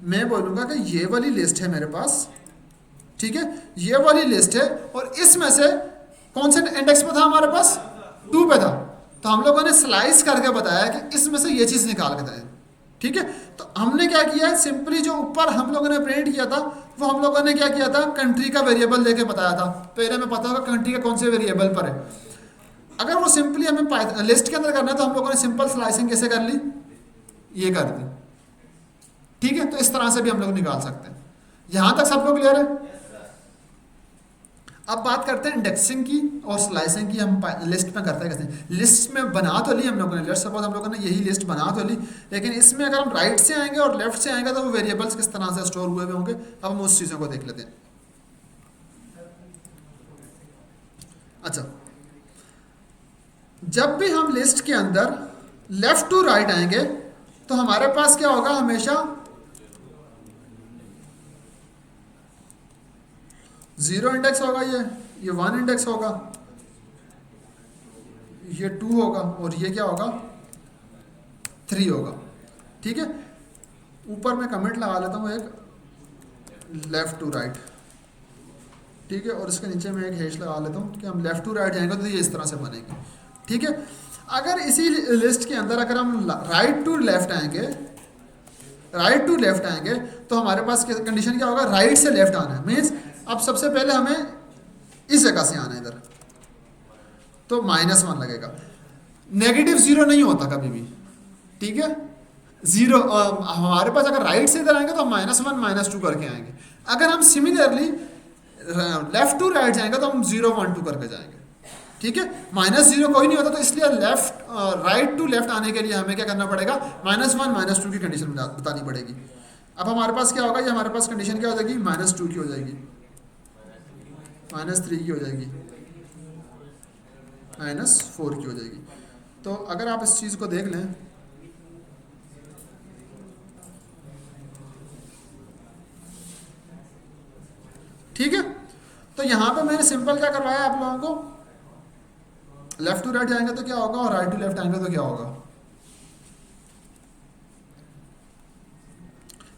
मैं बोलूँगा कि ये वाली लिस्ट है मेरे पास, ठीक है, ये वाली लिस्ट है, और इसमें से कौन से इंडेक्स पे था हमारे पास, 2 पे था। तो हम लोगों ने स्लाइस करके बताया कि इसमें से ये चीज़ निकाल के दें, ठीक है। तो हमने क्या किया है, सिंपली जो ऊपर हम लोगों ने प्रिंट किया था, वो हम लोगों ने क्या किया था, कंट्री का वेरिएबल लेके बताया था। पहले हमें पता होगा कंट्री का कौन से वेरिएबल पर है। अगर वो सिंपली हमें लिस्ट के अंदर करना है, तो हम लोगों ने सिंपल स्लाइसिंग कैसे कर ली, ये कर दी, ठीक है। तो इस तरह से भी हम लोग निकाल सकते हैं। यहाँ तक सबको क्लियर है। अब बात करते हैं इंडेक्सिंग की और स्लाइसिंग की। हम लिस्ट में करते हैं कैसे, लिस्ट में बना तो ली हम लोगों ने, लेट्स सपोज हम लोगों ने यही लिस्ट बना तो ली, लेकिन इसमें अगर हम राइट से आएंगे और लेफ्ट से आएंगे, तो वो वेरिएबल्स किस तरह से स्टोर हुए होंगे। अब हम उस चीज़ों को देख लेते हैं। अच्छा, जब भी हम लिस्ट के अंदर लेफ्ट टू राइट आएंगे, तो हमारे पास क्या होगा, हमेशा 0 इंडेक्स होगा, ये 1 इंडेक्स होगा, ये 2 होगा, और ये क्या होगा, 3 होगा, ठीक है। ऊपर मैं कमेंट लगा लेता हूँ एक, लेफ्ट टू राइट, ठीक है, और इसके नीचे मैं एक हैश लगा लेता हूँ कि हम लेफ्ट टू राइट जाएंगे तो ये इस तरह से बनेगी, ठीक है। अगर इसी लिस्ट के अंदर अगर हम राइट टू लेफ्ट आएंगे, तो हमारे पास कंडीशन क्या होगा, राइट से लेफ्ट आना है। मीन्स अब सबसे पहले हमें इस जगह से आना है इधर, तो -1 लगेगा। नेगेटिव 0 नहीं होता कभी भी, ठीक है। 0 हमारे पास अगर राइट से इधर आएंगे तो हम -1 -2 करके आएंगे। अगर हम सिमिलरली लेफ्ट टू राइट जाएंगे तो हम 0 1 2 करके जाएंगे, ठीक है। -0 कोई नहीं होता, तो इसलिए राइट टू लेफ्ट आने के लिए हमें क्या करना पड़ेगा, -1 -2 की कंडीशन बतानी पड़ेगी। अब हमारे पास क्या होगा, ये हमारे पास कंडीशन क्या हो जाएगी, -2 की हो जाएगी, -3 की हो जाएगी, -4 की हो जाएगी। तो अगर आप इस चीज़ को देख लें, ठीक है। तो यहाँ पे मैंने सिंपल क्या करवाया आप लोगों को, लेफ्ट टू राइट जाएंगे तो क्या होगा और राइट टू लेफ्ट आएंगे तो क्या होगा?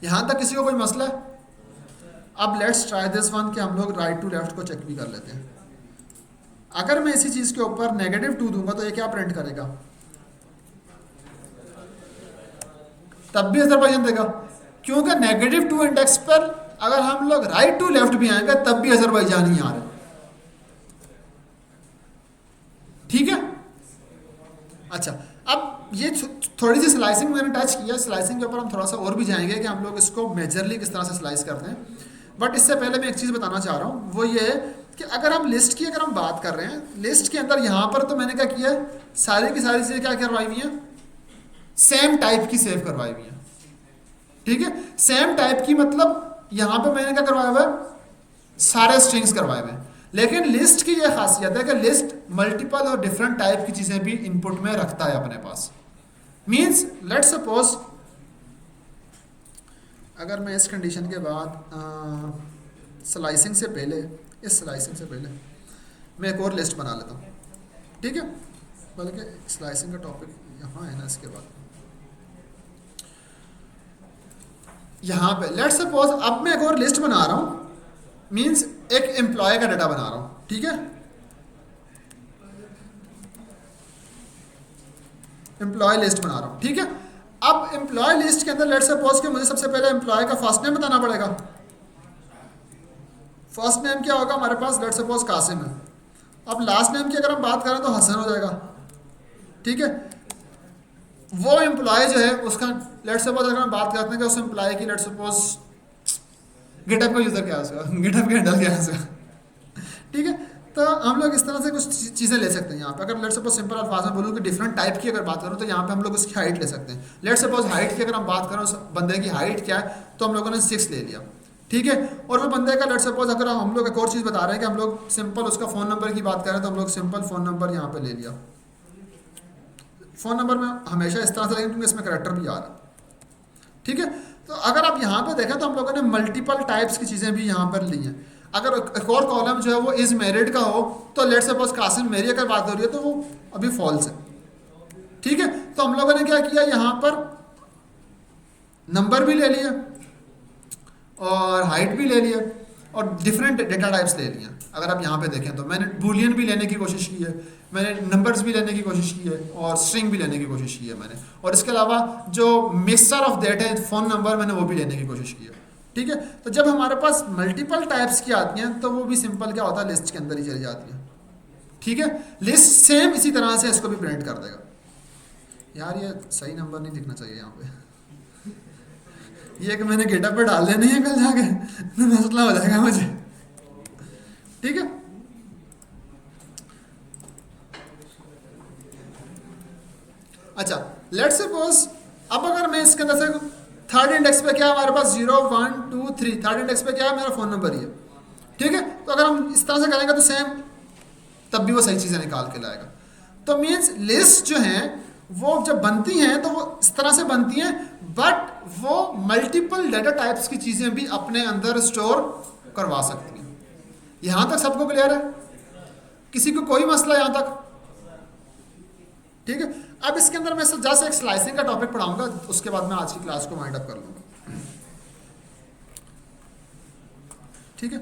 यहां तक किसी को कोई मसला है? अब लेट्स ट्राई दिस वन कि हम लोग राइट टू लेफ्ट को चेक भी कर लेते हैं। अगर मैं इसी चीज के ऊपर -2 दूंगा तो ये क्या प्रिंट करेगा? तब भी अजरबैजान देगा, क्योंकि -2 इंडेक्स पर अगर हम लोग राइट टू लेफ्ट भी आएंगे तब भी अजरबैजान ही आ रहा है। ठीक है। अच्छा, अब ये थोड़ी सी स्लाइसिंग मैंने टच किया, स्लाइसिंग के ऊपर हम थोड़ा सा और भी जाएंगे कि हम लोग इसको मेजरली किस तरह से स्लाइस करते हैं। बट इससे पहले मैं एक चीज़ बताना चाह रहा हूँ, वो ये है कि अगर हम लिस्ट की अगर हम बात कर रहे हैं, लिस्ट के अंदर यहाँ पर तो मैंने क्या किया है, सारी की सारी चीज़ें क्या करवाई हुई हैं, सेम टाइप की सेव करवाई हुई हैं। ठीक है, सेम टाइप की मतलब यहाँ पे मैंने क्या करवाया हुआ है, सारे स्ट्रिंग्स करवाए हुए हैं। लेकिन लिस्ट की यह खासियत है कि लिस्ट मल्टीपल और डिफरेंट टाइप की चीज़ें भी इनपुट में रखता है अपने पास। मीन्स लेट्स सपोज अगर मैं इस कंडीशन के बाद स्लाइसिंग से पहले, इस स्लाइसिंग से पहले मैं एक और लिस्ट बना लेता हूँ। ठीक है, बल्कि स्लाइसिंग का टॉपिक यहाँ है ना, इसके बाद यहाँ पे लेट्स सपोज अब मैं एक और लिस्ट बना रहा हूँ, मीन्स एक एम्प्लॉय का डाटा बना रहा हूँ। ठीक है, एम्प्लॉय लिस्ट बना रहा हूँ। ठीक है, अब एम्प्लॉय लिस्ट के अंदर लेट्स सपोज कि मुझे सबसे पहले एम्प्लॉय का फर्स्ट नेम बताना पड़ेगा। फर्स्ट नेम क्या होगा हमारे पास, लेट्स सपोज कासिम है। अब लास्ट नेम की अगर हम बात करें तो हसन हो जाएगा। ठीक है, वो एम्प्लॉय जो है उसका लेट्स सपोज अगर हम बात करते हैं कि उस एम्प्लॉय की लेट्स सपोज गिटहब का यूज़र क्या है उसका, गिटहब का हैंडल क्या है उसका। ठीक है, तो हम लोग इस तरह से कुछ चीज़ें ले सकते हैं यहाँ पे। अगर लेट्स सपोज सिंपल अल्फाज में बोलूँ कि डिफरेंट टाइप की अगर बात करूँ तो यहाँ पे हम लोग उसकी हाइट ले सकते हैं। लेट्स सपोज हाइट की अगर हम बात करें, उस बंदे की हाइट क्या है, तो हम लोगों ने 6 ले लिया। ठीक है, और वो बंदे का लेट्स सपोज अगर हम लोग एक और चीज़ बता रहे हैं कि हम लोग सिंपल उसका फ़ोन नंबर की बात करें तो हम लोग सिंपल फ़ोन नंबर यहाँ पर ले लिया। फ़ोन नंबर में हमेशा इस तरह से लेंगे क्योंकि इसमें करैक्टर भी आ रहा है। ठीक है, तो अगर आप यहाँ पे देखें तो हम लोगों ने मल्टीपल टाइप्स की चीज़ें भी यहाँ पर ली हैं। अगर एक और कॉलम जो है वो इज़ मैरिड का हो तो लेट्स सपोज कासिम मेरी अगर बात हो रही है तो वो अभी फॉल्स है। ठीक है, तो हम लोगों ने क्या किया, यहाँ पर नंबर भी ले लिया और हाइट भी ले लिया और डिफरेंट डेटा टाइप्स ले लिया। अगर आप यहाँ पे देखें तो मैंने बूलियन भी लेने की कोशिश की है, मैंने नंबर्स भी लेने की कोशिश की है और स्ट्रिंग भी लेने की कोशिश की है मैंने, और इसके अलावा जो मिक्सचर ऑफ डेटा है फ़ोन नंबर मैंने वो भी लेने की कोशिश की है। ठीक है, तो जब हमारे पास मल्टीपल टाइप्स की आती हैं तो वो भी सिंपल क्या होता है, लिस्ट के अंदर ही चली जाती है। ठीक है, लिस्ट सेम इसी तरह से इसको भी प्रिंट कर देगा। यार ये सही नंबर नहीं दिखना चाहिए यहाँ पे, ये कि मैंने गेटअप पे डाल देनी है कल जाके तो मसला हो जाएगा मुझे। ठीक है, अच्छा लेट्स सपोज अब अगर मैं इसके अंदर से थर्ड इंडेक्स पे क्या है हमारे पास 0 1 2 3, थर्ड इंडेक्स पे क्या है, मेरा फ़ोन नंबर ही है। ठीक है, तो अगर हम इस तरह से करेंगे तो सेम तब भी वो सही चीज़ें निकाल के लाएगा। तो मीन्स लिस्ट जो हैं वो जब बनती हैं तो वो इस तरह से बनती हैं, बट वो मल्टीपल डेटा टाइप्स की चीज़ें भी अपने अंदर स्टोर करवा सकती हैं। यहाँ तक सबको क्लियर है? किसी को कोई मसला यहाँ तक? ठीक है, अब इसके अंदर मैं जस्ट एक स्लाइसिंग का टॉपिक पढ़ाऊंगा, उसके बाद मैं आज की क्लास को वाइंड अप कर लूँगा। ठीक है,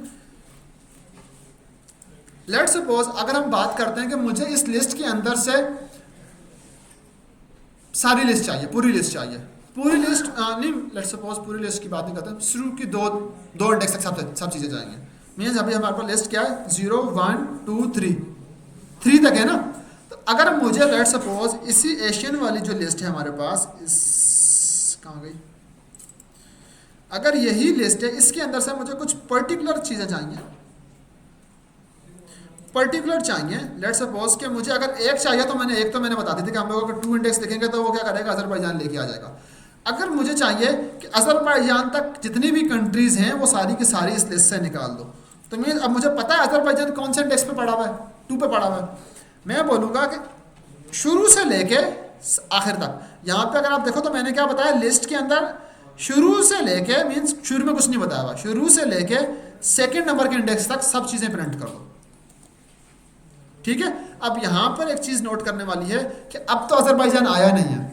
लेट्स सपोज अगर हम बात करते हैं कि मुझे इस लिस्ट के अंदर से सारी लिस्ट चाहिए, पूरी लिस्ट चाहिए, पूरी लिस्ट नहीं, लेट्स सपोज पूरी लिस्ट की बात नहीं करते, शुरू की दो इंडेक्स तक सब चीज़ें चाहिए। मीन्स अभी हमारे पास लिस्ट क्या है, 0 1 2 3 तक है ना। तो अगर मुझे लेट्स सपोज इसी एशियन वाली जो लिस्ट है हमारे पास, इस कहाँ गई, अगर यही लिस्ट है इसके अंदर से मुझे कुछ पर्टिकुलर चीज़ें चाहिए, लेट्स सपोज कि मुझे अगर एक चाहिए तो मैंने बता दी थी कि हम लोग अगर 2 इंडेक्स लिखेंगे तो वो क्या करेगा, अजरबैजान लेके आ जाएगा। अगर मुझे चाहिए कि अजरबैजान तक जितनी भी कंट्रीज़ हैं वो सारी की सारी इस लिस्ट से निकाल दो, तो मैं अब मुझे पता है अजरबैजान कौन से इंडेक्स पे पड़ा हुआ है, 2 पे पड़ा हुआ है। मैं बोलूँगा कि शुरू से लेके आखिर तक, यहाँ पे अगर आप देखो तो मैंने क्या बताया, लिस्ट के अंदर शुरू से लेके, मीन्स शुरू में कुछ नहीं बताया हुआ, शुरू से लेके सेकेंड नंबर के इंडेक्स तक सब चीज़ें प्रिंट कर दो। ठीक है, अब यहाँ पर एक चीज़ नोट करने वाली है कि अब तो अजरबैजान आया नहीं है।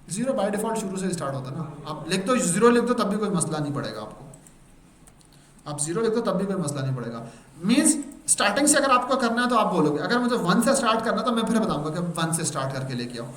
जीरो बाय डिफॉल्ट शुरू से स्टार्ट होता है ना, आप लिख दो जीरो लिख दो तब भी कोई मसला नहीं पड़ेगा आपको, आप जीरो लिख दो तब भी कोई मसला नहीं पड़ेगा। मीन्स स्टार्टिंग से अगर आपको करना है तो आप बोलोगे, अगर मुझे 1 से स्टार्ट करना तो मैं फिर बताऊंगा कि 1 से स्टार्ट करके लेके आओ।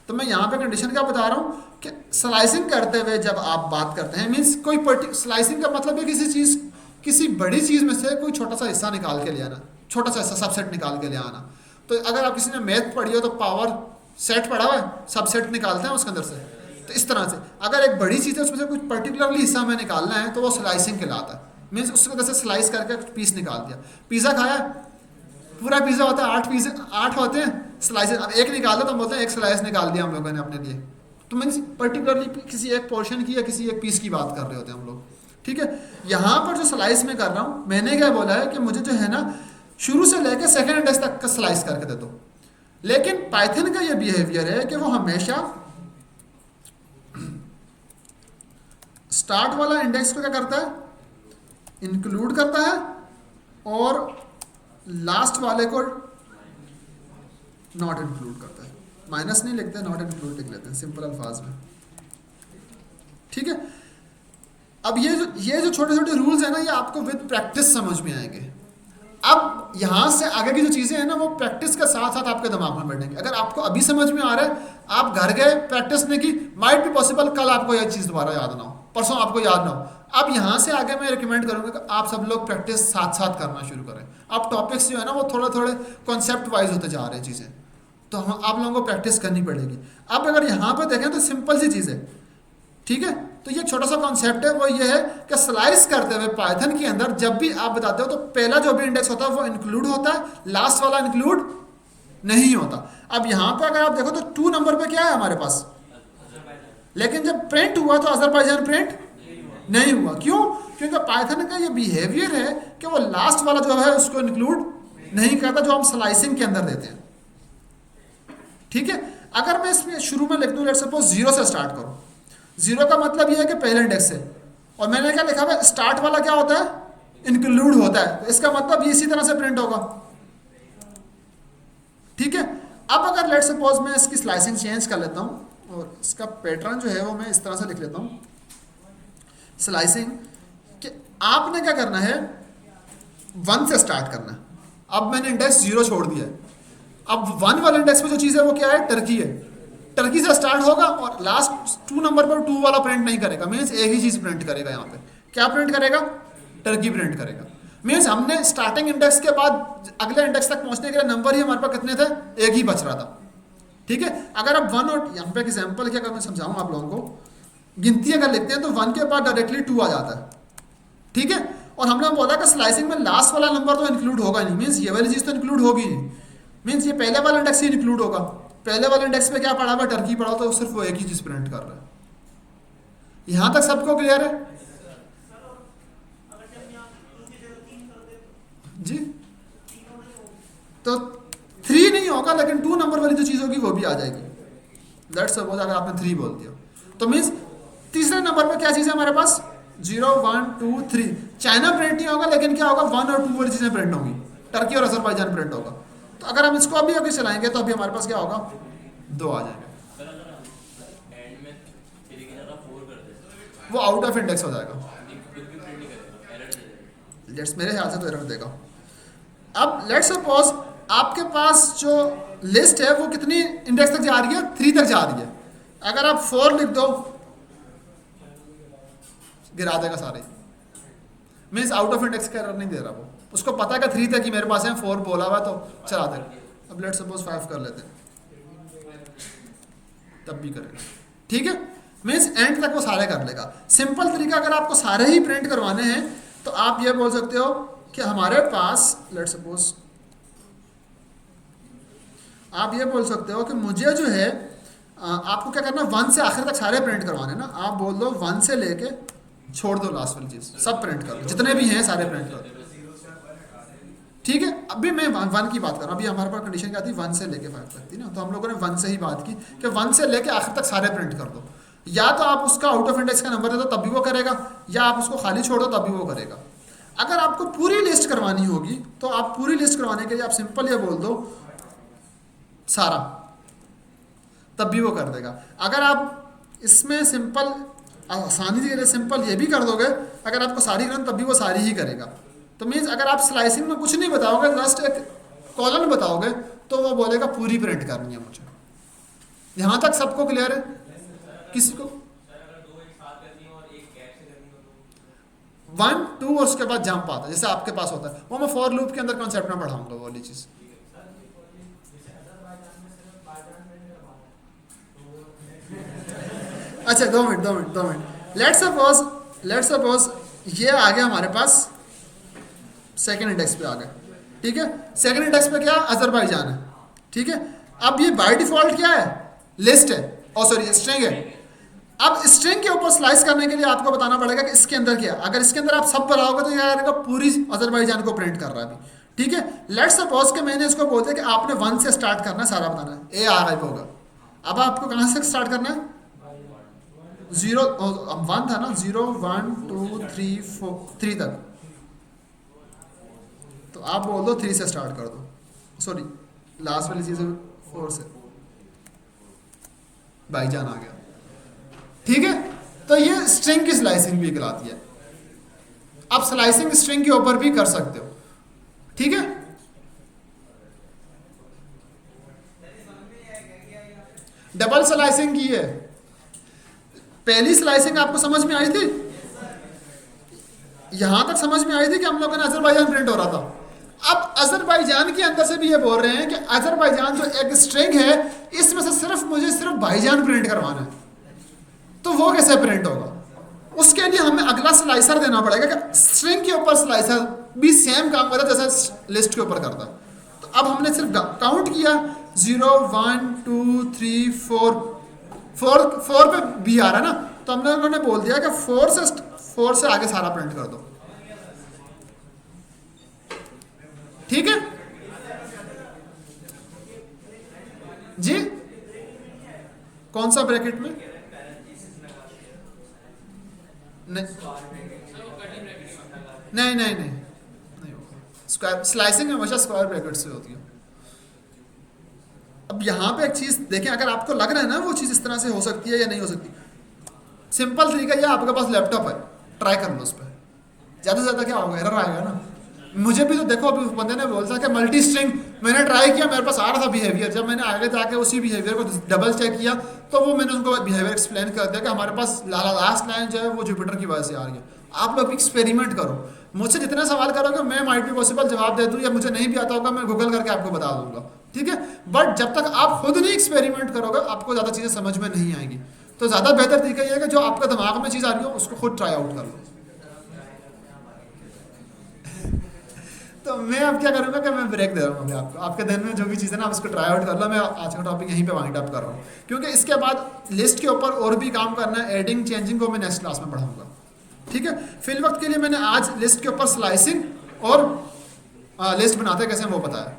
तो मैं यहाँ पे कंडीशन क्या बता रहा हूँ कि स्लाइसिंग करते हुए जब आप बात करते हैं, मीन्स कोई स्लाइसिंग का मतलब है किसी चीज़, किसी बड़ी चीज़ में से कोई छोटा सा हिस्सा निकाल के ले आना, छोटा सा हिस्सा सबसेट निकाल के ले आना। तो अगर आप किसी ने मैथ पढ़ी हो तो पावर सेट पढ़ा हुआ है, सबसेट निकालते हैं उसके अंदर से। तो इस तरह से अगर एक बड़ी चीज़ है उसमें से कुछ पर्टिकुलरली हिस्सा हमें निकालना है तो वो स्लाइसिंग कहलाता है। मीन्स उसकी वजह से स्लाइस करके पीस निकाल दिया। पिज़्ज़ा खाया, पूरा पिज़्ज़ा होता है 8 पीस, 8 होते हैं स्लाइसेस, अब एक निकाल दो तो हम बोलते हैं एक स्लाइस निकाल दिया हम लोगों ने अपने लिए। तो मीन्स पर्टिकुलरली किसी एक पोर्शन की या किसी एक पीस की बात कर रहे होते हैं हम लोग। ठीक है, यहाँ पर जो स्लाइस में कर रहा हूँ, मैंने क्या बोला है कि मुझे जो है ना शुरू से लेकर सेकेंड इंडेक्स तक का स्लाइस करके दे दो। लेकिन पाइथन का ये बिहेवियर है कि वो हमेशा स्टार्ट वाला इंडेक्स को क्या करता है, इंक्लूड करता है, और लास्ट वाले को नॉट इंक्लूड करता है। माइनस नहीं लिखते, नॉट इंक्लूड लिख लेते हैं सिंपल अल्फाज में। ठीक है, अब ये जो छोटे छोटे रूल्स है ना, ये आपको विद प्रैक्टिस समझ में आएंगे। अब यहाँ से आगे की जो चीज़ें हैं ना वो प्रैक्टिस के साथ साथ आपके दिमाग में बैठेंगे। अगर आपको अभी समझ में आ रहा है, आप घर गए प्रैक्टिस नहीं की, माइट भी पॉसिबल कल आपको यह चीज़ दोबारा याद ना हो, परसों आपको याद ना हो। अब यहाँ से आगे मैं रिकमेंड करूँगा कि आप सब लोग प्रैक्टिस साथ साथ करना शुरू करें। अब टॉपिक्स जो है ना वो थोड़े थोड़े कॉन्सेप्ट वाइज होते जा रहे हैं चीज़ें, तो आप लोगों को प्रैक्टिस करनी पड़ेगी। अब अगर यहाँ पर देखें तो सिंपल सी चीज़ है। ठीक है, तो ये छोटा सा कॉन्सेप्ट है, वो ये है कि स्लाइस करते हुए पाइथन के अंदर जब भी आप बताते हो तो पहला जो भी इंडेक्स होता है वो इंक्लूड होता है, लास्ट वाला इंक्लूड नहीं होता। अब यहाँ पे अगर आप देखो तो 2 नंबर पे क्या है हमारे पास, लेकिन जब प्रिंट हुआ तो अजरबैजान प्रिंट नहीं हुआ। क्यों? क्योंकि पाइथन का ये बिहेवियर है कि वो लास्ट वाला जो है उसको इंक्लूड नहीं करता, जो हम स्लाइसिंग के अंदर देते हैं। ठीक है, अगर मैं इसमें शुरू में लिख दूँ, लेट्स सपोज 0 से स्टार्ट करूँ, 0 का मतलब ये है कि पहले इंडेक्स है, और मैंने क्या लिखा हुआ है, स्टार्ट वाला क्या होता है, इंक्लूड होता है, तो इसका मतलब ये इसी तरह से प्रिंट होगा। ठीक है, अब अगर लेट्स सपोज मैं इसकी स्लाइसिंग चेंज कर लेता हूँ और इसका पैटर्न जो है वो मैं इस तरह से लिख लेता हूँ, स्लाइसिंग, कि आपने क्या करना है, 1 से स्टार्ट करना है। अब मैंने इंडेक्स 0 छोड़ दिया है, अब 1 वाले इंडेक्स में जो चीज़ है वो क्या है, टर्की है। टर्की से स्टार्ट होगा और लास्ट 2 नंबर पर 2 वाला प्रिंट नहीं करेगा, मीन्स एक ही चीज़ प्रिंट करेगा। यहाँ पे क्या प्रिंट करेगा, टर्की प्रिंट करेगा। मीन्स हमने स्टार्टिंग इंडेक्स के बाद अगले इंडेक्स तक पहुंचने के लिए नंबर ही हमारे पास कितने थे, एक ही बच रहा था। ठीक है, अगर आप 1 और यहाँ पे एग्जाम्पल क्या, अगर मैं समझाऊँ आप लोगों को, गिनती अगर लिखते हैं तो 1 के बाद डायरेक्टली 2 आ जाता है। ठीक है, और हमने बोला कि स्लाइसिंग में लास्ट वाला नंबर तो इंक्लूड होगा नहीं, मीन्स ये वाली चीज़ तो इंक्लूड होगी नहीं, मीन्स ये पहले वाला इंडेक्स ही इंक्लूड होगा। पहले वाले इंडेक्स पे क्या पड़ा हुआ, टर्की पड़ा, तो सिर्फ वो एक ही चीज़ प्रिंट कर रहा है। यहाँ तक सबको क्लियर है जी? तो 3 नहीं होगा, लेकिन 2 नंबर वाली जो चीज़ होगी वो भी आ जाएगी। लेट्स सपोज अगर आपने 3 बोल दिया तो मीन्स तीसरे नंबर पर क्या चीज़ है हमारे पास, 0 1 2 3। चाइना प्रिंट नहीं होगा, लेकिन क्या होगा, 1 और 2 वाली चीज़ें प्रिंट होंगी, टर्की और अजरबैजान प्रिंट होगा। तो अगर हम इसको अभी चलाएंगे तो अभी हमारे पास क्या होगा, 2 आ जाएगा, वो आउट ऑफ इंडेक्स हो जाएगा। लेट्स, मेरे ख्याल से तो एरर देगा। अब लेट्स सपोज आपके पास जो लिस्ट है वो कितनी इंडेक्स तक जा रही है, 3 तक जा रही है। अगर आप 4 लिख दो, गिरा देगा सारे, मीन्स आउट ऑफ इंडेक्स का एरर नहीं दे रहा वो, उसको पता है कि 3 तक ही मेरे पास है, 4 बोला हुआ तो चला देगा। अब लेट्स सपोज 5 कर लेते हैं, तब भी करेगा। ठीक है, मीन्स एंड तक वो सारे कर लेगा। सिंपल तरीका, अगर आपको सारे ही प्रिंट करवाने हैं तो आप ये बोल सकते हो कि हमारे पास, लेट्स सपोज आप ये बोल सकते हो कि मुझे जो है आपको क्या करना, 1 से आखिर तक सारे प्रिंट करवाने ना। आप बोल दो 1 से लेके छोड़ दो लास्ट वाली चीज़, सब प्रिंट कर दो, जितने भी हैं सारे प्रिंट कर दो। ठीक है, अभी मैं 1 की बात कर रहा हूँ। अभी हमारे पास कंडीशन क्या थी, 1 से लेके 5 तक थी ना, तो हम लोगों ने 1 से ही बात की कि 1 से लेके आखिर तक सारे प्रिंट कर दो। या तो आप उसका आउट ऑफ इंडेक्स का नंबर दे दो तब भी वो करेगा, या आप उसको खाली छोड़ दो तब भी वो करेगा। अगर आपको पूरी लिस्ट करवानी होगी तो आप पूरी लिस्ट करवाने के लिए आप सिंपल ये बोल दो सारा, तब भी वो कर देगा। अगर आप इसमें सिंपल आसानी के लिए सिंपल ये भी कर दोगे, अगर आपको सारी करनी तब भी वो सारी ही करेगा। तो मीन्स अगर आप स्लाइसिंग में कुछ नहीं बताओगे, जस्ट एक कॉलम बताओगे, तो वो बोलेगा पूरी प्रिंट करनी है मुझे। यहाँ तक सबको क्लियर है? किसी को 1 2 और उसके बाद जंप आता है जैसे आपके पास होता है, वो मैं फॉर लूप के अंदर कॉन्सेप्ट में पढ़ाऊंगा वो वाली चीज़। अच्छा 2 मिनट लेट्स सपोज ये आ गया हमारे पास सेकंड इंडेक्स पे आ गया, ठीक है। सेकंड इंडेक्स पे क्या अजरबैजान है, ठीक है। अब ये बाय डिफॉल्ट क्या है, लिस्ट है, और सॉरी स्ट्रिंग है। अब स्ट्रिंग के ऊपर स्लाइस करने के लिए आपको बताना पड़ेगा कि इसके अंदर क्या है। अगर इसके अंदर आप सब बनाओगे तो ये आएगा पूरी अजरबैजान को प्रिंट कर रहा है अभी, ठीक है। लेट्स सपोज के मैंने इसको बोल दिया कि आपने 1 से स्टार्ट करना है, सारा बताना है, ए आ रहा होगा। अब आपको कहाँ से स्टार्ट करना है, 0 1 था ना, 0 1 2 3 4 3 तक, तो आप बोल दो 3 से स्टार्ट कर दो, सॉरी लास्ट वाली चीज़ 4 से, भाईजान आ गया, ठीक है। तो ये स्ट्रिंग की स्लाइसिंग भी कहलाती है। आप स्लाइसिंग स्ट्रिंग के ऊपर भी कर सकते हो, ठीक है। डबल स्लाइसिंग की है, पहली स्लाइसिंग आपको समझ में आई थी, यहां तक समझ में आई थी कि हम लोगों ने अजरबैजान प्रिंट हो रहा था। अब अजरबैजान के अंदर से भी ये बोल रहे हैं कि अजरबैजान जो एक स्ट्रिंग है, इसमें से सिर्फ भाईजान प्रिंट करवाना है, तो वो कैसे प्रिंट होगा? उसके लिए हमें अगला स्लाइसर देना पड़ेगा कि स्ट्रिंग के ऊपर स्लाइसर भी सेम काम करता है जैसे लिस्ट के ऊपर करता है। तो अब हमने सिर्फ काउंट किया 0 1 2 3 4 पे भी आ रहा है ना, तो हमने उन्होंने बोल दिया कि 4 से आगे सारा प्रिंट कर दो, ठीक है जी। कौन सा ब्रैकेट में? नहीं स्क्वायर स्लाइसिंग हमेशा स्क्वायर ब्रैकेट से होती है। अब यहाँ पे एक चीज़ देखें, अगर आपको लग रहा है ना वो चीज़ इस तरह से हो सकती है या नहीं हो सकती, सिंपल तरीका यह, आपके पास लैपटॉप है, ट्राई कर लो उस पर, ज़्यादा से ज़्यादा क्या होगा, एरर आएगा ना। मुझे भी तो देखो, अभी बंदे ने बोला था कि मल्टी स्ट्रिंग, मैंने ट्राई किया, मेरे पास आ रहा था बिहेवियर, जब मैंने आगे जाके उसी बिहेवियर को डबल चेक किया तो वो मैंने उनको बिहेवियर एक्सप्लेन कर दिया कि हमारे पास लास्ट लाइन जो है वो जुपिटर की वजह से आ रही है। आप लोग एक्सपेरिमेंट करो, मुझसे जितने सवाल करोगे मैं माइट भी पॉसिबल जवाब दे दूँ, या मुझे नहीं भी आता होगा मैं गूगल करके आपको बता दूंगा, ठीक है। बट जब तक आप खुद नहीं एक्सपेरिमेंट करोगे आपको ज़्यादा चीज़ें समझ में नहीं आएंगी। तो ज़्यादा बेहतर तरीका यह है कि जो आपके दिमाग में चीज़ आ रही हो उसको खुद ट्राई आउट कर लो। तो मैं अब क्या करूँगा कि मैं ब्रेक दे रहा हूँ अभी आपको, आपके दिन में जो भी चीज़ है ना आप उसको ट्राई आउट कर लो। मैं आज का टॉपिक यहीं पे वाइंड अप कर रहा हूँ, क्योंकि इसके बाद लिस्ट के ऊपर और भी काम करना है, एडिंग चेंजिंग को मैं नेक्स्ट क्लास में पढ़ाऊँगा, ठीक है। फिल वक्त के लिए मैंने आज लिस्ट के ऊपर स्लाइसिंग और लिस्ट बनाते कैसे वो बताया।